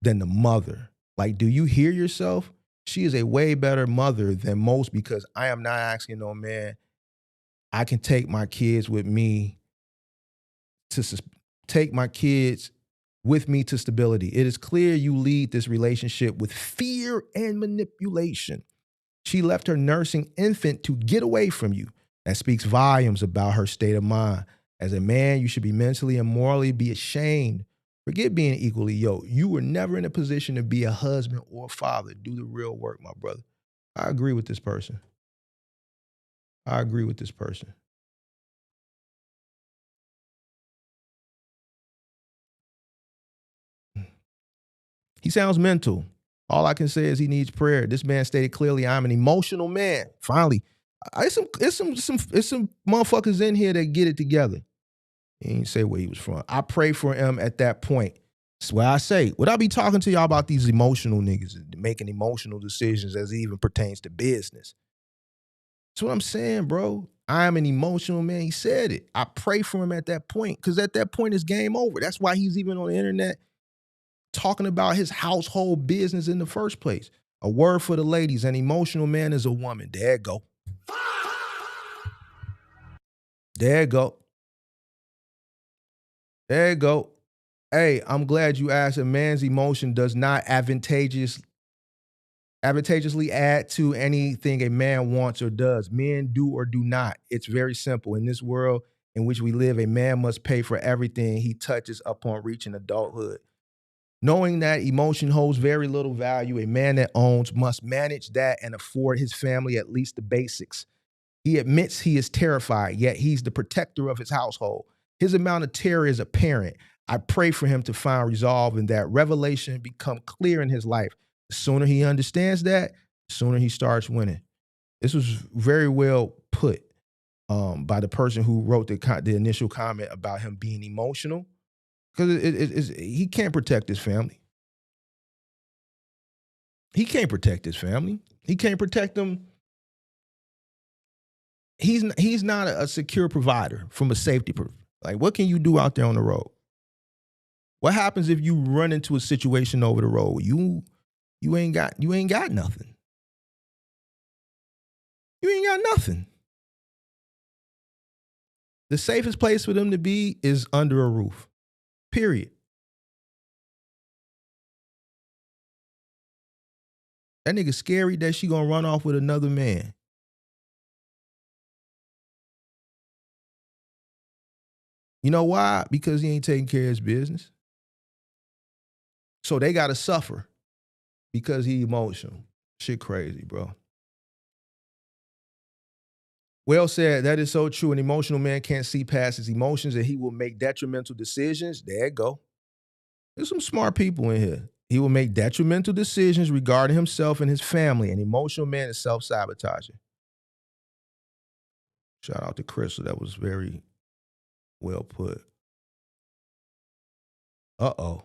than the mother. Like, do you hear yourself? She is a way better mother than most, because I am not asking no man. I can take my kids with me take my kids with me to stability. It is clear you lead this relationship with fear and manipulation. She left her nursing infant to get away from you. That speaks volumes about her state of mind. As a man, you should be mentally and morally be ashamed. Forget being equally yoked. You were never in a position to be a husband or a father. Do the real work, my brother. I agree with this person. I agree with this person. He sounds mental. All I can say is he needs prayer. This man stated clearly, I'm an emotional man. Finally, it's some motherfuckers in here that get it together. He didn't say where he was from. I pray for him at that point. That's what I say. Would I be talking to y'all about these emotional niggas making emotional decisions as it even pertains to business? That's what I'm saying, bro. I'm an emotional man. He said it. I pray for him at that point, because at that point it's game over. That's why he's even on the internet talking about his household business in the first place. A word for the ladies: an emotional man is a woman. There it go. There it go. There you go. Hey, I'm glad you asked. A man's emotion does not advantageously add to anything a man wants or does. Men do or do not. It's very simple. In this world in which we live, a man must pay for everything he touches upon reaching adulthood. Knowing that emotion holds very little value, a man that owns must manage that and afford his family at least the basics. He admits he is terrified, yet he's the protector of his household. His amount of terror is apparent. I pray for him to find resolve and that revelation become clear in his life. The sooner he understands that, the sooner he starts winning. This was very well put by the person who wrote the initial comment about him being emotional, because he can't protect his family. He can't protect his family. He can't protect them. He's not a secure provider from a safety. Like, what can you do out there on the road? What happens if you run into a situation over the road? You ain't got nothing. You ain't got nothing. The safest place for them to be is under a roof. Period. That nigga scary that she gonna run off with another man. You know why? Because he ain't taking care of his business. So they gotta suffer because he emotional. Shit crazy, bro. Well said. That is so true. An emotional man can't see past his emotions and he will make detrimental decisions. There you go. There's some smart people in here. He will make detrimental decisions regarding himself and his family. An emotional man is self-sabotaging. Shout out to Crystal. That was very well put. Uh-oh.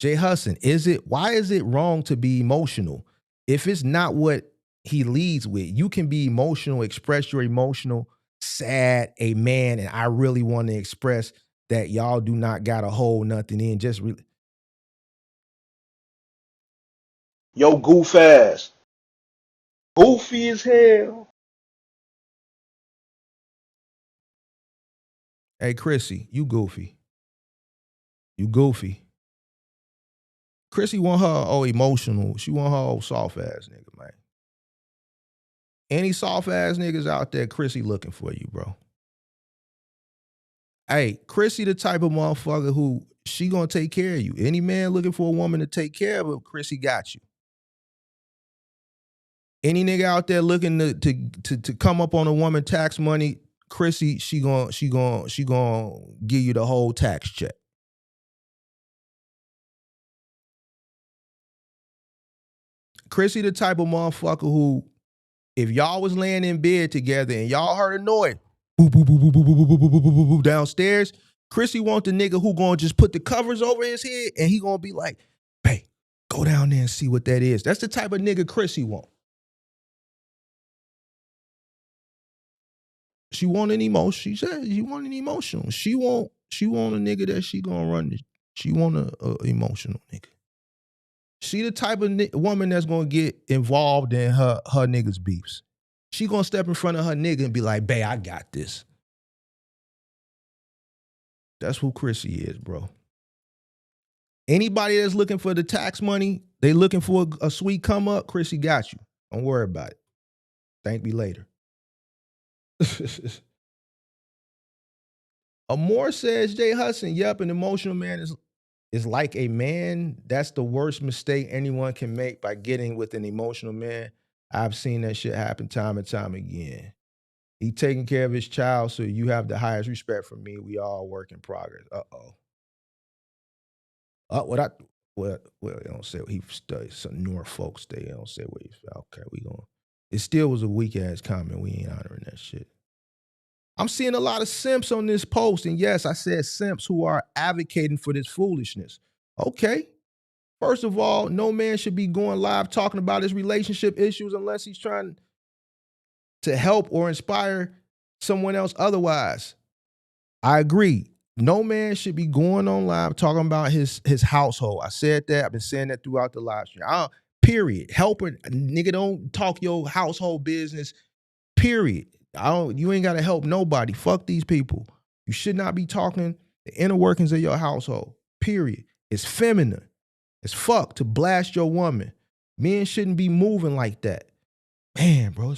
Jay Hudson, why is it wrong to be emotional? If it's not what he leads with, you can be emotional, express your emotional, sad, a man, and I really want to express that y'all do not gotta hold nothing in. Just really. Yo, goof ass. Goofy as hell. Hey, Chrissy, you goofy. You goofy. Chrissy want her emotional. She want her soft ass nigga, man. Any soft ass niggas out there, Chrissy looking for you, bro. Hey, Chrissy the type of motherfucker who she gonna take care of you. Any man looking for a woman to take care of her, Chrissy got you. Any nigga out there looking to come up on a woman tax money, Chrissy, she gonna give you the whole tax check. Chrissy the type of motherfucker who, if y'all was laying in bed together and y'all heard a noise, boo, boo, boo, boo, boo, boo, boo, boo, boo, boo, boo, boo, downstairs. Chrissy want the nigga who gonna just put the covers over his head and he gonna be like, hey, go down there and see what that is. That's the type of nigga Chrissy want. She want an emotion. She said she want an emotional. She want a nigga that she gonna run. She want a emotional nigga. She the type of woman that's gonna get involved in her niggas' beefs. She gonna step in front of her nigga and be like, bae, I got this. That's who Chrissy is, bro. Anybody that's looking for the tax money, they looking for a sweet come up, Chrissy got you. Don't worry about it. Thank me later. Amore says, Jay Hudson, yep, an emotional man is like a man. That's the worst mistake anyone can make by getting with an emotional man. I've seen that shit happen time and time again. He taking care of his child, so you have the highest respect for me. We all work in progress. Well, they don't say he studied some Norfolk State. They don't say where he fell. Okay, we going. It still was a weak ass comment. We ain't honoring that shit. I'm seeing a lot of simps on this post, and yes, I said simps who are advocating for this foolishness. Okay. First of all, no man should be going live talking about his relationship issues unless he's trying to help or inspire someone else otherwise. I agree. No man should be going on live talking about his household. I said that. I've been saying that throughout the live stream. Period. Helper, nigga, don't talk your household business. Period. You ain't got to help nobody. Fuck these people. You should not be talking the inner workings of your household. Period. It's feminine. It's fuck to blast your woman. Men shouldn't be moving like that. Man, bro,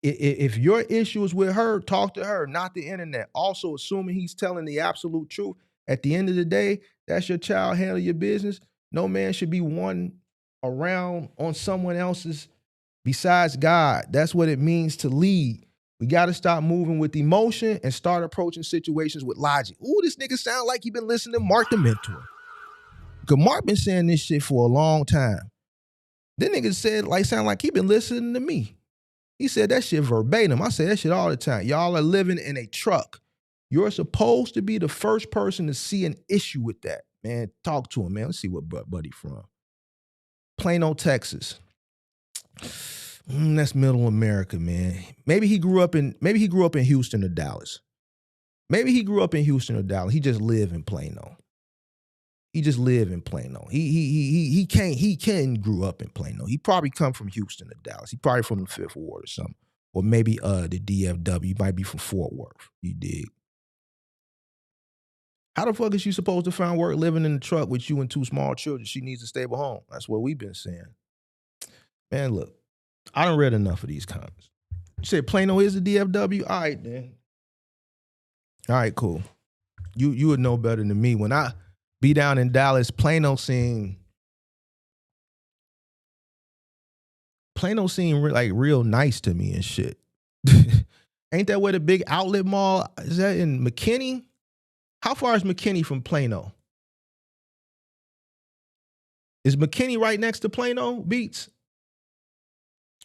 if your issue is with her, talk to her, not the internet. Also, assuming he's telling the absolute truth. At the end of the day, that's your child, handle your business. No man should be one around on someone else's besides God. That's what it means to lead. We got to stop moving with emotion and start approaching situations with logic. Ooh, this nigga sound like he been listening to Mark the Mentor. Because Mark been saying this shit for a long time. Then nigga said, sound like he been listening to me. He said that shit verbatim. I say that shit all the time. Y'all are living in a truck. You're supposed to be the first person to see an issue with that. Man, talk to him, man. Let's see what buddy from. Plano, Texas. That's middle America, man. Maybe he grew up in Houston or Dallas. Maybe he grew up in Houston or Dallas. He just live in Plano. He just live in Plano. He can't grew up in Plano. He probably come from Houston or Dallas. He probably from the Fifth Ward or something. Or maybe the DFW. He might be from Fort Worth. You dig? How the fuck is she supposed to find work living in the truck with you and two small children? She needs a stable home. That's what we've been saying. Man, look, I done read enough of these comments. You said Plano is the DFW? All right, then. All right, cool. You would know better than me. When I be down in Dallas, Plano seemed like real nice to me and shit. Ain't that where the big outlet mall is? That in McKinney? How far is McKinney from Plano? Is McKinney right next to Plano Beats?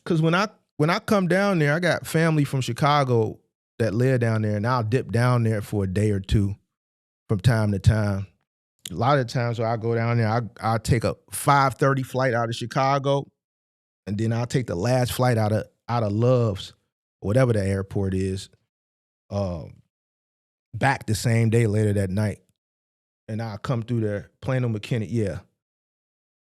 Because when I come down there, I got family from Chicago that live down there, and I'll dip down there for a day or two from time to time. A lot of times when I go down there, I'll take a 5:30 flight out of Chicago, and then I'll take the last flight out of Love's, whatever the airport is, back the same day later that night. And I'll come through there, Plano, McKinney, yeah.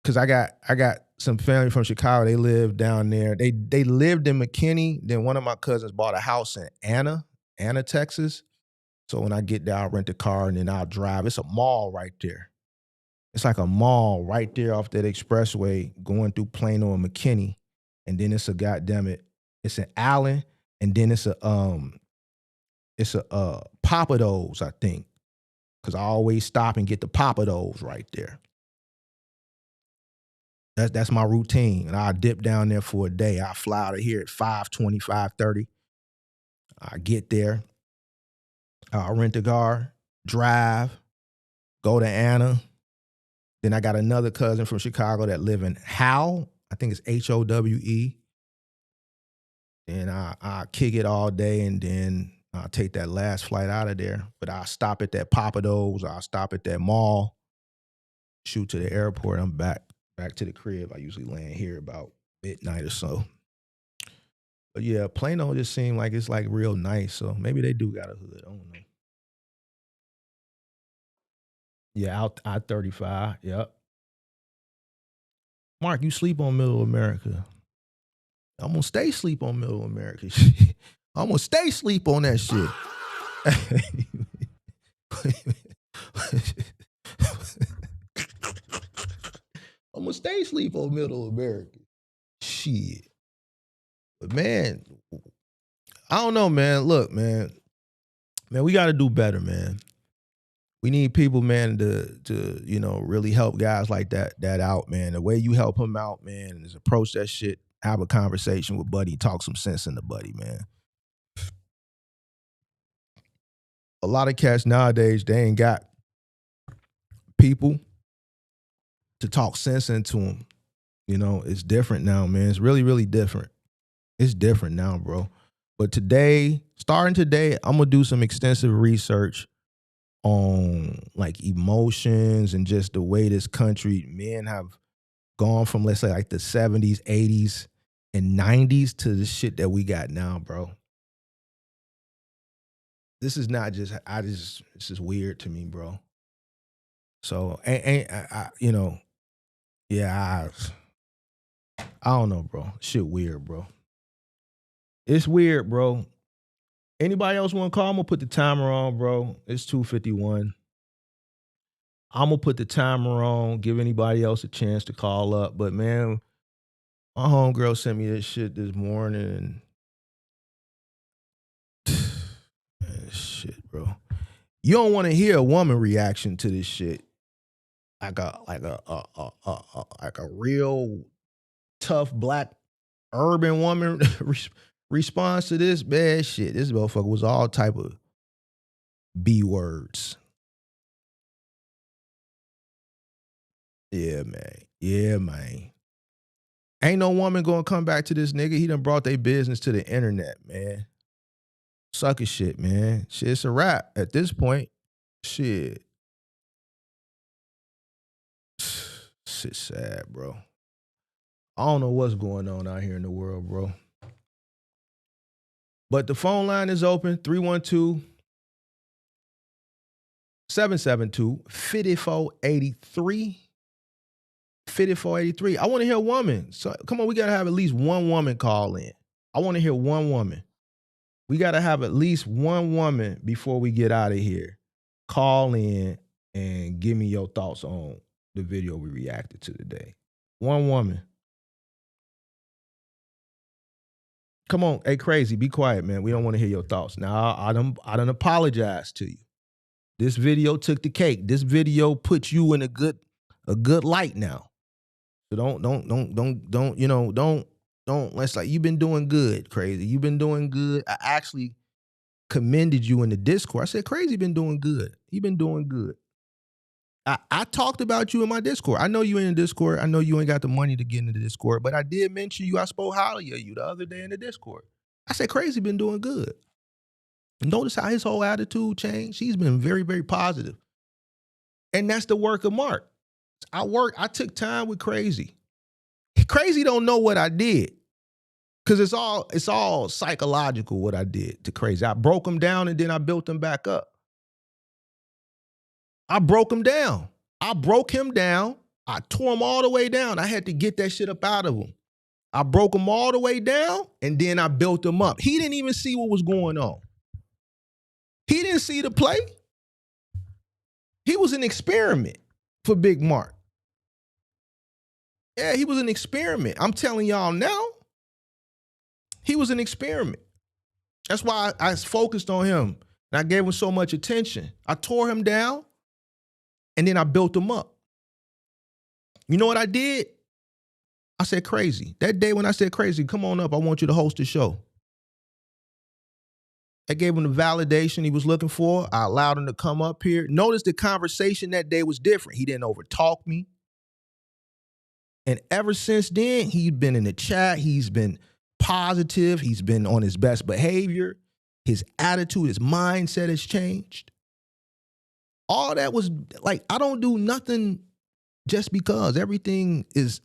Because I got some family from Chicago. They live down there. They lived in McKinney. Then one of my cousins bought a house in Anna, Texas. So when I get there, I'll rent a car and then I'll drive. It's a mall right there. It's like a mall right there off that expressway going through Plano and McKinney. And then it's it's an Allen, and then it's a Papados, I think. Because I always stop and get the Papados right there. That's my routine. And I'll dip down there for a day. I'll fly out of here at 5:20, 5:30. I get there. I'll rent a car, drive, go to Anna. Then I got another cousin from Chicago that live in Howe. I think it's HOWE. And I kick it all day, and then I'll take that last flight out of there. But I'll stop at that Papa Do's. I'll stop at that mall, shoot to the airport. I'm back to the crib. I usually land here about midnight or so. But yeah, Plano just seemed like it's like real nice. So maybe they do got a hood. I don't know. Yeah, out I-35. Yep. Mark, you sleep on Middle America. I'm gonna stay sleep on Middle America. I'm gonna stay sleep on that shit. I'm gonna stay sleep on Middle America. Shit. But man, I don't know, man. Look, man, we got to do better, man. We need people, man, to really help guys like that out, man. The way you help him out, man, is approach that shit, have a conversation with Buddy, talk some sense into Buddy, man. A lot of cats nowadays, they ain't got people to talk sense into them. You know, it's different now, man. It's really, really different. It's different now, bro. But starting today, I'm going to do some extensive research on like emotions and just the way this country, men have gone from, let's say, like the 70s, 80s, and 90s to the shit that we got now, bro. This is not just, it's just weird to me, bro. So, I don't know, bro. Shit weird, bro. It's weird, bro. Anybody else want to call? I'm going to put the timer on, bro. It's 2:51. I'm going to put the timer on, give anybody else a chance to call up. But, man, my homegirl sent me this shit this morning. Man, shit, bro. You don't want to hear a woman reaction to this shit. Like a real tough black urban woman response to this bad shit. This motherfucker was all type of B words. Yeah, man. Ain't no woman gonna come back to this nigga. He done brought their business to the internet, man. Sucker shit, man. Shit, it's a wrap at this point. Shit. Shit's sad, bro. I don't know what's going on out here in the world, bro. But the phone line is open, 312-772-5483. 5483. I want to hear a woman. So come on, we got to have at least one woman call in. I want to hear one woman. We got to have at least one woman before we get out of here. Call in and give me your thoughts on the video we reacted to today. One woman. Come on, hey, Crazy, be quiet, man. We don't want to hear your thoughts. Now, I done apologize to you. This video took the cake. This video puts you in a good light now. So don't, let's like, you've been doing good, Crazy. You've been doing good. I actually commended you in the Discord. I said, Crazy been doing good. He been doing good. I talked about you in my Discord. I know you in the Discord. I know you ain't got the money to get into the Discord, but I did mention you. I spoke highly of you the other day in the Discord. I said, Crazy been doing good. Notice how his whole attitude changed. He's been very, very positive. And that's the work of Mark. I took time with Crazy. Crazy don't know what I did. Because it's all psychological what I did to Crazy. I broke him down and then I built him back up. I broke him down. I tore him all the way down. I had to get that shit up out of him. I broke him all the way down and then I built him up. He didn't even see what was going on. He didn't see the play. He was an experiment for Big Mark. Yeah, he was an experiment. I'm telling y'all now, he was an experiment. That's why I focused on him and I gave him so much attention. I tore him down and then I built him up. You know what I did? I said, Crazy. That day when I said, Crazy, come on up. I want you to host the show. I gave him the validation he was looking for. I allowed him to come up here. Notice the conversation that day was different. He didn't overtalk me. And ever since then, he's been in the chat. He's been positive. He's been on his best behavior. His attitude, his mindset has changed. All that was like, I don't do nothing just because. Everything is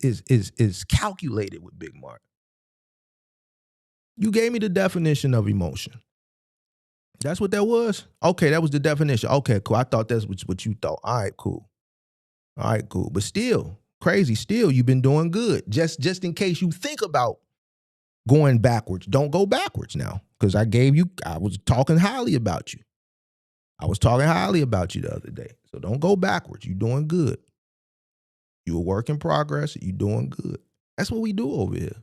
calculated with Big Mark. You gave me the definition of emotion. That's what that was? Okay, that was the definition. Okay, cool. I thought that's what you thought. All right, cool. But still, crazy, still, you've been doing good. Just in case you think about going backwards, don't go backwards now. Because I was talking highly about you. I was talking highly about you the other day. So don't go backwards. You're doing good. You're a work in progress. You're doing good. That's what we do over here.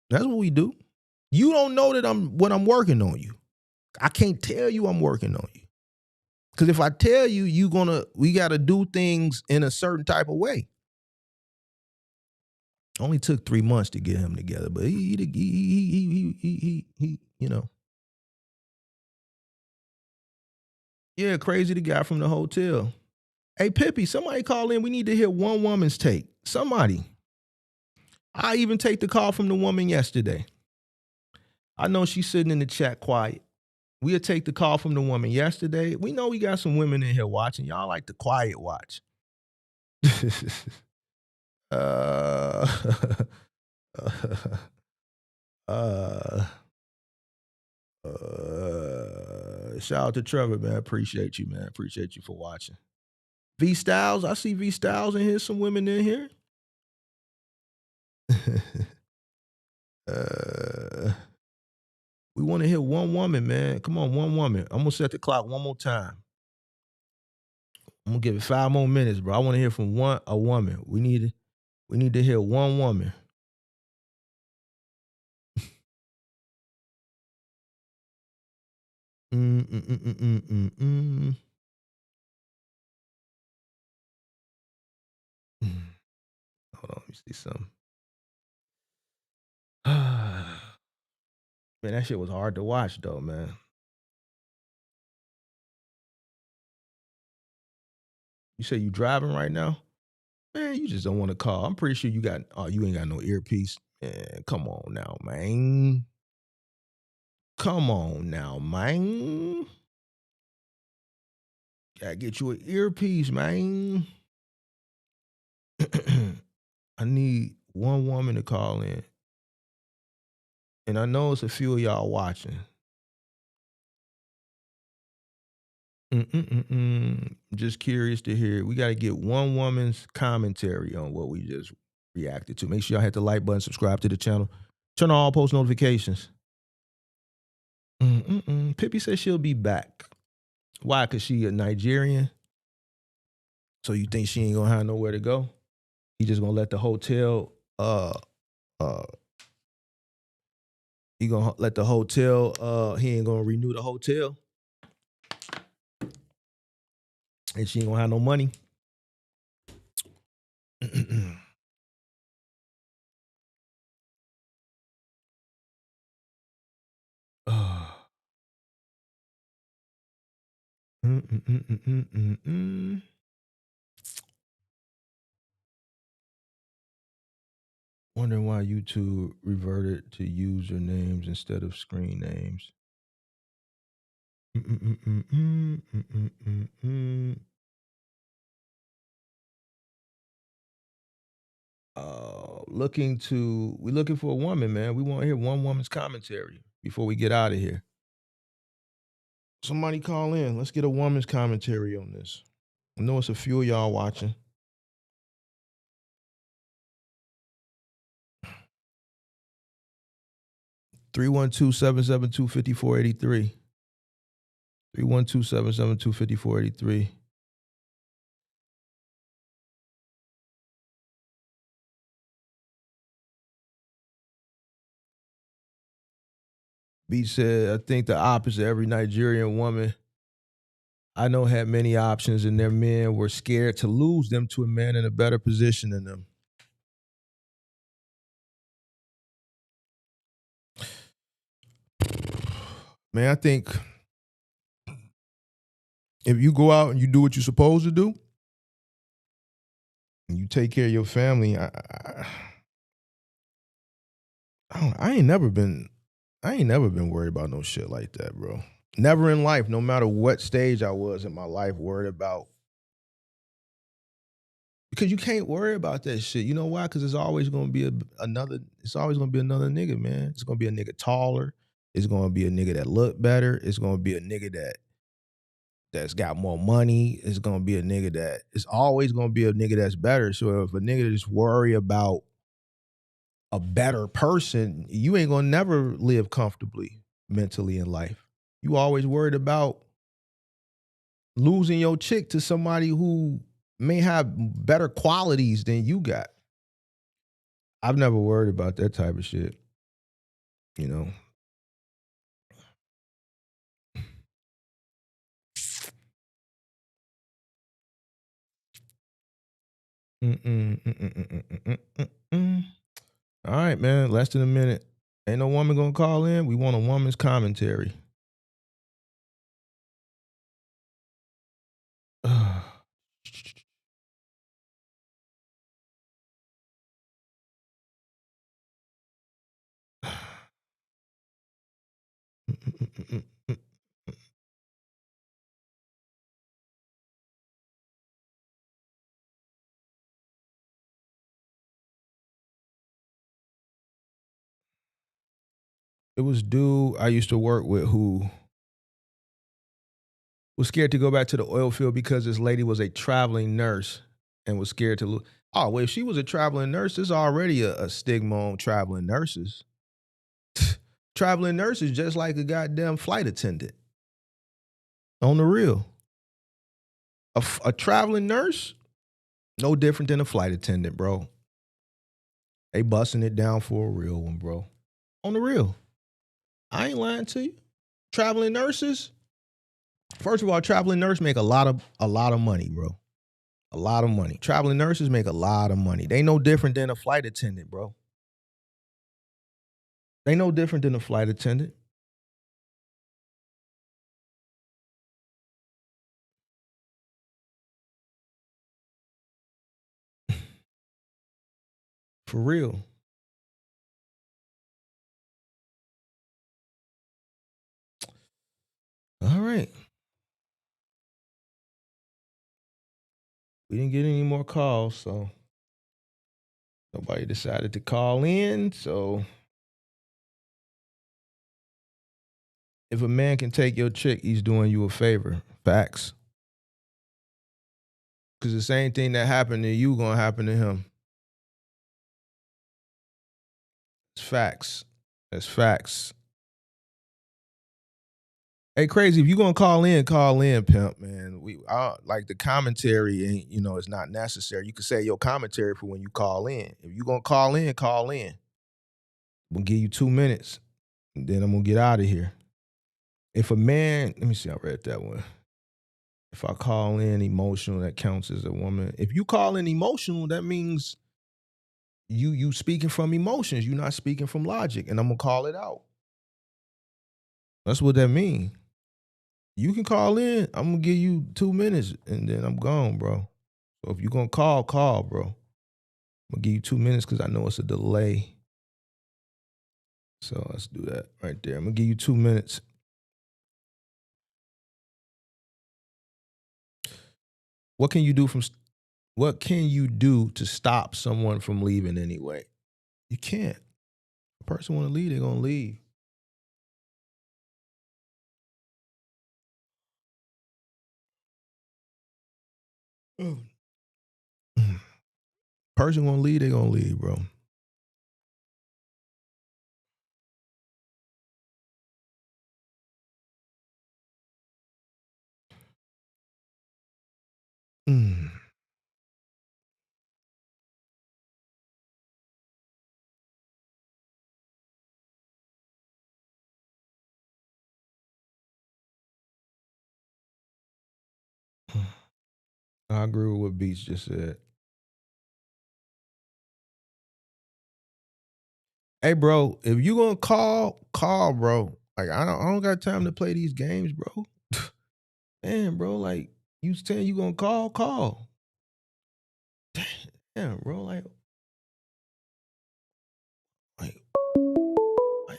That's what we do. You don't know that I'm working on you. I can't tell you I'm working on you. Because if I tell you, we got to do things in a certain type of way. Only took 3 months to get him together, but he you know. Yeah, crazy the guy from the hotel. Hey, Pippi, somebody call in. We need to hear one woman's take. Somebody. I even take the call from the woman yesterday. I know she's sitting in the chat quiet. We'll take the call from the woman yesterday. We know we got some women in here watching. Y'all like the quiet watch. Shout out to Trevor, man. Appreciate you, man. Appreciate you for watching. V Styles, I see V Styles in here. Some women in here. We want to hear one woman, man. Come on, one woman. I'm gonna set the clock one more time. I'm gonna give it 5 more minutes, bro. I want to hear from a woman. We need to hear one woman. Hold on, let me see something. Man, that shit was hard to watch, though, man. You say you driving right now? Man, you just don't want to call. I'm pretty sure you ain't got no earpiece. Man, come on now, man. Come on now, man. Gotta get you an earpiece, man. I need one woman to call in. And I know it's a few of y'all watching. Just curious to hear. We got to get one woman's commentary on what we just reacted to. Make sure y'all hit the like button, subscribe to the channel, turn on all post notifications. Pippi says she'll be back. Why? Because she a Nigerian? So you think she ain't going to have nowhere to go? He just going to let the hotel, he going to let the hotel, he ain't going to renew the hotel? And she ain't going to have no money? Wondering why YouTube reverted to usernames instead of screen names. We're looking for a woman, man. We want to hear one woman's commentary before we get out of here. Somebody call in. Let's get a woman's commentary on this. I know it's a few of y'all watching. (312-772-5483). 312-772-5483. B said, I think the opposite. Every Nigerian woman I know had many options, and their men were scared to lose them to a man in a better position than them. Man, I think if you go out and you do what you're supposed to do, and you take care of your family, I ain't never been I ain't never been worried about no shit like that, bro. Never in life, no matter what stage I was in my life, worried about. Because you can't worry about that shit. You know why? Because it's always gonna be another nigga, man. It's gonna be a nigga taller. It's gonna be a nigga that look better. It's gonna be a nigga that's got more money. It's gonna be a nigga it's always gonna be a nigga that's better. So if a nigga just worry about a better person, you ain't gonna never live comfortably mentally in life. You always worried about losing your chick to somebody who may have better qualities than you got. I've never worried about that type of shit, you know. All right, man. Less than a minute. Ain't no woman gonna call in. We want a woman's commentary. It was dude I used to work with who was scared to go back to the oil field because this lady was a traveling nurse and was scared to look. Oh, well, if she was a traveling nurse, there's already a stigma on traveling nurses. Traveling nurse is just like a goddamn flight attendant. On the real. A traveling nurse, no different than a flight attendant, bro. They busting it down for a real one, bro. On the real. I ain't lying to you. Traveling nurses, first of all, traveling nurses make a lot of money, bro. A lot of money. Traveling nurses make a lot of money. They no different than a flight attendant, bro. They no different than a flight attendant. For real. All right. We didn't get any more calls, so nobody decided to call in. So if a man can take your chick, he's doing you a favor. Facts. Because the same thing that happened to you gonna happen to him. It's facts. That's facts. Hey, Crazy, if you gonna call in, pimp, man. Like the commentary ain't, it's not necessary. You can say your commentary for when you call in. If you gonna call in, call in. I'm gonna give you 2 minutes, and then I'm gonna get out of here. If a man, let me see, I read that one. If I call in emotional, that counts as a woman. If you call in emotional, that means you speaking from emotions. You're not speaking from logic, and I'm gonna call it out. That's what that means. You can call in. I'm gonna give you 2 minutes, and then I'm gone, bro. So if you're gonna call, bro. I'm gonna give you 2 minutes because I know it's a delay. So let's do that right there. I'm gonna give you 2 minutes. What can you do to stop someone from leaving anyway? You can't. A person want to leave, they're gonna leave. Person want to leave, they're gonna leave, bro. I agree with what Beats just said. Hey, bro, if you gonna call, bro. Like I don't got time to play these games, bro. Man, bro, like you saying you gonna call. Damn, bro, like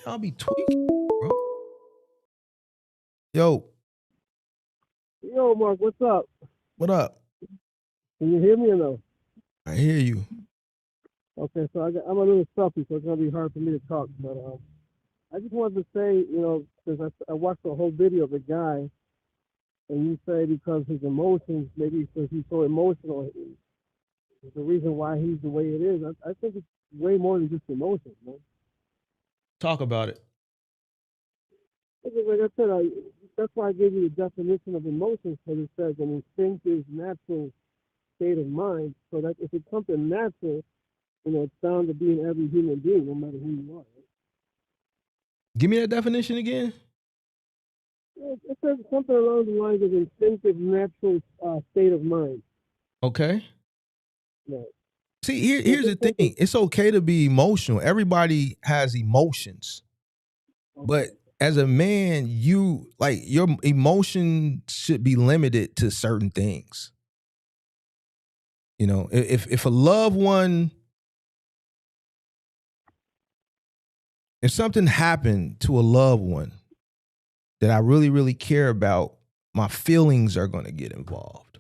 Y'all be tweaking, bro. Yo, Mark, what's up? what up? Can you hear me or no? I hear you. Okay, so I'm a little stuffy, so it's gonna be hard for me to talk. But I just wanted to say, because I watched the whole video of the guy, and you say because his emotions, maybe because he's so emotional, is the reason why he's the way it is. I think it's way more than just emotions, man. Talk about it. Like I said, that's why I gave you the definition of emotions, because it says an instinctive, natural state of mind. So that if it's something natural, it's bound to be in every human being, no matter who you are. Right? Give me that definition again. It says something along the lines of instinctive, natural state of mind. Okay. Right. See, here's the thing. It's okay to be emotional. Everybody has emotions. Okay. But as a man, your emotion should be limited to certain things. If a loved one, if something happened to a loved one that I really, really care about, my feelings are going to get involved.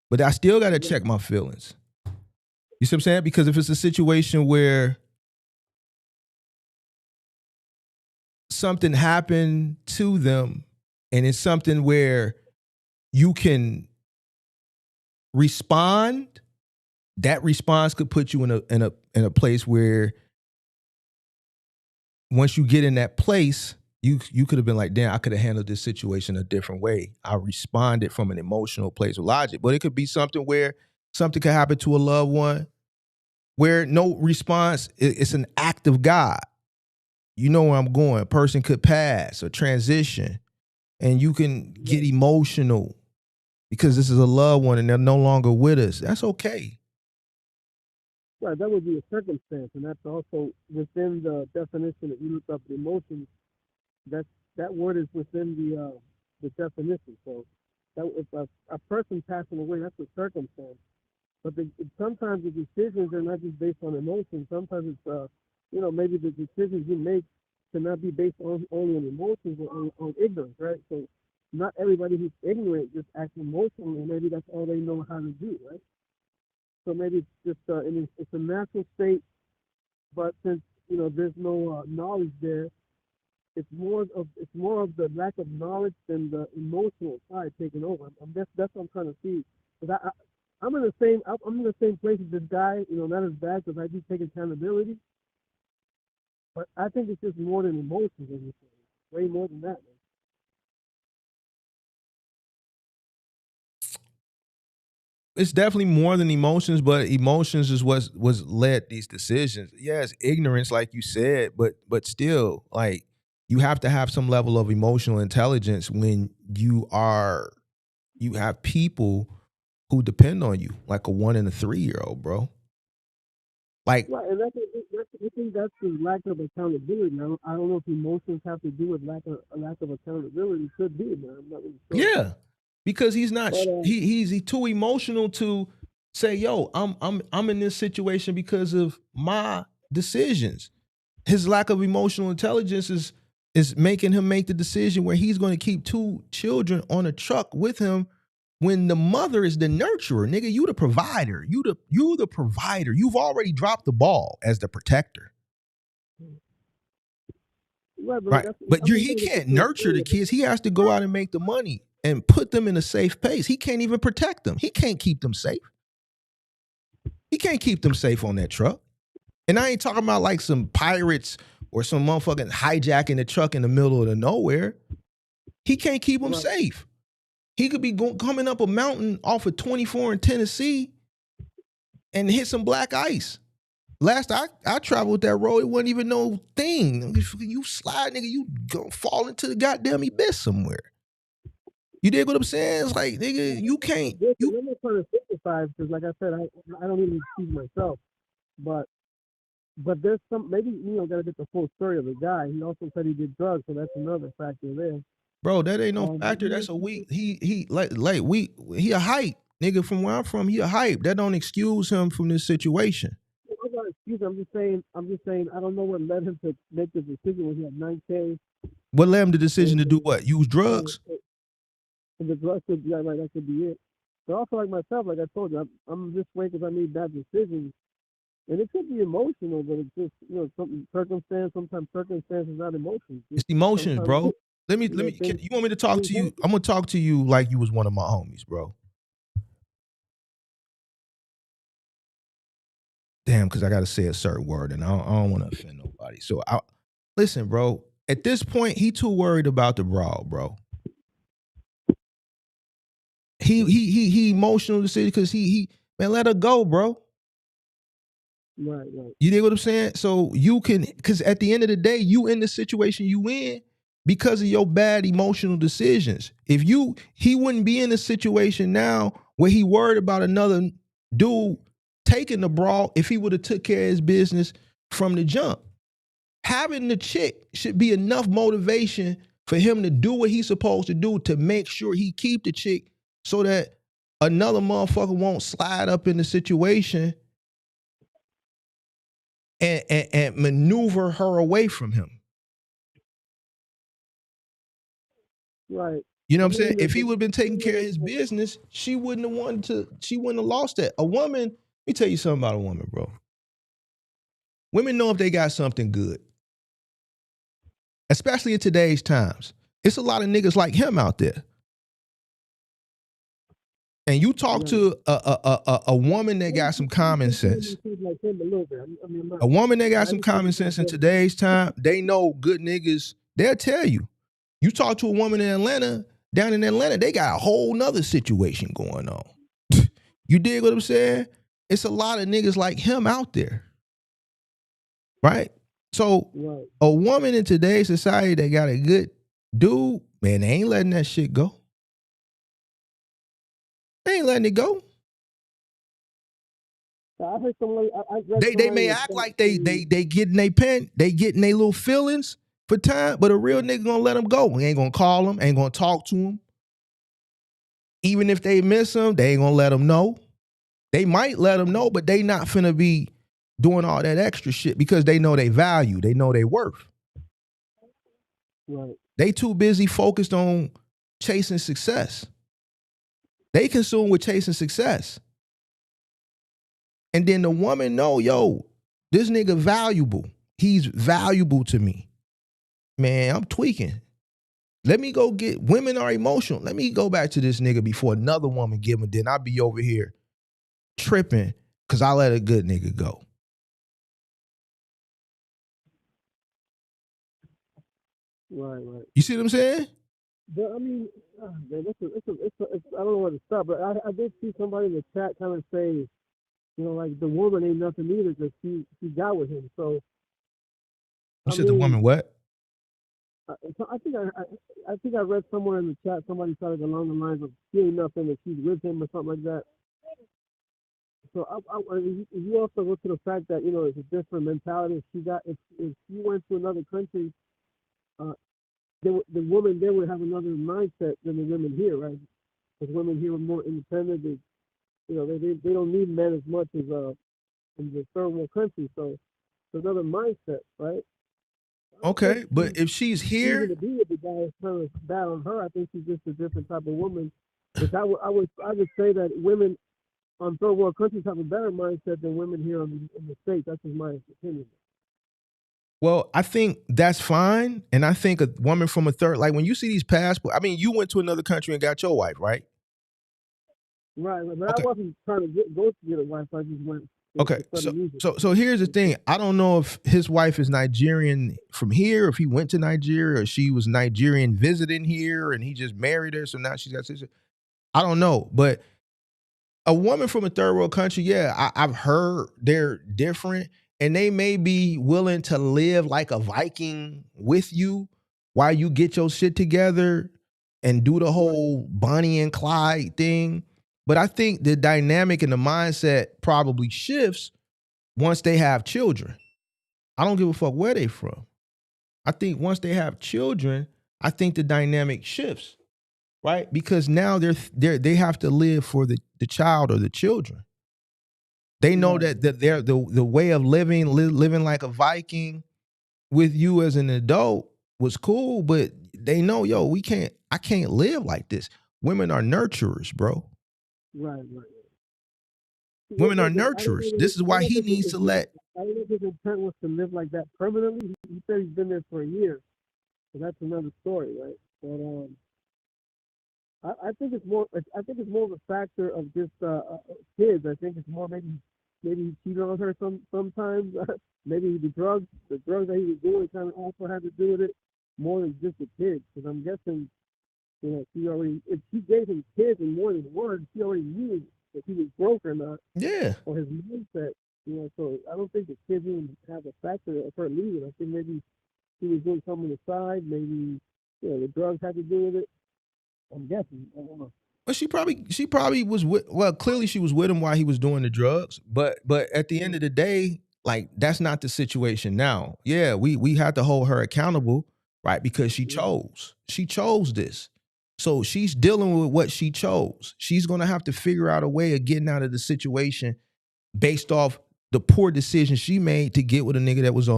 But I still got to check my feelings. You see what I'm saying? Because if it's a situation where something happened to them and it's something where you can respond, that response could put you in a place where once you get in that place, you could have been like, damn, I could have handled this situation a different way. I responded from an emotional place of logic. But it could be something where something could happen to a loved one where no response, it's an act of God. You know where I'm going. A person could pass or transition, and you can get emotional because this is a loved one and they're no longer with us. That's okay. Right, that would be a circumstance, and that's also within the definition that you look up the emotions. That word is within the definition. So that if a person passing away, that's a circumstance. But sometimes the decisions are not just based on emotions. Sometimes it's maybe the decisions you make cannot be based only on emotions or on ignorance, right? So not everybody who's ignorant just acts emotionally. Maybe that's all they know how to do, right? So maybe it's just it's a natural state, but since there's no knowledge there, it's more of the lack of knowledge than the emotional side taking over. That's what I'm trying to see. Because I'm in the same place as this guy. Not as bad because I do take accountability, but I think it's just more than emotions. Way more than that, man. It's definitely more than emotions, but emotions is what was led these decisions. Yeah, it's ignorance, like you said, but still, like, you have to have some level of emotional intelligence when you have people who depend on you, like a 1 and a 3-year-old, bro. Like, right, and I think that's the lack of accountability. I don't know if emotions have to do with lack of accountability. Could be, man. I'm not really sure. Yeah. Because he's not, he's too emotional to say, yo, I'm in this situation because of my decisions. His lack of emotional intelligence is making him make the decision where he's going to keep 2 children on a truck with him when the mother is the nurturer. Nigga, you the provider. You the provider. You've already dropped the ball as the protector. Right. But he can't nurture the kids. He has to go out and make the money and put them in a safe place. He can't even protect them. He can't keep them safe. He can't keep them safe on that truck. And I ain't talking about like some pirates or some motherfucking hijacking the truck in the middle of the nowhere. He can't keep them safe. He could be coming up a mountain off of 24 in Tennessee and hit some black ice. Last I traveled that road, it wasn't even no thing. You slide, nigga, you gonna fall into the goddamn abyss somewhere. You dig what I'm saying? It's like, nigga, you can't. I'm not trying to simplify because, like I said, I don't even see myself. But there's maybe got to get the full story of the guy. He also said he did drugs, so that's another factor there. Bro, that ain't no factor. That's a weak. He a hype, nigga. From where I'm from, he a hype. That don't excuse him from this situation. I'm not excuse me, I'm just saying, I don't know what led him to make the decision when he had 9K. What led him the decision to do what? Use drugs? And the drugs could, yeah, right, that could be it. But also, like myself, like I told you, I'm this way because I made bad decisions. And it could be emotional, but it's just, something circumstance. Sometimes circumstance is not emotion. It's emotions, bro. Let me. You want me to talk to you? I'm gonna talk to you like you was one of my homies, bro. Damn, because I gotta say a certain word, and I don't want to offend nobody. So, listen, bro. At this point, he too worried about the brawl, bro. He emotional decision because man, let her go, bro. Right. You dig what I'm saying? So you can, because at the end of the day, you in the situation you in because of your bad emotional decisions. If he wouldn't be in a situation now where he worried about another dude taking the brawl if he would have took care of his business from the jump. Having the chick should be enough motivation for him to do what he's supposed to do to make sure he keep the chick so that another motherfucker won't slide up in the situation and maneuver her away from him. Right. You know what I'm saying? If he would have been taking care of his business, she wouldn't have lost that. A woman, let me tell you something about a woman, bro. Women know if they got something good. Especially in today's times. It's a lot of niggas like him out there. And you talk to a woman that got some common sense. A woman that got some common sense in today's time, they know good niggas, they'll tell you. You talk to a woman in Atlanta, down in Atlanta, they got a whole nother situation going on. You dig what I'm saying? It's a lot of niggas like him out there. Right? So a woman in today's society that got a good dude, man, they ain't letting that shit go. They ain't letting it go. I heard somebody, they may act like they getting their pen, they getting their little feelings for time, but a real nigga gonna let them go. We ain't gonna call them, ain't gonna talk to them. Even if they miss them, they ain't gonna let them know. They might let them know, but they not finna be doing all that extra shit because they know they value, they know they worth. Right. They too busy focused on chasing success. They consume with chasing success. And then the woman know, yo, this nigga valuable. He's valuable to me. Man, I'm tweaking. Let me go get, women are emotional. Let me go back to this nigga before another woman give him, then I'll be over here tripping because I let a good nigga go. Right. You see what I'm saying? But I mean, man, I don't know where to start, but I did see somebody in the chat kind of say, like the woman ain't nothing either because she got with him. So You said the woman what? I think I read somewhere in the chat somebody said it along the lines of she ain't nothing that she's with him or something like that. So if you also go to the fact that it's a different mentality. If she went to another country, the woman there would have another mindset than the women here, right? Because women here are more independent. They don't need men as much as in the third world country. So it's another mindset, right? Okay, but if she's here, to be with the guy is kind of bad on her. I think she's just a different type of woman. Which I would say that women on third world countries have a better mindset than women here in the States. That's just my opinion. well, I think that's fine. And I think a woman from a third, like when you see these passports, I mean, you went to another country and got your wife, right? Right, but okay. I wasn't trying to go to get a wife. I just went. Okay, so here's the thing. I don't know if his wife is Nigerian from here, if he went to Nigeria, or she was Nigerian visiting here and he just married her, so now she's got sister. I don't know, but a woman from a third world country, yeah, I've heard they're different, and they may be willing to live like a Viking with you while you get your shit together and do the whole Bonnie and Clyde thing. But I think the dynamic and the mindset probably shifts once they have children. I don't give a fuck where they from. I think once they have children, I think the dynamic shifts, right? Because now they have to live for the child or the children. They know that they're the way of living like a Viking with you as an adult was cool, but they know, yo, I can't live like this. Women are nurturers, bro. Right. Women are Listen, nurturers. This is why he needs to let. I don't know if his intent was to live like that permanently. He said he's been there for a year, so that's another story, right? But I think it's more. I think it's more of a factor of just kids. I think it's more maybe he cheated on her sometimes. Maybe the drugs that he was doing kind of also had to do with it more than just the kids. Because I'm guessing, if she gave him kids and more than one, she already knew if he was broke or not. Yeah. Or his mindset. So I don't think the kids even have a factor of her leaving. I think maybe he was doing something on the side. Maybe the drugs had to do with it. I'm guessing. I don't know. Well, she probably was with. Well, clearly she was with him while he was doing the drugs. But at the end of the day, like that's not the situation now. Yeah, we had to hold her accountable, right? Because she chose. She chose this. So she's dealing with what she chose. She's gonna have to figure out a way of getting out of the situation based off the poor decision she made to get with a nigga that was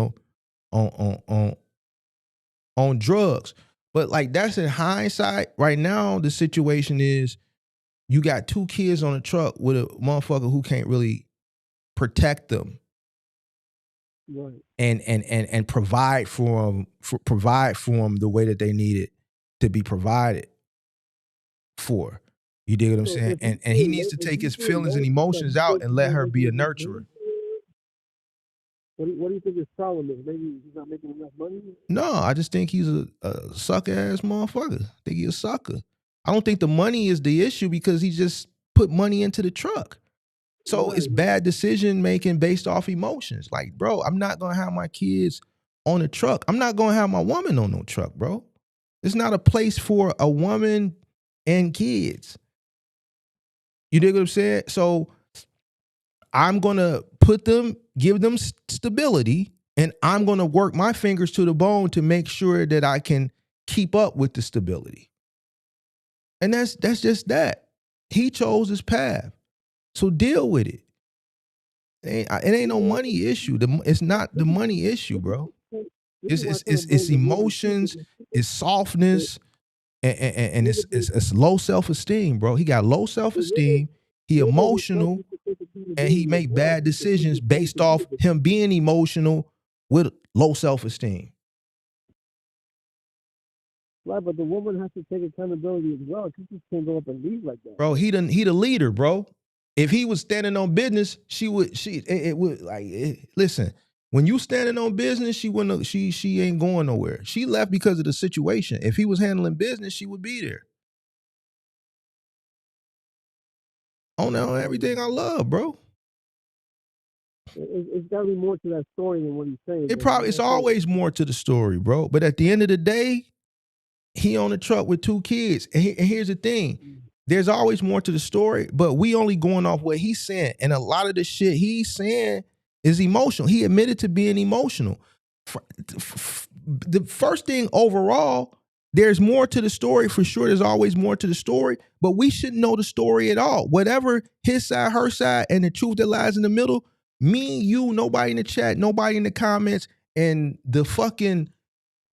on drugs. But like that's in hindsight. Right now, the situation is you got 2 kids on a truck with a motherfucker who can't really protect them, right? And provide for them the way that they need it to be provided for. You dig what I'm saying? And he needs to take his feelings and emotions out and let her be a nurturer. What do you think his problem is? Maybe he's not making enough money? No, I just think he's a sucker ass motherfucker. I think he's a sucker. I don't think the money is the issue because he just put money into the truck. So it's bad decision making based off emotions. Like, bro, I'm not gonna have my kids on a truck. I'm not gonna have my woman on no truck, bro. It's not a place for a woman and kids. You dig what I'm saying? So I'm gonna give them stability, and I'm gonna work my fingers to the bone to make sure that I can keep up with the stability. And that's just that. He chose his path. So deal with it. It ain't no money issue. It's not the money issue, bro. It's emotions, it's softness, and it's low self-esteem, bro. He got low self-esteem. He emotional, and he make bad decisions based off him being emotional with low self-esteem. Right, but the woman has to take accountability as well. She just can't go up and leave like that. Bro, he the leader, bro. If he was standing on business, listen, when you standing on business, she ain't going nowhere. She left because of the situation. If he was handling business, she would be there. On everything I love, bro. It's got to be more to that story than what he's saying. It's always more to the story, bro. But at the end of the day, he on the truck with 2 kids. And here's the thing. There's always more to the story, but we only going off what he's saying. And a lot of the shit he's saying is emotional. He admitted to being emotional. The first thing overall, there's more to the story for sure. There's always more to the story, but we shouldn't know the story at all. Whatever his side, her side, and the truth that lies in the middle, me, you, nobody in the chat, nobody in the comments, and the fucking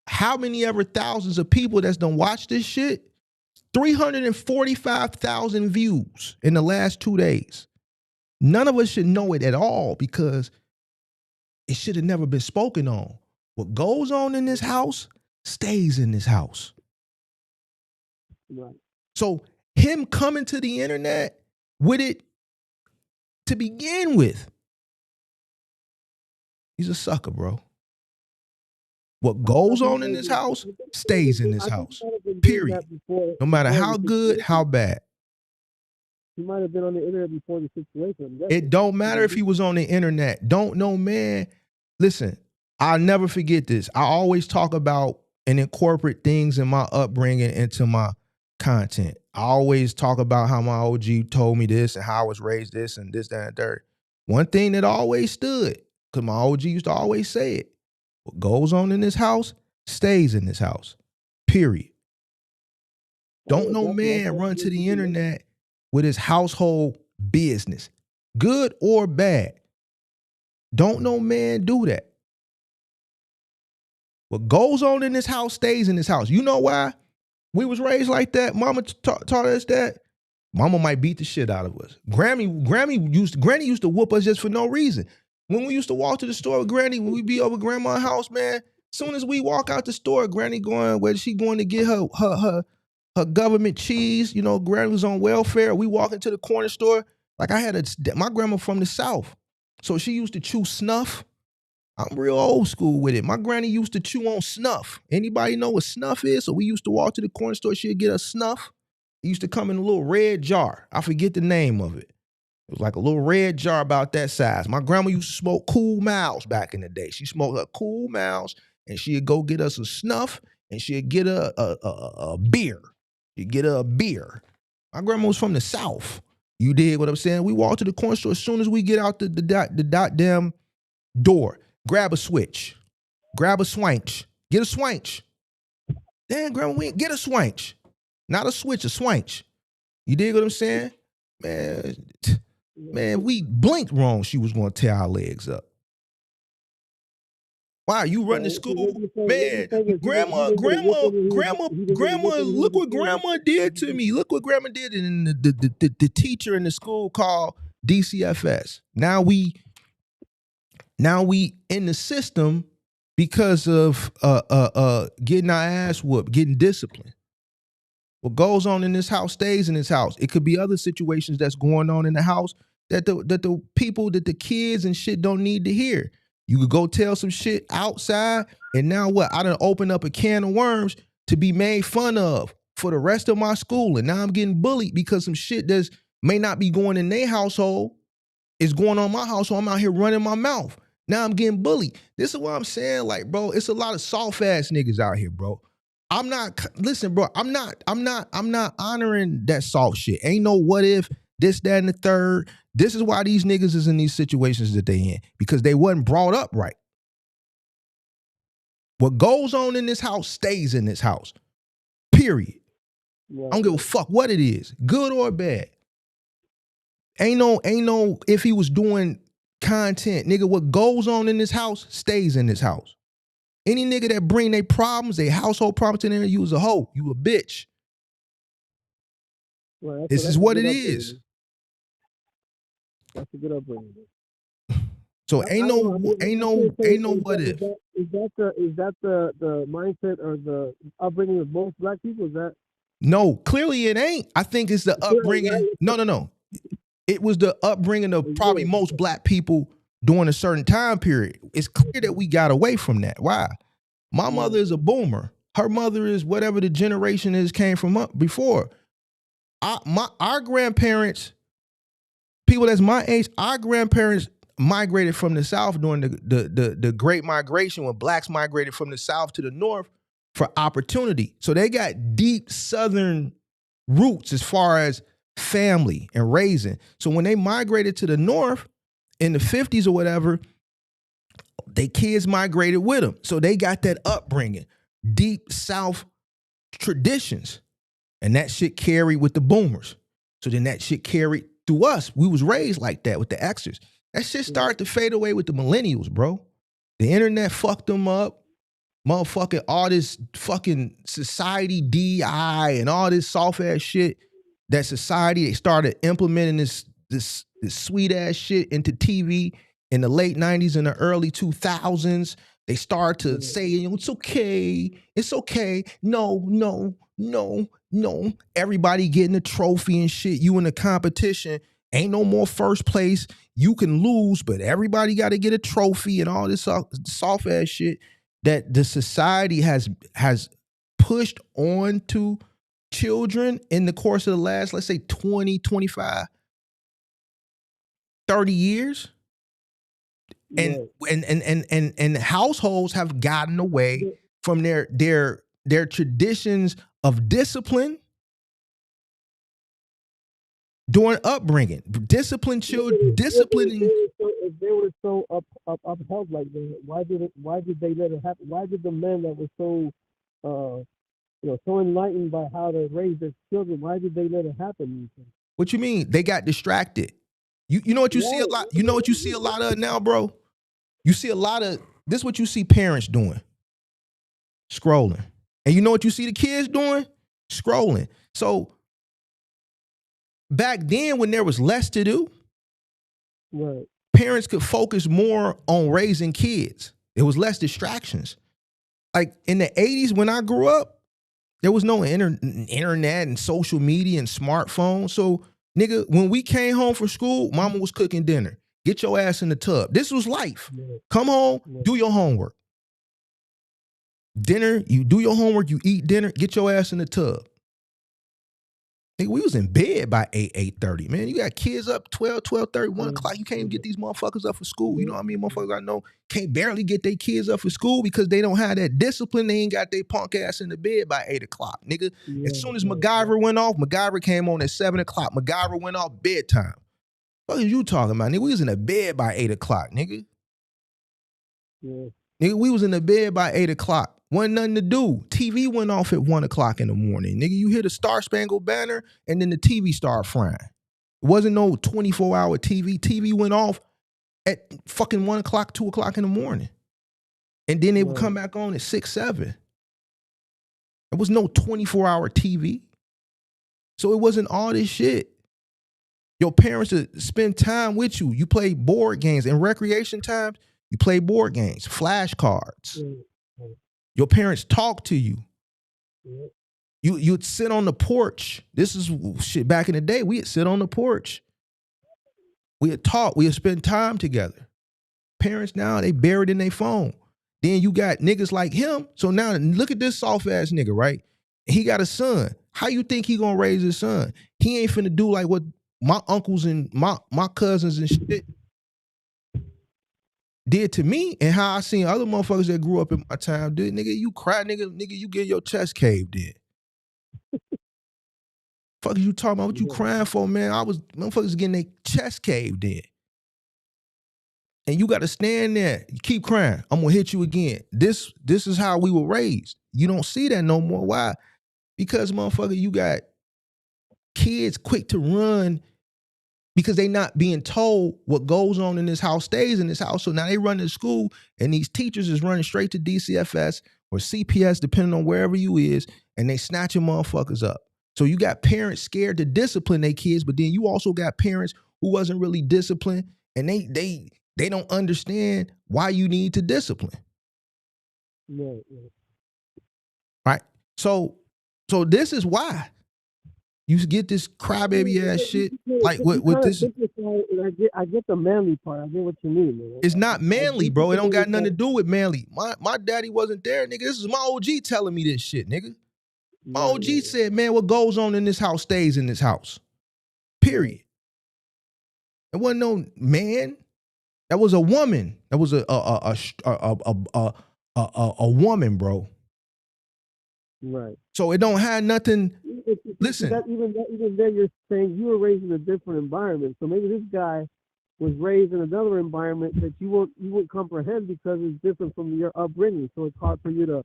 how many ever thousands of people that's done watched this shit, 345,000 views in the last 2 days. None of us should know it at all because it should have never been spoken on. What goes on in this house stays in this house. Right. So him coming to the internet with it to begin with, he's a sucker, bro. What goes on in this house stays in this house. Period. No matter how good, how bad. He might have been on the internet before the situation. It don't matter if he was on the internet. Don't know, man. Listen, I'll never forget this. I always talk about and incorporate things in my upbringing into my content. I always talk about how my OG told me this and how I was raised this and this, that, and third. One thing that always stood, because my OG used to always say it, what goes on in this house stays in this house. Period. Don't no man run to the internet with his household business. good or bad. Don't no man do that. What goes on in this house stays in this house. You know why we was raised like that? Mama taught us that. Mama might beat the shit out of us. Granny used to whoop us just for no reason. When we used to walk to the store with Granny, when we be over grandma's house, man, soon as we walk out the store, Granny going, where she going to get her government cheese, you know, Granny was on welfare. We walk into the corner store. Like my grandma from the South. So she used to chew snuff. I'm real old school with it. My granny used to chew on snuff. Anybody know what snuff is? So we used to walk to the corner store. She'd get us snuff. It used to come in a little red jar. I forget the name of it. It was like a little red jar about that size. My grandma used to smoke Cool Miles back in the day. She smoked her Cool Miles, and she'd go get us a snuff, and she'd get a beer. She'd get her a beer. My grandma was from the South. You dig what I'm saying? We walk to the corner store. As soon as we get out the damn door, grab a switch. Grab a swanch. Get a swanch. Damn, grandma, get a swanch. Not a switch, a swanch. You dig what I'm saying? Man, we blinked wrong. She was going to tear our legs up. Wow, you run to school? Man, grandma, look what grandma did to me. Look what grandma did. And the teacher in the school called DCFS. Now we in the system because of getting our ass whooped, getting disciplined. What goes on in this house stays in this house. It could be other situations that's going on in the house that the people, that the kids and shit don't need to hear. You could go tell some shit outside, and now what? I done opened up a can of worms to be made fun of for the rest of my school. And now I'm getting bullied because some shit that may not be going in their household is going on in my household. I'm out here running my mouth. Now I'm getting bullied. This is what I'm saying. Like, bro, it's a lot of soft ass niggas out here, bro. I'm not honoring that soft shit. Ain't no what if, this, that, and the third. This is why these niggas is in these situations that they in, because they wasn't brought up right. What goes on in this house stays in this house. Period. Yeah. I don't give a fuck what it is, good or bad. Ain't no if he was doing content, nigga, what goes on in this house stays in this house. Any nigga that bring their problems, their household problems in there, you was a hoe. You a bitch. Well, this is what it is. That's a good upbringing. So ain't no what if. Is that the mindset or the upbringing of most black people? Is that? No, clearly it ain't. I think it's the upbringing. No. It was the upbringing of probably most black people during a certain time period. It's clear that we got away from that. Why? My mother is a boomer. Her mother is whatever the generation is came from up before. Our grandparents, people that's my age, our grandparents migrated from the South during the Great Migration, when blacks migrated from the South to the North for opportunity. So they got deep Southern roots as far as family and raising. So when they migrated to the North in the 50s or whatever, they kids migrated with them. So they got that upbringing, deep South traditions. And that shit carried with the boomers. So then that shit carried through us. We was raised like that with the Xers. That shit started to fade away with the millennials, bro. The internet fucked them up. Motherfucking all this fucking society DI and all this soft ass shit that society, they started implementing this sweet ass shit into TV in the late 90s and the early 2000s. They start to say, it's okay. No. Everybody getting a trophy and shit. You in a competition. Ain't no more first place. You can lose, but everybody got to get a trophy and all this soft ass shit that the society has pushed on to children in the course of the last, let's say 20, 25, 30 years. And households have gotten away from their traditions of discipline during upbringing. Discipline children, disciplining. If they were so upheld like that, why did they let it happen? Why did the men that were so so enlightened by how to raise their children, why did they let it happen? What you mean? They got distracted. You know what you see a lot? You know what you see a lot of now, bro? You see a lot of this is what you see parents doing. Scrolling. And you know what you see the kids doing? Scrolling. So back then when there was less to do, Right. parents could focus more on raising kids. There was less distractions. Like in the 80s when I grew up, there was no internet and social media and smartphones. So, nigga, when we came home from school, mama was cooking dinner. Get your ass in the tub. This was life. Come home, do your homework. Dinner, you do your homework, you eat dinner, get your ass in the tub. Nigga, we was in bed by 8:30, man. You got kids up 12:30, 1 o'clock. You can't even get these motherfuckers up for school. You know what I mean? Motherfuckers I know can't barely get their kids up for school because they don't have that discipline. They ain't got their punk ass in the bed by 8 o'clock, nigga. As soon as MacGyver went off, MacGyver came on at 7 o'clock. MacGyver went off bedtime. What are you talking about, nigga? We was in the bed by 8 o'clock, nigga. Yeah. Nigga, we was in the bed by 8 o'clock. Wasn't nothing to do. TV went off at 1 o'clock in the morning. Nigga, you hear the Star Spangled Banner and then the TV started frying. It wasn't no 24-hour TV. TV went off at fucking 1 o'clock, 2 o'clock in the morning. And then it would come back on at 6, 7. There was no 24-hour TV. So it wasn't all this shit. Your parents would spend time with you. You play board games. In recreation times, you play board games, flashcards. Your parents talk to you. You'd sit on the porch. This is shit back in the day. We'd sit on the porch. We'd talk. We'd spend time together. Parents now, they buried in their phone. Then you got niggas like him. So now look at this soft ass nigga, right? He got a son. How you think he gonna raise his son? He ain't finna do like what my uncles and my cousins and shit did to me, and how I seen other motherfuckers that grew up in my time did. Nigga, you cry, nigga, you get your chest caved in. Fuck is you talking about? What you crying for, man? Motherfuckers getting their chest caved in. And you gotta stand there. You keep crying. I'm gonna hit you again. This is how we were raised. You don't see that no more. Why? Because motherfucker, you got kids quick to run because they not being told what goes on in this house stays in this house. So now they run to school and these teachers is running straight to DCFS or CPS, depending on wherever you is, and they snatching motherfuckers up. So you got parents scared to discipline their kids, but then you also got parents who wasn't really disciplined, and they don't understand why you need to discipline. Right? So this is why you get this crybaby ass shit like with this. I get the manly part. I get what you mean, man. It's not manly, bro. It don't got nothing to do with manly. My daddy wasn't there, nigga. This is my OG telling me this shit, nigga. My OG said, man, what goes on in this house stays in this house. Period. It wasn't no man. That was a woman. That was a woman, bro. Right. So it don't have nothing. Listen. Even then, you're saying you were raised in a different environment. So maybe this guy was raised in another environment that you won't comprehend because it's different from your upbringing. So it's hard for you to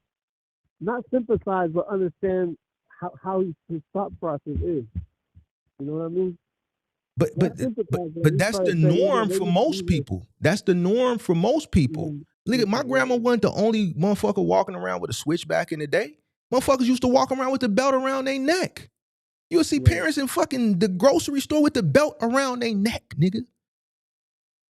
not sympathize, but understand how his thought process is. You know what I mean? But that's the norm for most people. That's the norm for most people. Look at my grandma wasn't the only motherfucker walking around with a switch back in the day. Motherfuckers used to walk around with the belt around their neck. You would see parents in fucking the grocery store with the belt around their neck, nigga.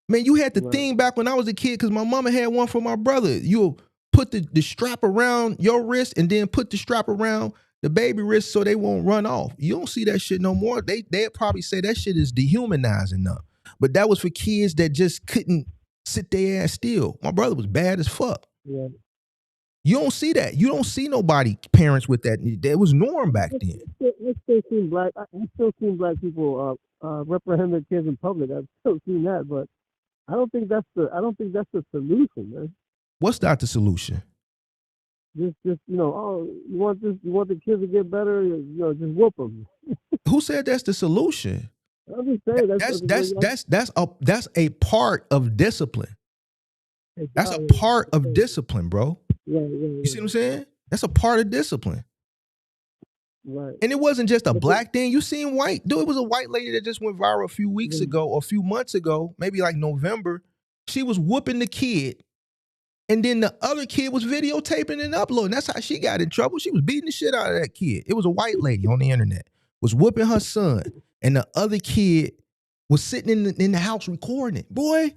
Man, you had the thing back when I was a kid because my mama had one for my brother. You'll put the strap around your wrist and then put the strap around the baby wrist so they won't run off. You don't see that shit no more. They'd probably say that shit is dehumanizing them. But that was for kids that just couldn't sit their ass still. My brother was bad as fuck. Yeah. You don't see that. You don't see nobody, parents with that. That was norm back then. I still seen black people reprehend their kids in public. I've still seen that, but I don't think that's the solution, man. What's not the solution? Just you want the kids to get better, just whoop them. Who said that's the solution? I'm just saying that's a part of discipline. That's a part of discipline, bro. Yeah. You see what I'm saying? That's a part of discipline. Right. And it wasn't just a black thing. You seen white. Dude, it was a white lady that just went viral a few weeks ago or a few months ago, maybe like November. She was whooping the kid. And then the other kid was videotaping and uploading. That's how she got in trouble. She was beating the shit out of that kid. It was a white lady on the internet, was whooping her son. And the other kid was sitting in the house recording it. Boy,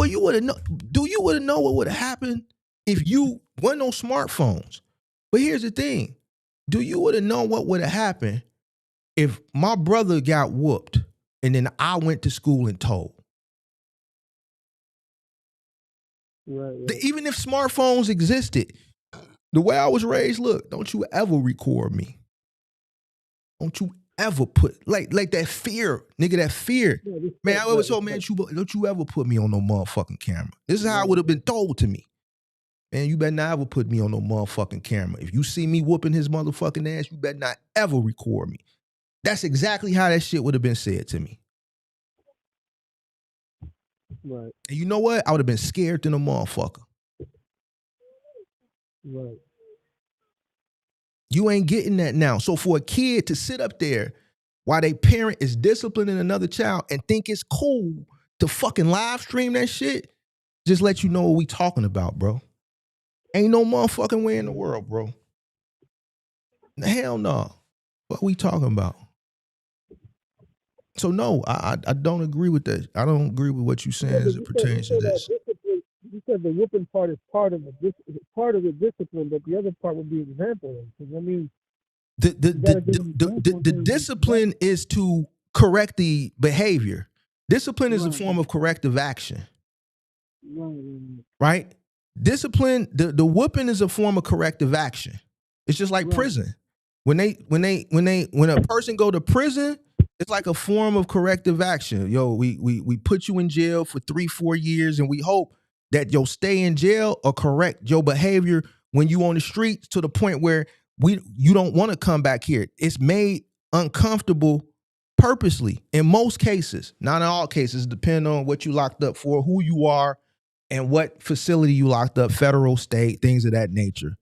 you would have known. You would have known what would have happened if you weren't on smartphones. But here's the thing. You would have known what would have happened if my brother got whooped and then I went to school and told. Right. Even if smartphones existed, the way I was raised, look, don't you ever record me. Don't you ever put, like that fear, nigga, that fear. Yeah, man, I always told, man, don't you ever put me on no motherfucking camera. This is how it would have been told to me. Man, you better not ever put me on no motherfucking camera. If you see me whooping his motherfucking ass, you better not ever record me. That's exactly how that shit would have been said to me. Right. And you know what? I would have been scared than a motherfucker. Right. You ain't getting that now. So for a kid to sit up there while their parent is disciplining another child and think it's cool to fucking live stream that shit, just let you know what we talking about, bro. Ain't no motherfucking way in the world, bro. Hell no. What we talking about? So no, I don't agree with that. I don't agree with what you're saying as it pertains to this. You said the whooping part is part of the discipline, but the other part would be example. Because I mean, the discipline is to correct the behavior. Discipline is a form of corrective action. Right? Discipline, the whooping is a form of corrective action. It's just like prison. When a person go to prison, it's like a form of corrective action. Yo, we put you in jail for 3-4 years, and we hope that your stay in jail or correct your behavior when you on the streets to the point where you don't want to come back here. It's made uncomfortable purposely in most cases, not in all cases, depending on what you locked up for, who you are, and what facility you locked up, federal, state, things of that nature.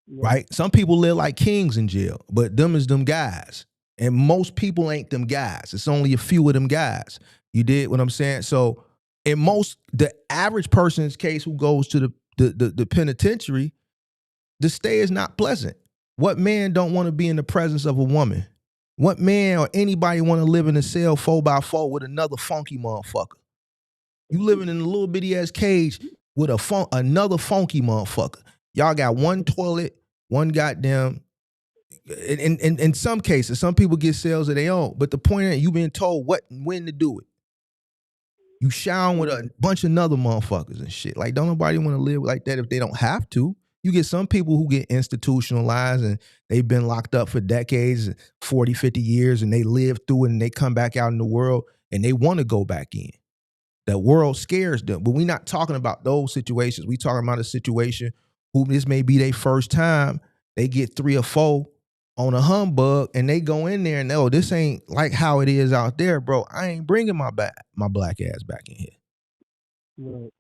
Right? Some people live like kings in jail, but them is them guys. And most people ain't them guys. It's only a few of them guys. You did what I'm saying? So in the average person's case who goes to the penitentiary, the stay is not pleasant. What man don't want to be in the presence of a woman? What man or anybody want to live in a cell 4x4 with another funky motherfucker? You living in a little bitty ass cage with another funky motherfucker. Y'all got one toilet, one goddamn. In some cases, some people get cells of their own. But the point is, you being told what and when to do it. You showering with a bunch of other motherfuckers and shit. Like, don't nobody want to live like that if they don't have to. You get some people who get institutionalized and they've been locked up for decades, 40, 50 years, and they live through it and they come back out in the world and they want to go back in. The world scares them. But we're not talking about those situations. We talking about a situation who this may be their first time. They get 3 or 4 on a humbug and they go in there and, oh, this ain't like how it is out there, bro. I ain't bringing my black ass back in here. Right.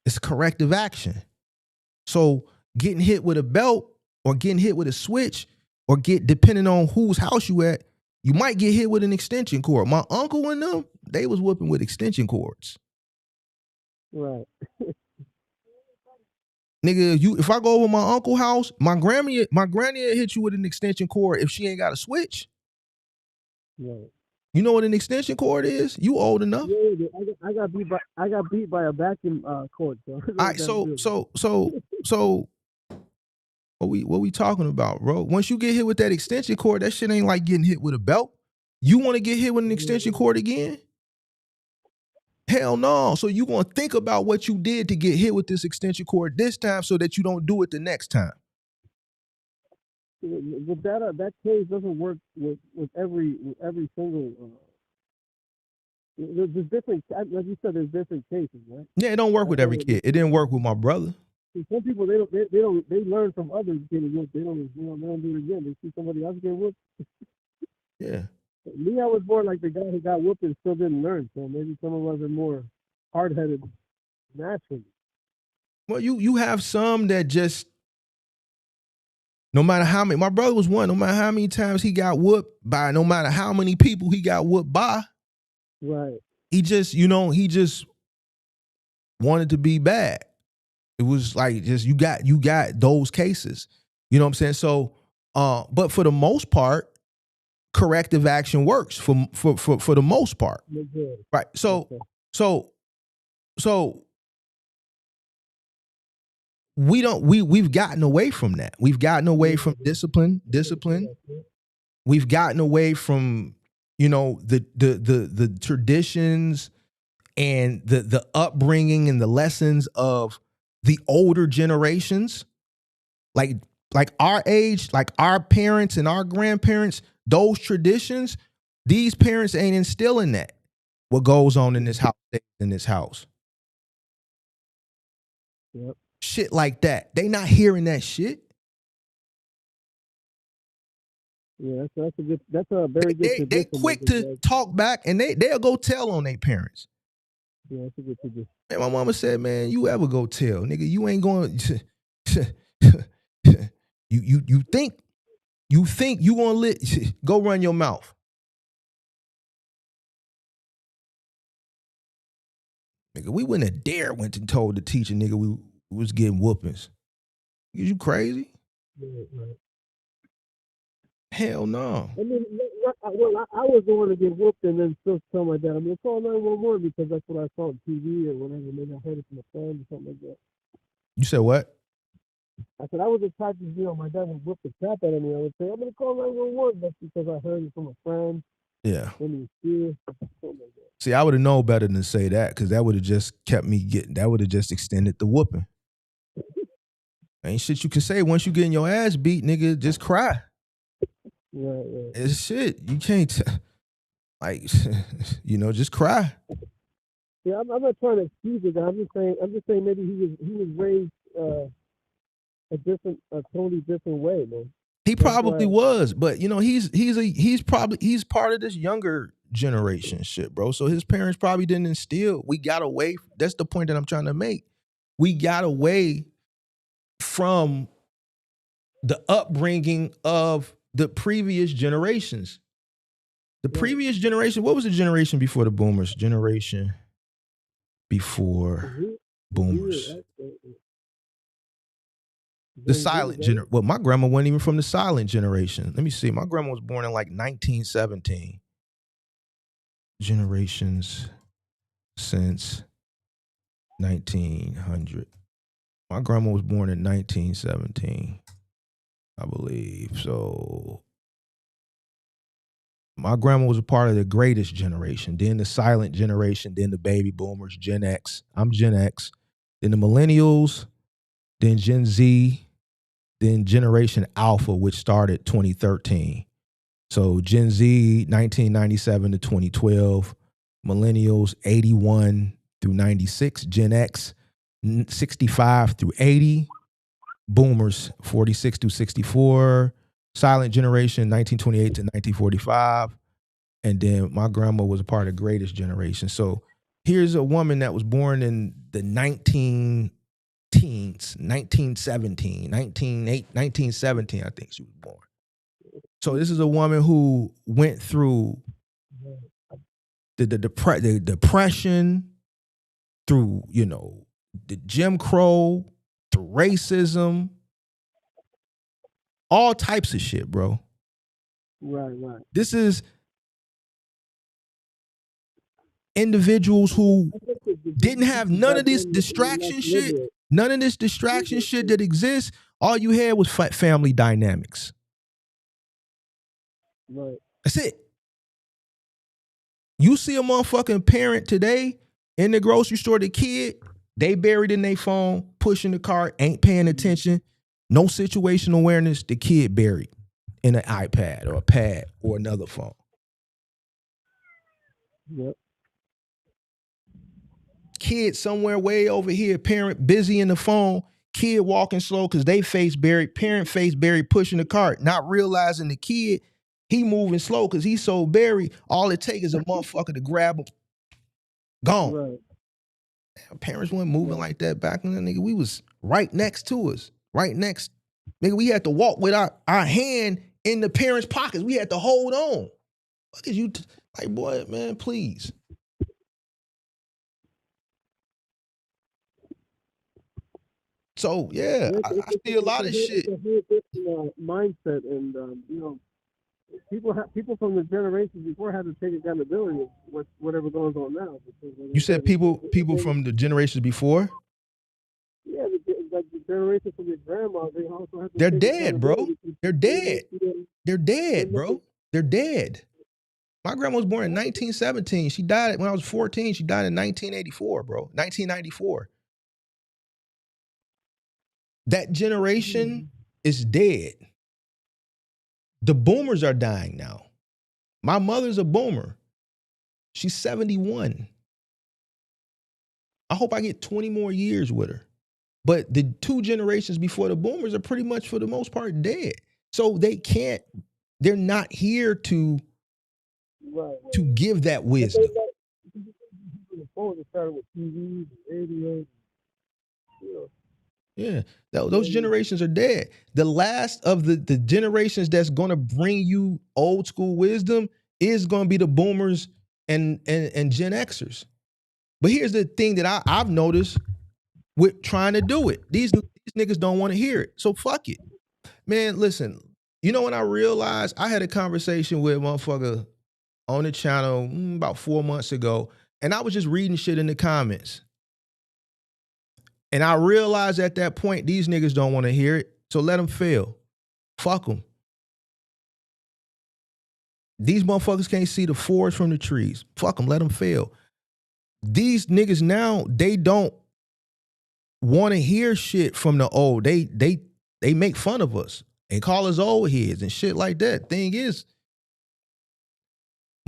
It's corrective action. So getting hit with a belt or getting hit with a switch or depending on whose house you at, you might get hit with an extension cord. My uncle and them, they was whooping with extension cords. Right. Nigga, if I go over my uncle's house, my granny will hit you with an extension cord if she ain't got a switch. Right. You know what an extension cord is? You old enough? Yeah, I got beat by a vacuum cord. So. All right, so what we talking about, bro? Once you get hit with that extension cord, that shit ain't like getting hit with a belt. You want to get hit with an extension cord again? Hell no. So you gonna think about what you did to get hit with this extension cord this time so that you don't do it the next time. But that case doesn't work with every single. There's different, like you said, there's different cases, right? Yeah, it don't work with every kid. It didn't work with my brother. Some people they learn from others getting whooped. They don't do it again. They see somebody else get whooped. Yeah. Me, I was more like the guy who got whooped and still didn't learn. So maybe some of us are more hard-headed naturally. Well, you have some that just No matter how many, my brother was one. No matter how many times he got whooped by, no matter how many people he got whooped by, Right. he just, he just wanted to be bad. It was like just you got those cases. You know what I'm saying? So, but for the most part, corrective action works for the most part. Right. So we've gotten away from that. We've gotten away from discipline. We've gotten away from, the traditions and the upbringing and the lessons of the older generations. Like our age, like our parents and our grandparents, those traditions, these parents ain't instilling that. What goes on in this house. Yep. Shit like that. They not hearing that shit. Yeah, that's a very good tradition. They quick to talk back and they'll go tell on their parents. Yeah, that's a good tradition. Man, my mama said, man, you ever go tell, nigga, you ain't going to you think you gonna go run your mouth. Nigga, we wouldn't have dared went and told the teacher, nigga, we was getting whoopings. You crazy? Right. Hell no. I mean, I was the one to get whooped and then still something like that. I mean, call 911 because that's what I saw on TV or whatever. Maybe I heard it from a friend or something like that. You said what? I said I was the type of, my dad would whip the crap out of me. I would say, I'm going to call 911. That's because I heard it from a friend. Yeah. When he was here, something like that. See, I would have known better than to say that because that would have just that would have just extended the whooping. Ain't shit you can say once you getting your ass beat, nigga, just cry. Right. It's shit. You can't, just cry. Yeah, I'm not trying to excuse it. I'm just saying maybe he was raised a totally different way, man. He probably was, but he's part of this younger generation shit, bro. So his parents probably didn't instill. We got away. That's the point that I'm trying to make. We got away from the upbringing of the previous generations. The previous generation, what was the generation before the boomers? Generation before boomers. The silent generation. Well, my grandma wasn't even from the silent generation. Let me see. My grandma was born in like 1917. Generations since 1900. My grandma was born in 1917, I believe. So my grandma was a part of the greatest generation, then the silent generation, then the baby boomers, Gen X. I'm Gen X. Then the millennials, then Gen Z, then Generation Alpha, which started 2013. So Gen Z, 1997 to 2012. Millennials, 81 through 96. Gen X, 65 through 80. Boomers, 46 through 64. Silent generation, 1928 to 1945. And then my grandma was a part of the greatest generation. So here's a woman that was born in the 19 teens, 1917, 1917, I think she was born. So this is a woman who went through the depression, through, the Jim Crow, through racism, all types of shit, bro. Right. This is individuals who didn't have none of this distraction shit, that exists. All you had was family dynamics. Right. That's it. You see a motherfucking parent today in the grocery store, the kid, they buried in their phone, pushing the cart, ain't paying attention, no situational awareness, the kid buried in an iPad or a pad or another phone. Yep. Kid somewhere way over here, parent busy in the phone, kid walking slow because they face buried, parent face buried, pushing the cart, not realizing the kid, he moving slow because he's so buried. All it takes is a motherfucker to grab him. Gone. Right. Parents weren't moving like that back then, nigga. We was right next to us. Right next Nigga, we had to walk with our hand in the parents' pockets. We had to hold on. What is you like, boy, man, please. So yeah, I see a lot of shit. It's a whole different mindset, and you know, people from the generations before had to take accountability of whatever goes on now. Because, you said people from the generations before? Yeah, like the generation from your grandma, they also have to. They're dead, bro. They're dead. They're dead, bro. They're dead. My grandma was born in 1917. She died when I was 14. She died in 1984, bro. 1994. That generation is dead. The boomers are dying now. My mother's a boomer. She's 71. I hope I get 20 more years with her. But the two generations before the boomers are pretty much, for the most part, dead. So they're not here to give that wisdom. Yeah, those generations are dead. The last of the generations that's going to bring you old school wisdom is going to be the boomers and Gen Xers. But here's the thing that I've noticed with trying to do it. These niggas don't want to hear it. So fuck it. Man, listen, you know when I realized, I had a conversation with a motherfucker on the channel about 4 months ago, and I was just reading shit in the comments. And I realized at that point, these niggas don't want to hear it, so let them fail. Fuck them. These motherfuckers can't see the forest from the trees. Fuck them, let them fail. These niggas now, they don't want to hear shit from the old. They make fun of us and call us old heads and shit like that. Thing is,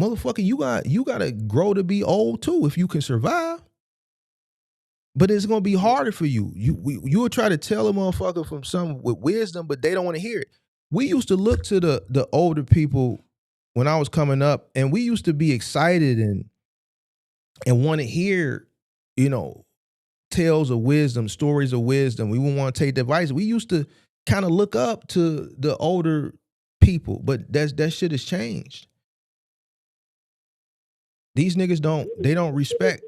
motherfucker, you gotta grow to be old too if you can survive. But it's gonna be harder for you. You will try to tell a motherfucker from some with wisdom, but they don't want to hear it. We used to look to the older people when I was coming up, and we used to be excited and want to hear, you know, tales of wisdom, stories of wisdom. We wouldn't want to take the advice. We used to kind of look up to the older people, but that shit has changed. These niggas don't respect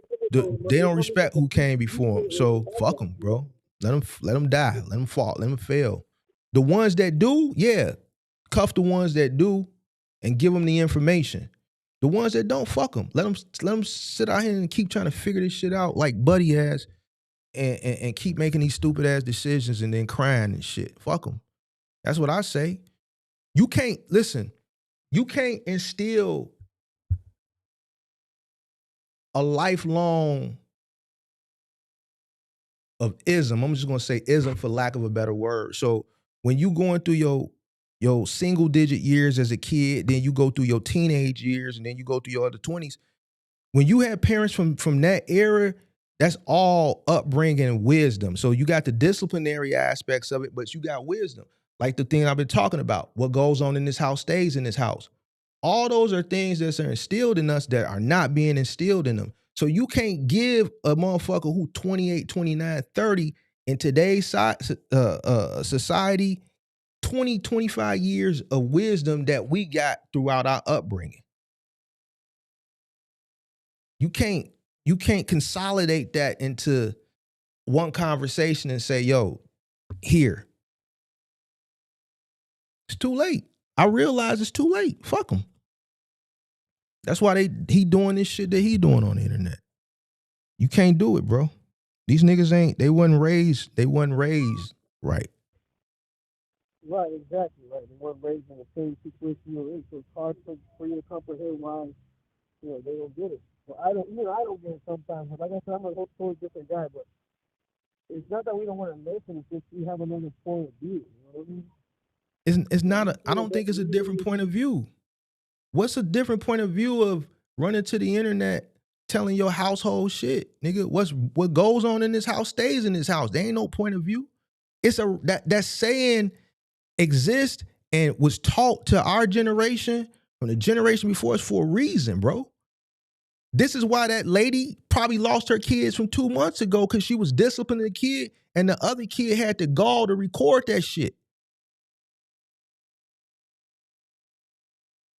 who came before them. So fuck them, bro. Let them die. Let them fall. Let them fail. The ones that do, yeah, cuff the ones that do, and give them the information. The ones that don't, fuck them. Let them sit out here and keep trying to figure this shit out like Buddy has, and keep making these stupid ass decisions and then crying and shit. Fuck them. That's what I say. You can't instill a lifelong of ism. I'm just gonna say ism for lack of a better word. So when you going through your single digit years as a kid, then you go through your teenage years, and then you go through your other 20s. When you have parents from that era, that's all upbringing and wisdom. So you got the disciplinary aspects of it, but you got wisdom. Like the thing I've been talking about. What goes on in this house stays in this house. All those are things that are instilled in us that are not being instilled in them. So you can't give a motherfucker who 28, 29, 30 in today's society 20, 25 years of wisdom that we got throughout our upbringing. You can't consolidate that into one conversation and say, yo, here. It's too late. I realize it's too late. Fuck them. That's why he doing this shit that he doing on the internet. You can't do it, bro. These niggas they wasn't raised right. Right, exactly, right. They weren't raised in the same situation you're in, so it's hard for you to comprehend why, you know, they don't get it. Well, I don't get it sometimes. But like I said, I'm a totally different guy, but it's not that we don't want to listen, it's just we have another point of view. You know what I mean? It's not I don't think it's a different point of view. What's a different point of view of running to the internet telling your household shit? Nigga, what goes on in this house stays in this house. There ain't no point of view. It's that saying exists and was taught to our generation from the generation before us for a reason, bro. This is why that lady probably lost her kids from 2 months ago, because she was disciplining the kid and the other kid had the gall to record that shit.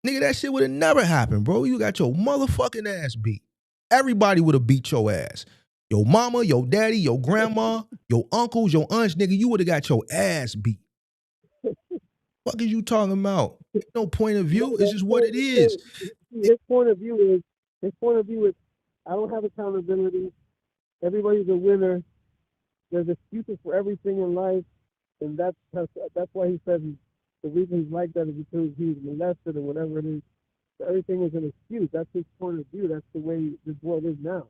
Nigga, that shit would have never happened, bro. You got your motherfucking ass beat. Everybody would have beat your ass. Your mama, your daddy, your grandma, your uncles, your aunts, nigga, you would have got your ass beat. What is you talking about? No point of view. It's just what it is. His point of view is, I don't have accountability. Everybody's a winner. There's excuses for everything in life, and that's why he says the reason he's like that is because he was molested or whatever it is. So everything is an excuse. That's his point of view. That's the way this world is now.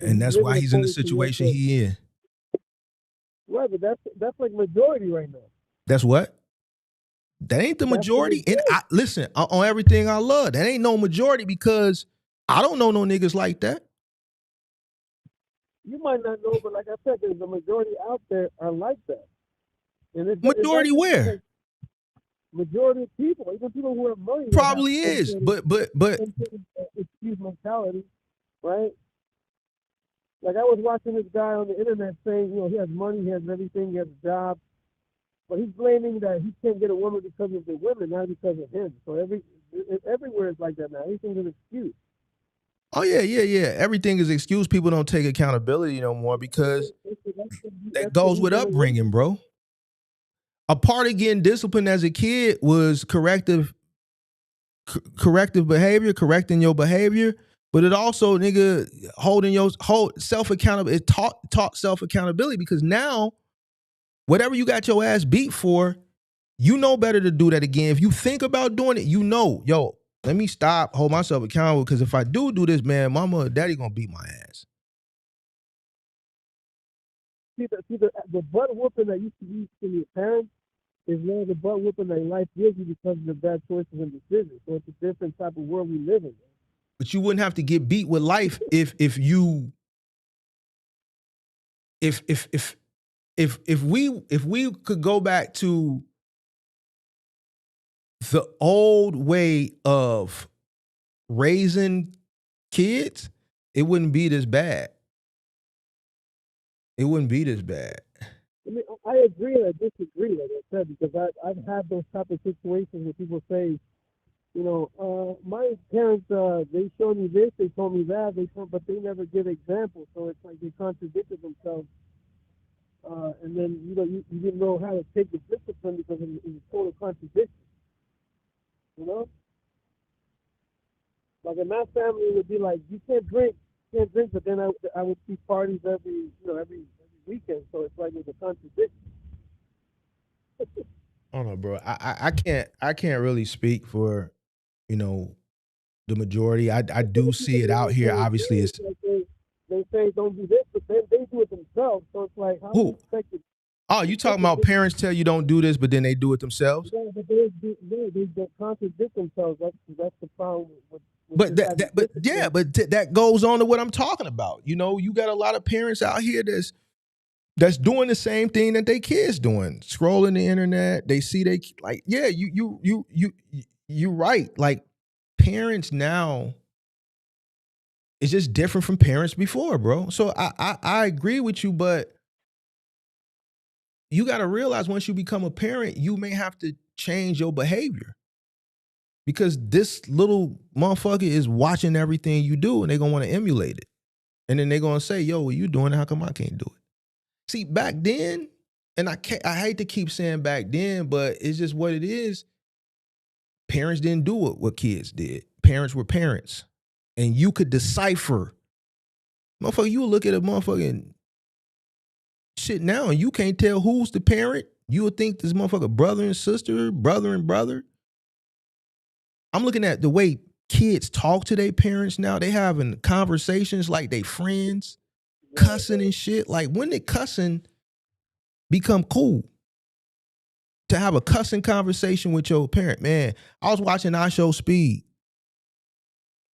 And that's why he's in the situation he in. Right, but that's like majority right now. That's what? That ain't the majority. And listen, on everything I love, that ain't no majority because I don't know no niggas like that. You might not know, but like I said, there's a majority out there are like that. And majority where? Like majority of people, even people who have money, probably is, but excuse mentality, right? Like I was watching this guy on the internet saying, he has money, he has everything, he has a job, but he's blaming that he can't get a woman because of the women, not because of him. So everywhere is like that now. Everything's an excuse. Oh yeah. Everything is excuse. People don't take accountability no more because that goes with upbringing, bro. A part of getting disciplined as a kid was corrective behavior, correcting your behavior, but it also, nigga, hold self-accountability. It taught self-accountability because now, whatever you got your ass beat for, you know better to do that again. If you think about doing it, yo, let me stop, hold myself accountable, because if I do this, man, mama or daddy gonna beat my ass. See the butt whooping that used to be from your parents is now the butt whooping that life gives you because of the bad choices and decisions. So it's a different type of world we live in. But you wouldn't have to get beat with life if we could go back to the old way of raising kids, it wouldn't be this bad. It wouldn't be this bad. I mean, I agree and I disagree, like I said, because I've had those type of situations where people say, my parents, they showed me this, they told me that, but they never give examples, so it's like they contradicted themselves. And then, you didn't know how to take the discipline because it was total contradiction. Like in my family, it would be like, you can't drink, but then I would see parties every weekend, so it's like it's a contradiction. I don't know, bro. I can't really speak for, the majority. I do see it out here. Obviously, it's they say don't do this, but then they do it themselves. So it's like, how do you expect it? Oh, you talking about parents tell you don't do this, but then they do it themselves? Yeah, but they contradict themselves. That's the problem with But that goes on to what I'm talking about. You got a lot of parents out here that's doing the same thing that they kids doing, scrolling the internet. They see you right. Like parents now, it's just different from parents before, bro. So I agree with you, but you got to realize once you become a parent, you may have to change your behavior because this little motherfucker is watching everything you do and they're going to want to emulate it. And then they're going to say, yo, what you doing? How come I can't do it? See, back then, and I hate to keep saying back then, but it's just what it is. Parents didn't do what kids did. Parents were parents. And you could decipher. Motherfucker, you look at a motherfucking shit now and you can't tell who's the parent. You would think this motherfucker brother and sister, brother and brother. I'm looking at the way kids talk to their parents now. They having conversations like they friends, cussing and shit. Like when did cussing become cool? To have a cussing conversation with your parent. Man, I was watching I Show Speed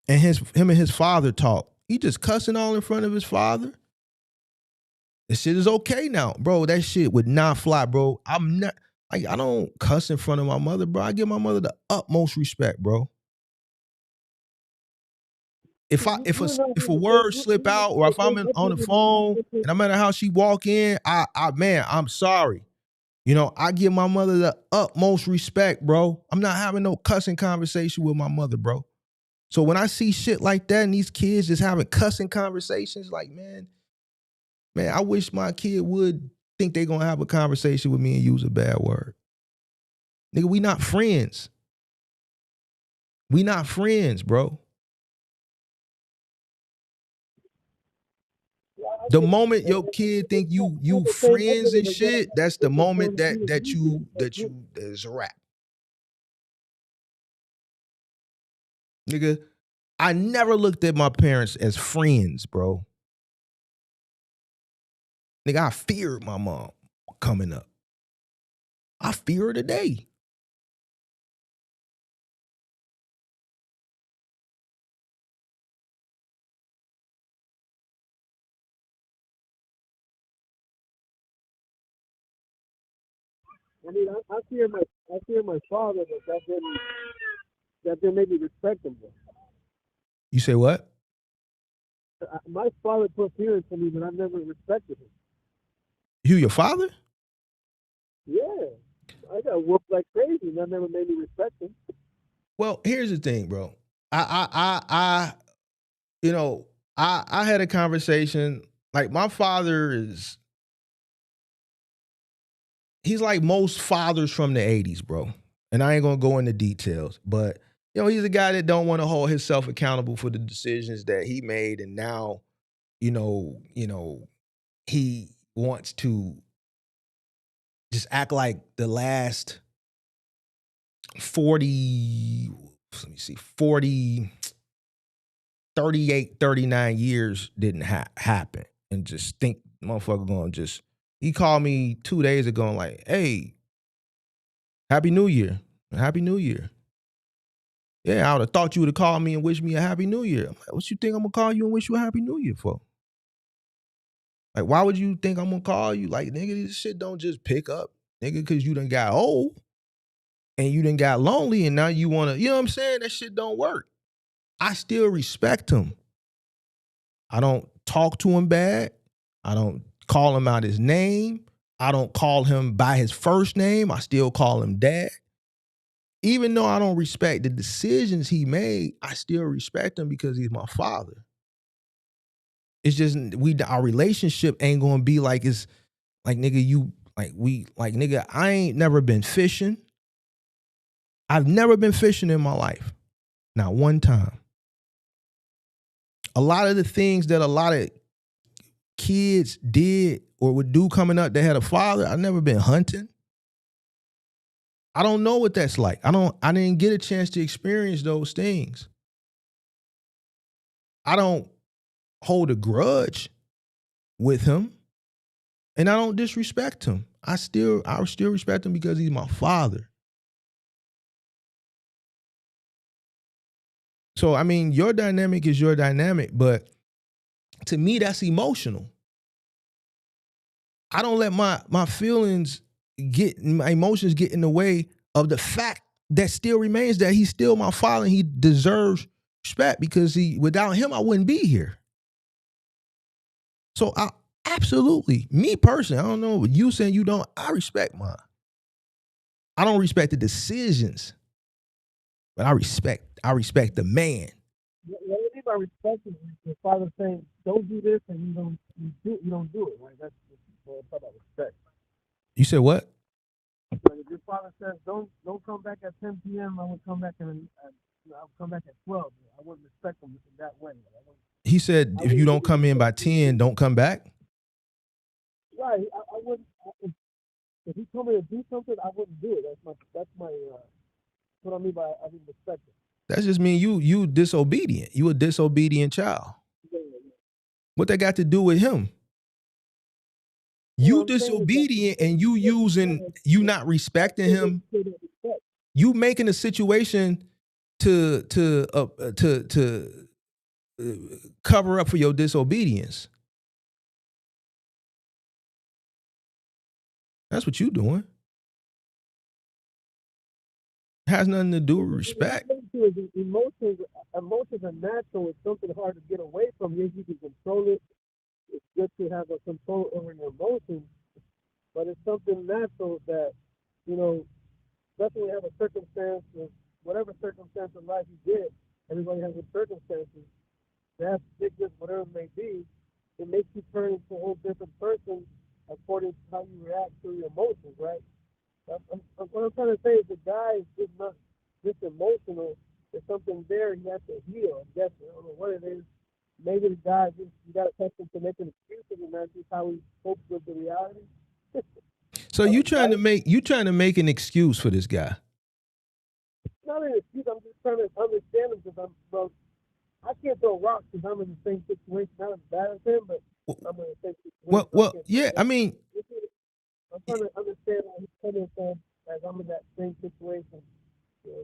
and him and his father talk. He just cussing all in front of his father. This shit is okay now. Bro, that shit would not fly, bro. I don't cuss in front of my mother, bro. I give my mother the utmost respect, bro. If a word slip out or if I'm on the phone and no matter how she walk in, I'm sorry. You know, I give my mother the utmost respect, bro. I'm not having no cussing conversation with my mother, bro. So when I see shit like that and these kids just having cussing conversations, like, man, I wish my kid would think they gonna have a conversation with me and use a bad word. Nigga, we not friends. We not friends, bro. The moment your kid think you friends and shit, that's the moment that's a wrap. Nigga, I never looked at my parents as friends, bro. Nigga, I feared my mom coming up. I fear her today. I mean, I fear my father, but that didn't make me respect him. You say what? My father put fear into me, but I never respected him. You your father? Yeah, I got whooped like crazy, and that never made me respect him. Well, here's the thing, bro. I you know, I had a conversation. Like, my father he's like most fathers from the 80s, bro. And I ain't gonna go into details, but you know, he's a guy that don't want to hold himself accountable for the decisions that he made, and now, you know, he wants to just act like the last 40, 38, 39 years didn't happen, and just think motherfucker gonna just, he called me 2 days ago and like, hey, Happy New Year. Happy New Year. Yeah, I would have thought you would have called me and wished me a Happy New Year. I'm like, what you think I'm gonna call you and wish you a Happy New Year for? Like, why would you think I'm gonna call you? Like, nigga, this shit don't just pick up, nigga, because you done got old and you done got lonely and now you wanna, you know what I'm saying? That shit don't work. I still respect him. I don't talk to him bad. I don't call him out his name. I don't call him by his first name. I still call him dad. Even though I don't respect the decisions he made, I still respect him because he's my father. It's just our relationship ain't gonna be like, it's like, nigga, nigga, I ain't never been fishing. I've never been fishing in my life. Not one time. A lot of the things that a lot of kids did or would do coming up that had a father, I've never been hunting. I don't know what that's like. I didn't get a chance to experience those things. I don't hold a grudge with him, and I don't disrespect him. I still respect him because he's my father. So, I mean, your dynamic is your dynamic, but to me, that's emotional. I don't let my feelings my emotions get in the way of the fact that still remains that he's still my father and he deserves respect, because without him, I wouldn't be here. So absolutely, me personally, I don't know, but you saying you don't, I respect mine. I don't respect the decisions, but I respect the man. What I mean by respect is your father saying, "Don't do this," and you don't do it. Right? That's what I'm talking about respect. You said what? Like if your father says, "Don't come back at 10 p.m.," I would come back I'll come back at 12. I wouldn't respect him in that way. He said, if you don't come in by 10, don't come back. Right. I wouldn't. If he told me to do something, I wouldn't do it. That's my. What I mean by I didn't respect it. That just means you disobedient. You a disobedient child. What that got to do with him? You disobedient and you not respecting him. You making a situation to cover up for your disobedience. That's what you doing. It has nothing to do with respect. Emotions are natural. It's something hard to get away from. Yes, you can control it. It's good to have a control over your emotions. but it's something natural that, you know, definitely have a circumstance of whatever circumstance of life you get. Everybody has a circumstances. That's sickness, whatever it may be. It makes you turn into a whole different person according to how you react to your emotions, right? What I'm trying to say is the guy is just not just emotional. There's something there he has to heal. I'm guessing. I don't know what it is. Maybe the guy just you got to test him to make an excuse, and that's just how he copes with the reality. So you trying to make an excuse for this guy? Not an excuse. I'm just trying to understand him because I can't throw rocks because I'm in the same situation. Not as bad as him, but I'm in the same situation. Well, yeah. I mean, I'm trying to understand where he's coming from as I'm in that same situation.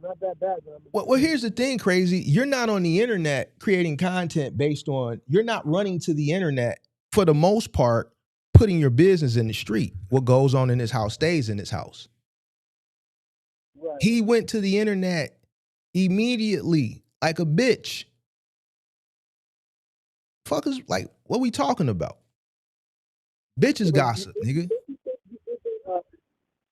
Not that bad. Well, here's the thing, Crazy. You're not on the internet creating content based on, you're not running to the internet for the most part, putting your business in the street. What goes on in his house stays in his house. Right. He went to the internet immediately like a bitch. Fuckers, like, what we talking about? Bitches gossip, nigga.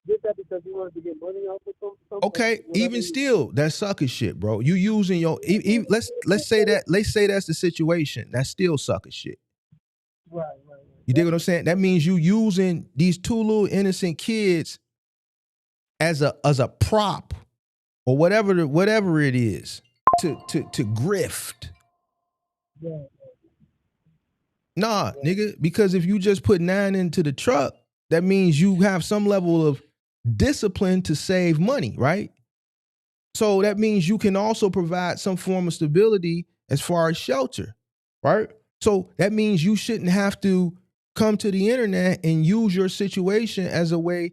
Did that because you wanted to get money off of something? Okay, even still, that's sucker shit, bro. You using your let's say that's the situation. That's still sucker shit. Right. You dig what I'm saying? That means you using these two little innocent kids as a prop or whatever it is to grift. Yeah. Nah, nigga, because if you just put 9 into the truck, that means you have some level of discipline to save money, right? So that means you can also provide some form of stability as far as shelter, right? So that means you shouldn't have to come to the internet and use your situation as a way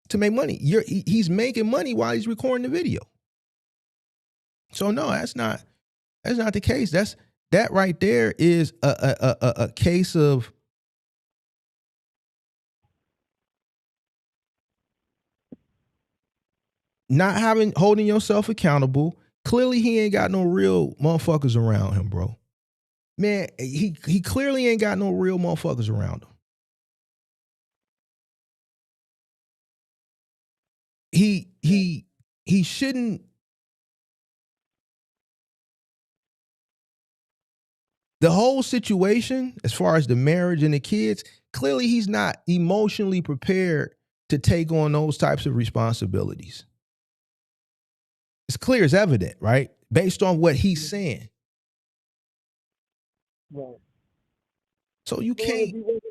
to make money. He's making money while he's recording the video. So no, that's not the case. That right there is a case of not holding yourself accountable. Clearly, he ain't got no real motherfuckers around him, bro. Man, he clearly ain't got no real motherfuckers around him. He shouldn't. The whole situation, as far as the marriage and the kids, clearly he's not emotionally prepared to take on those types of responsibilities. It's clear as evident, right? Based on what he's saying. Right. So you can't. If he wasn't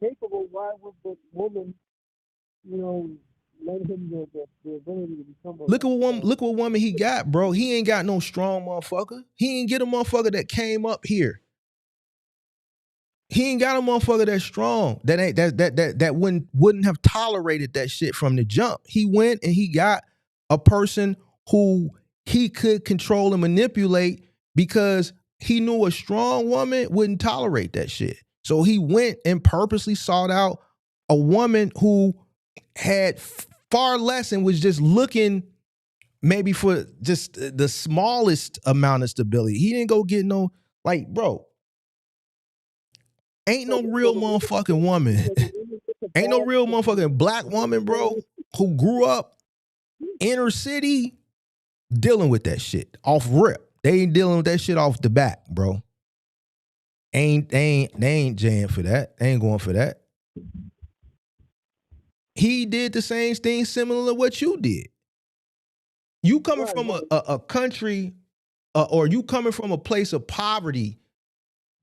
capable, why would the woman, let him the ability to become a... Look what woman he got, bro. He ain't got no strong motherfucker. He ain't get a motherfucker that came up here. He ain't got a motherfucker that's strong. That wouldn't have tolerated that shit from the jump. He went and he got a person who he could control and manipulate because he knew a strong woman wouldn't tolerate that shit. So he went and purposely sought out a woman who had far less and was just looking maybe for just the smallest amount of stability. He didn't go get no, like, bro, ain't no real motherfucking woman. Ain't no real motherfucking black woman, bro, who grew up inner city dealing with that shit off rip. They ain't dealing with that shit off the back, bro. They ain't jam for that. They ain't going for that. He did the same thing similar to what you did. You coming from a country or you coming from a place of poverty,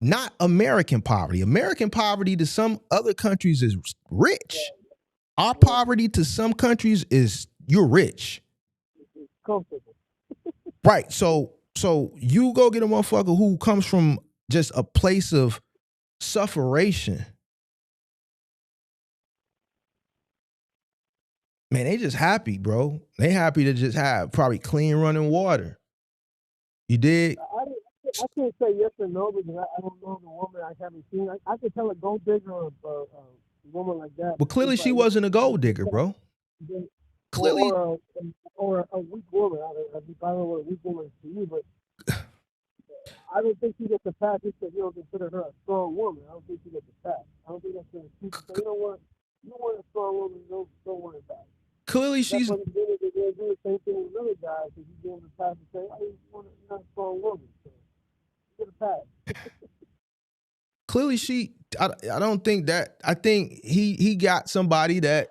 not American poverty. American poverty to some other countries is rich. Our poverty to some countries is you're rich. Comfortable. Right. So you go get a motherfucker who comes from just a place of sufferation. Man, they just happy, bro. They happy to just have probably clean running water. You dig? I can't say yes or no because I don't know the woman. I haven't seen. I could tell a gold digger or a woman like that. But clearly she wasn't a gold digger, bro. Clearly. Or a weak woman. I don't know what a weak woman is to you, but I don't think she gets the pass just because you don't consider her a strong woman. I don't think she gets the pass. I don't think that's an excuse. So you know what? You want a strong woman, don't worry about it. Clearly, That's she's what he did. They're going to do the same thing with another guy because he's giving the pass and say, "Oh, you're not a strong woman." So get a pass. clearly she. I don't think that. I think he got somebody that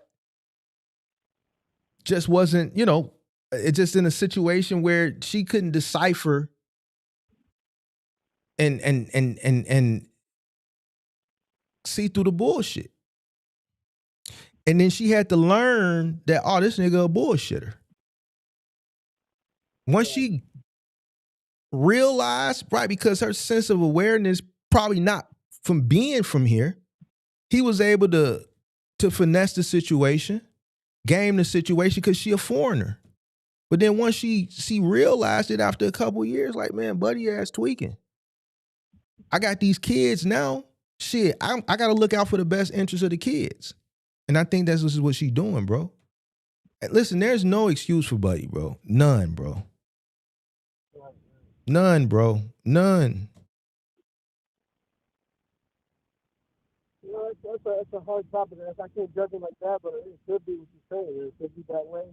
just wasn't. You know, it's just in a situation where she couldn't decipher and see through the bullshit. And then she had to learn that, oh, this nigga a bullshitter. Once she realized, right, because her sense of awareness probably not from being from here, he was able to finesse the situation, game the situation because she a foreigner. But then once she realized it after a couple of years, like, man, buddy ass tweaking. I got these kids now. Shit, I got to look out for the best interest of the kids. And I think that's what she's doing, bro. Listen, there's no excuse for Buddy, bro. None, bro. None, bro. None. You know, that's a hard topic. I can't judge him like that, but it could be what you're saying. It could be that way.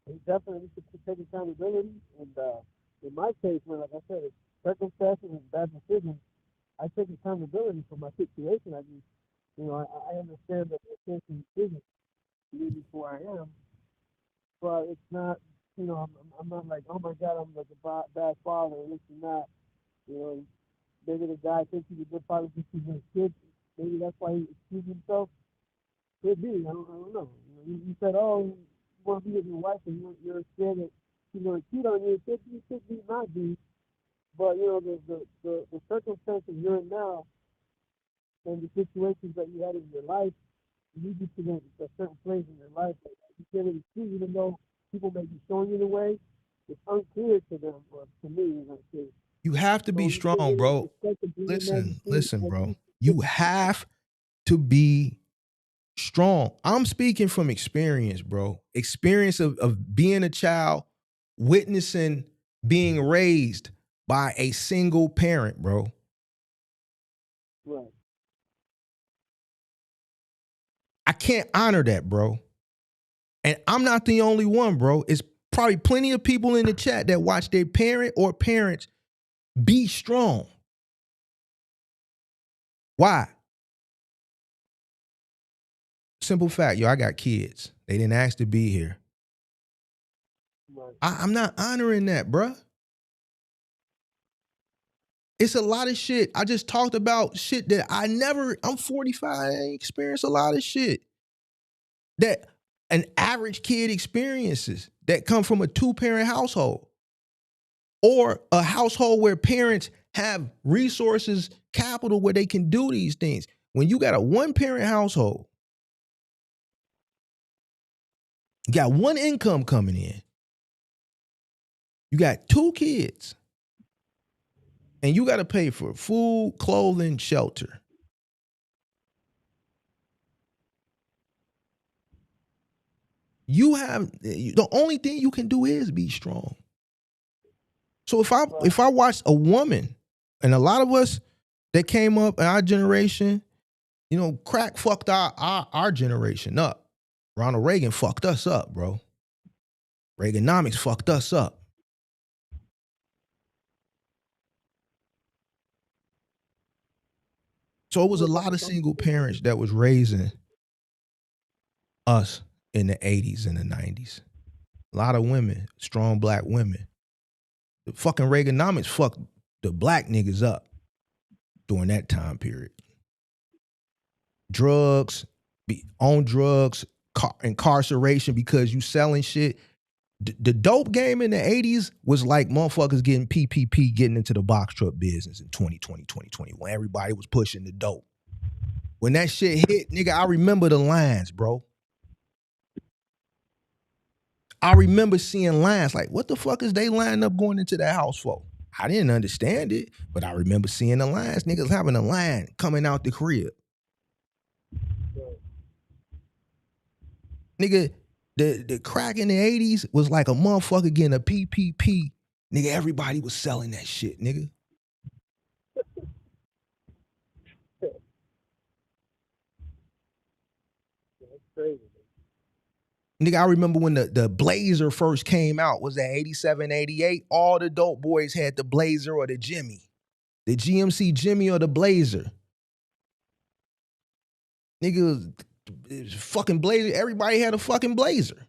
He definitely needs to take accountability. And in my case, man, like I said, it's circumstances and bad decisions. I take accountability for my situation. I just, you know, I understand that I can't some decisions to lead me to where I am, but it's not, you know, I'm not like, oh my God, I'm like a bad father and this and that. You know, maybe the guy thinks he's a good father because he's a kid. Maybe that's why he excused himself. Could be. I don't know. You said, oh, you want to be with your wife and you're scared that she's going to cheat on you. It could be, not be. But, you know, the circumstances you're in now and the situations that you had in your life lead you to a certain place in your life that you can't really see, even though people may be showing you the way. It's unclear to them, or to me, in that case. You have to be strong, bro. Listen, bro. You have to be strong. I'm speaking from experience, bro. Experience of being a child, witnessing being raised by a single parent, bro. Right. I can't honor that, bro. And I'm not the only one, bro. It's probably plenty of people in the chat that watch their parent or parents be strong. Why? Simple fact, yo, I got kids. They didn't ask to be here. Right. I'm not honoring that, bruh. It's a lot of shit. I just talked about shit that I'm 45, I ain't experienced a lot of shit that an average kid experiences that come from a 2-parent household or a household where parents have resources, capital where they can do these things. When you got a 1-parent household, you got one income coming in, you got 2 kids, and you got to pay for food, clothing, shelter. The only thing you can do is be strong. So if I watch a woman, and a lot of us that came up in our generation, you know, crack fucked our generation up. Ronald Reagan fucked us up, bro. Reaganomics fucked us up. So it was a lot of single parents that was raising us in the 80s and the 90s. A lot of women, strong black women. The fucking Reaganomics fucked the black niggas up during that time period. Drugs, on drugs, incarceration because you selling shit. The dope game in the 80s was like motherfuckers getting PPP, getting into the box truck business in 2020, 2021. Everybody was pushing the dope. When that shit hit, nigga, I remember the lines, bro. I remember seeing lines like, what the fuck is they lining up going into that house for? I didn't understand it, but I remember seeing the lines. Niggas having a line coming out the crib. Nigga, the crack in the 80s was like a motherfucker getting a PPP. Nigga, everybody was selling that shit, nigga. crazy. Nigga, I remember when the Blazer first came out. Was that 87, 88? All the dope boys had the Blazer or the Jimmy. The GMC Jimmy or the Blazer. Nigga, fucking Blazer. Everybody had a fucking Blazer.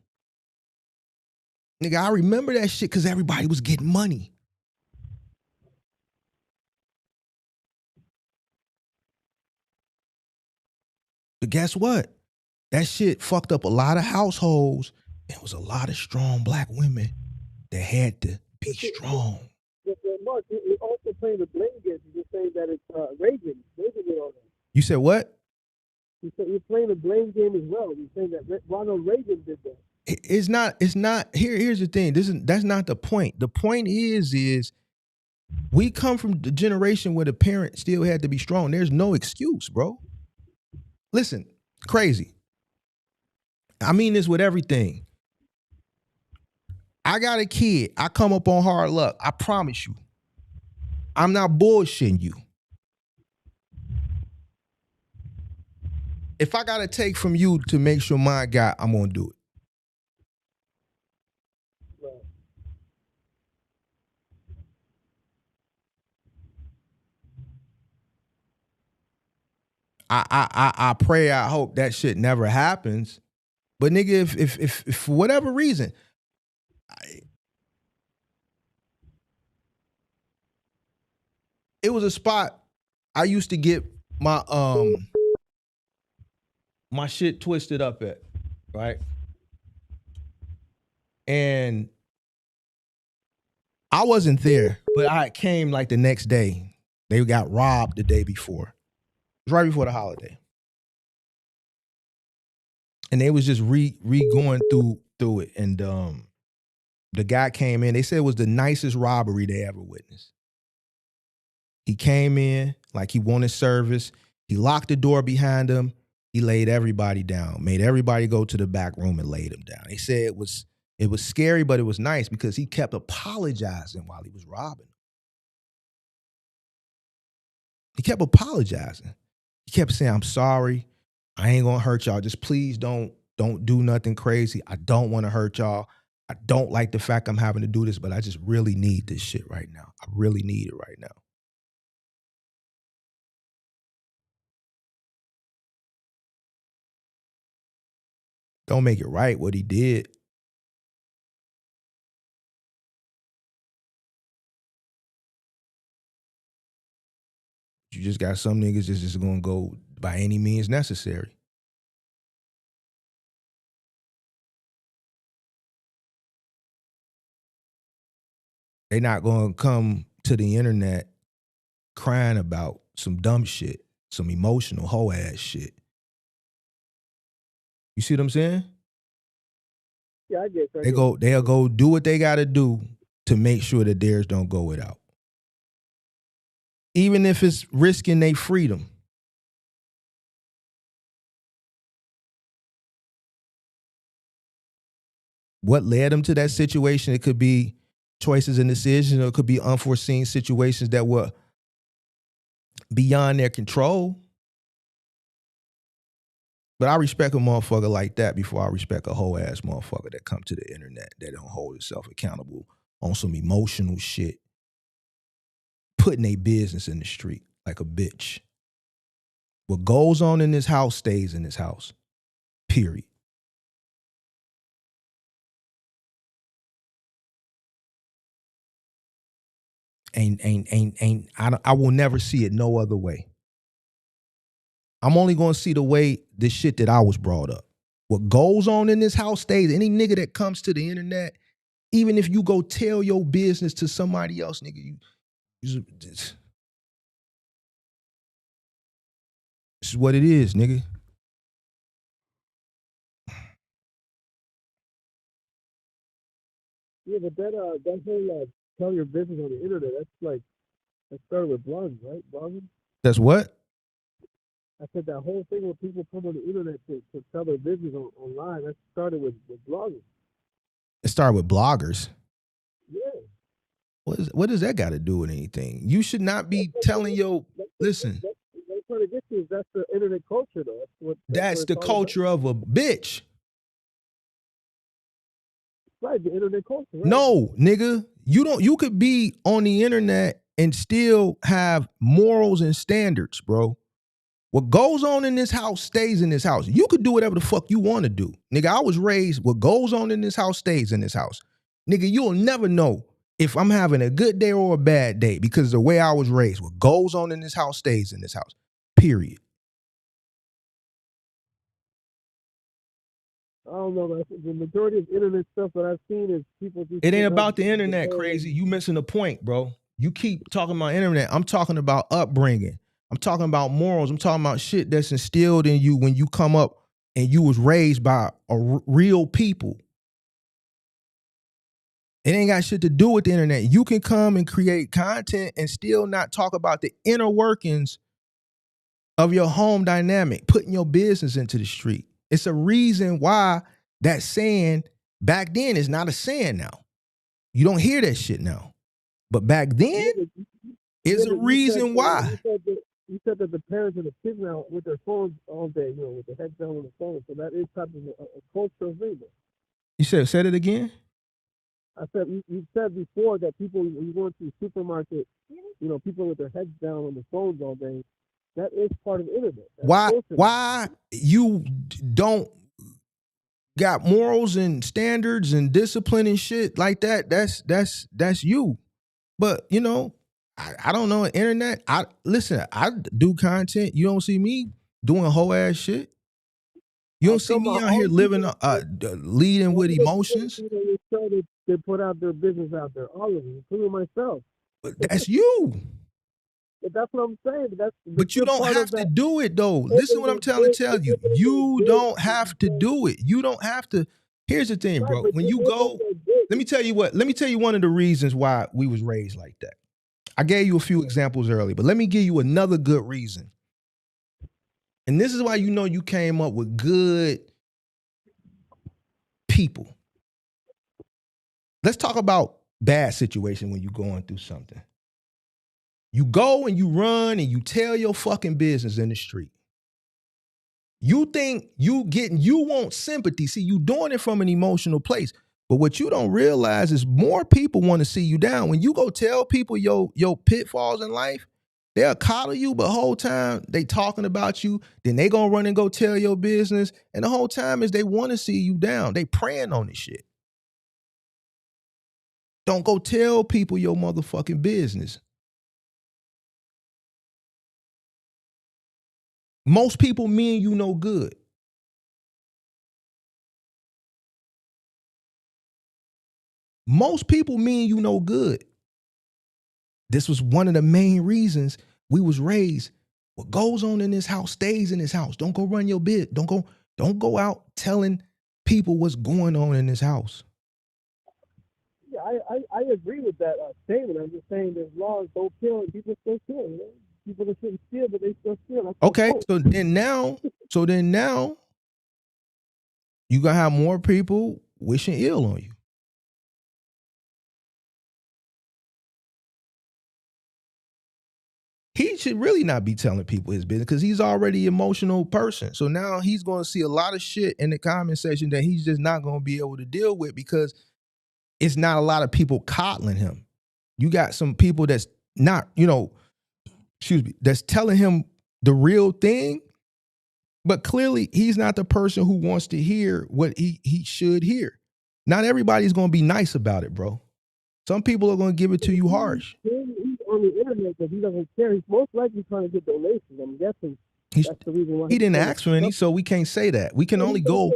Nigga, I remember that shit because everybody was getting money. But guess what? That shit fucked up a lot of households. There was a lot of strong black women that had to be strong. But Mark, you're also playing the blame game. You're saying that it's Reagan. Reagan did all that. You said what? You said you're playing the blame game as well. You're saying that Ronald Reagan did that. It's not. Here's the thing. That's not the point. The point is we come from the generation where the parent still had to be strong. There's no excuse, bro. Listen, crazy. I mean this with everything. I got a kid. I come up on hard luck. I promise you. I'm not bullshitting you. If I got to take from you to make sure mine got, I'm going to do it. I pray, I hope that shit never happens. But nigga, if for whatever reason, it was a spot I used to get my my shit twisted up at, right? And I wasn't there, but I came like the next day. They got robbed the day before. It was right before the holiday. And they was just going through it. And the guy came in. They said it was the nicest robbery they ever witnessed. He came in like he wanted service. He locked the door behind him. He laid everybody down, made everybody go to the back room and laid them down. They said it was scary, but it was nice because he kept apologizing while he was robbing. He kept apologizing. He kept saying, I'm sorry. I ain't gonna hurt y'all. Just please don't do nothing crazy. I don't want to hurt y'all. I don't like the fact I'm having to do this, but I just really need this shit right now. I really need it right now. Don't make it right what he did. You just got some niggas that's just gonna go by any means necessary. They're not gonna come to the internet crying about some dumb shit, some emotional hoe ass shit. You see what I'm saying? Yeah, I get that. They'll go do what they gotta do to make sure that theirs don't go without. Even if it's risking their freedom. What led them to that situation? It could be choices and decisions, or it could be unforeseen situations that were beyond their control. But I respect a motherfucker like that before I respect a whole ass motherfucker that come to the internet that don't hold itself accountable on some emotional shit, putting their business in the street like a bitch. What goes on in this house stays in this house. Period. I will never see it no other way. I'm only going to see the way the shit that I was brought up. What goes on in this house stays. Any nigga that comes to the internet, even if you go tell your business to somebody else, nigga, this is what it is, nigga. Yeah, but that whole tell your business on the internet, that started with blogging, right? Blogging? That's what? I said that whole thing where people come on the internet to tell their business online, that started with blogging. It started with bloggers. Yeah. What does that got to do with anything? You should not be telling your, listen. That's trying to get to is that's the internet culture, though. That's the culture of a bitch. Right, the internet culture. Right? No, nigga, you could be on the internet and still have morals and standards, bro. What goes on in this house stays in this house. You could do whatever the fuck you want to do. Nigga, I was raised, what goes on in this house stays in this house. Nigga, you'll never know if I'm having a good day or a bad day because the way I was raised, what goes on in this house stays in this house. Period. I don't know. The majority of internet stuff that I've seen is people just. It ain't about the internet, crazy. You missing the point, bro. You keep talking about internet. I'm talking about upbringing. I'm talking about morals. I'm talking about shit that's instilled in you when you come up and you was raised by real people. It ain't got shit to do with the internet. You can come and create content and still not talk about the inner workings of your home dynamic, putting your business into the street. It's a reason why that saying back then is not a saying now. You don't hear that shit now. But back then is a reason why. You said that the parents and the kids now with their phones all day, with their heads down on the phone. So that is type of a cultural thing. You said it again? I said you said before that people, when you go into the supermarket, people with their heads down on the phones all day. That is part of the internet. Why you don't got morals and standards and discipline and shit like that? That's you. But I don't know, internet. I do content. You don't see me doing whole ass shit. You don't see me out here living, leading with emotions. They put out their business out there, all of them, including myself. But that's you. But that's what I'm saying. But you don't have to do it though. Listen to what I'm trying to tell you. You don't have to do it. You don't have to. Here's the thing, bro. When you go, let me tell you one of the reasons why we was raised like that. I gave you a few examples earlier, but let me give you another good reason. And this is why you came up with good people. Let's talk about bad situation when you're going through something. You go and you run and you tell your fucking business in the street. You think you want sympathy. See, you doing it from an emotional place. But what you don't realize is more people want to see you down. When you go tell people your pitfalls in life, they'll coddle you, but the whole time they talking about you. Then they gonna run and go tell your business. And the whole time is they want to see you down. They preying on this shit. Don't go tell people your motherfucking business. Most people mean you no good. Most people mean you no good. This was one of the main reasons we was raised. What goes on in this house stays in this house. Don't go run your bit. Don't go out telling people what's going on in this house. Yeah, I agree with that statement. I'm just saying there's laws, don't kill, and people still kill. People that shouldn't steal, but they still steal. Okay, so then now you gonna have more people wishing ill on you. He should really not be telling people his business because he's already an emotional person. So now he's going to see a lot of shit in the comment section that he's just not going to be able to deal with because it's not a lot of people coddling him. You got some people that's not, that's telling him the real thing, but clearly he's not the person who wants to hear what he should hear. Not everybody's going to be nice about it, bro. Some people are going to give it to you harsh. He's on the internet because he doesn't care. He's most likely trying to get donations. I'm guessing that's the reason why. He didn't ask for any, so we can't say that. We can only go.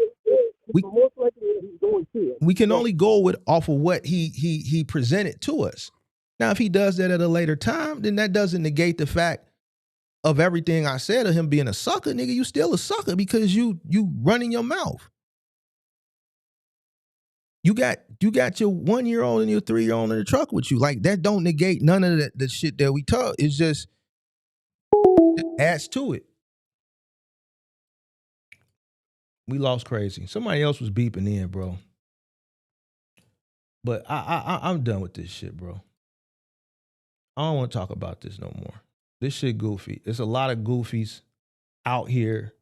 Most likely he's going to. We can only go off of what he presented to us. Now, if he does that at a later time, then that doesn't negate the fact of everything I said of him being a sucker. Nigga, you still a sucker because you running your mouth. You got your 1-year-old and your 3-year-old in the truck with you. Like, that don't negate none of the shit that we talk. It's just it adds to it. We lost crazy. Somebody else was beeping in, bro. But I'm done with this shit, bro. I don't want to talk about this no more. This shit goofy. There's a lot of goofies out here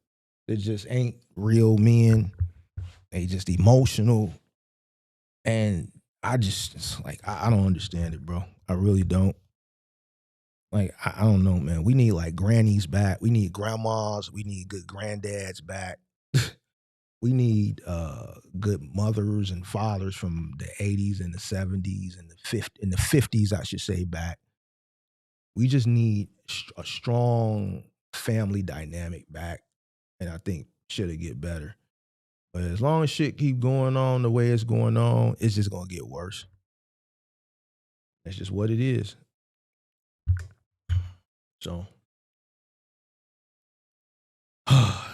that just ain't real men. They just emotional. And I just, like, I don't understand it, bro. I really don't. Like, I don't know, man. We need, like, grannies back. We need grandmas. We need good granddads back. We need good mothers and fathers from the 80s and the 70s and the 50s, I should say, back. We just need a strong family dynamic back, and I think shit'll get better. But as long as shit keep going on the way it's going on, it's just gonna get worse. That's just what it is. So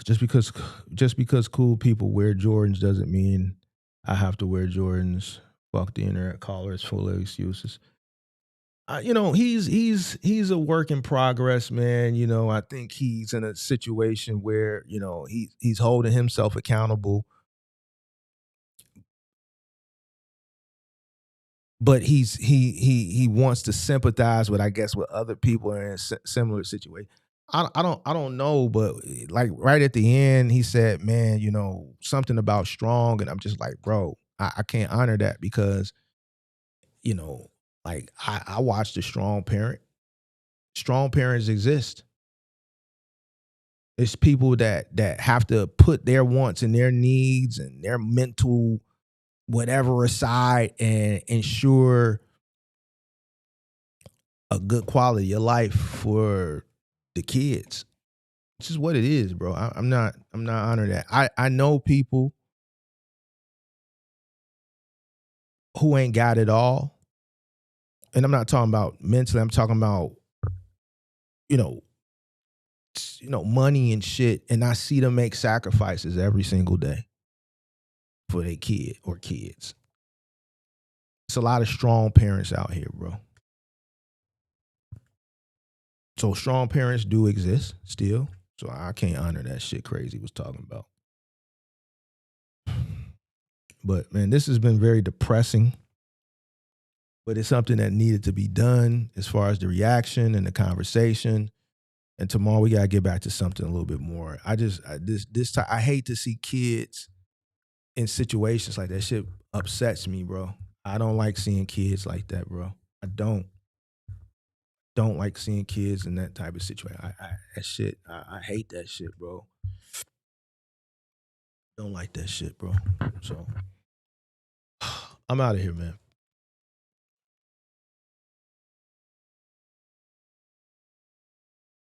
just because cool people wear Jordans doesn't mean I have to wear Jordans. Fuck the internet caller, it's full of excuses. You know, he's a work in progress, man. You know, I think he's in a situation where, you know, he's holding himself accountable, but he wants to sympathize with, I guess, with other people in a similar situation. I don't know, but like right at the end, he said, "Man, you know, something about strong," and I'm just like, bro, I can't honor that because, you know, like I watched a strong parent. Strong parents exist. It's people that have to put their wants and their needs and their mental whatever aside and ensure a good quality of life for the kids. This is what it is, bro. I'm not honoring that. I know people who ain't got it all. And I'm not talking about mentally, I'm talking about, you know, money and shit. And I see them make sacrifices every single day for their kid or kids. It's a lot of strong parents out here, bro. So strong parents do exist still. So I can't honor that shit Crazy was talking about. But man, this has been very depressing. But it's something that needed to be done as far as the reaction and the conversation. And tomorrow we gotta get back to something a little bit more. This time I hate to see kids in situations like that. Shit upsets me, bro. I don't like seeing kids like that, bro. I don't like seeing kids in that type of situation. I hate that shit, bro. Don't like that shit, bro. So I'm out of here, man.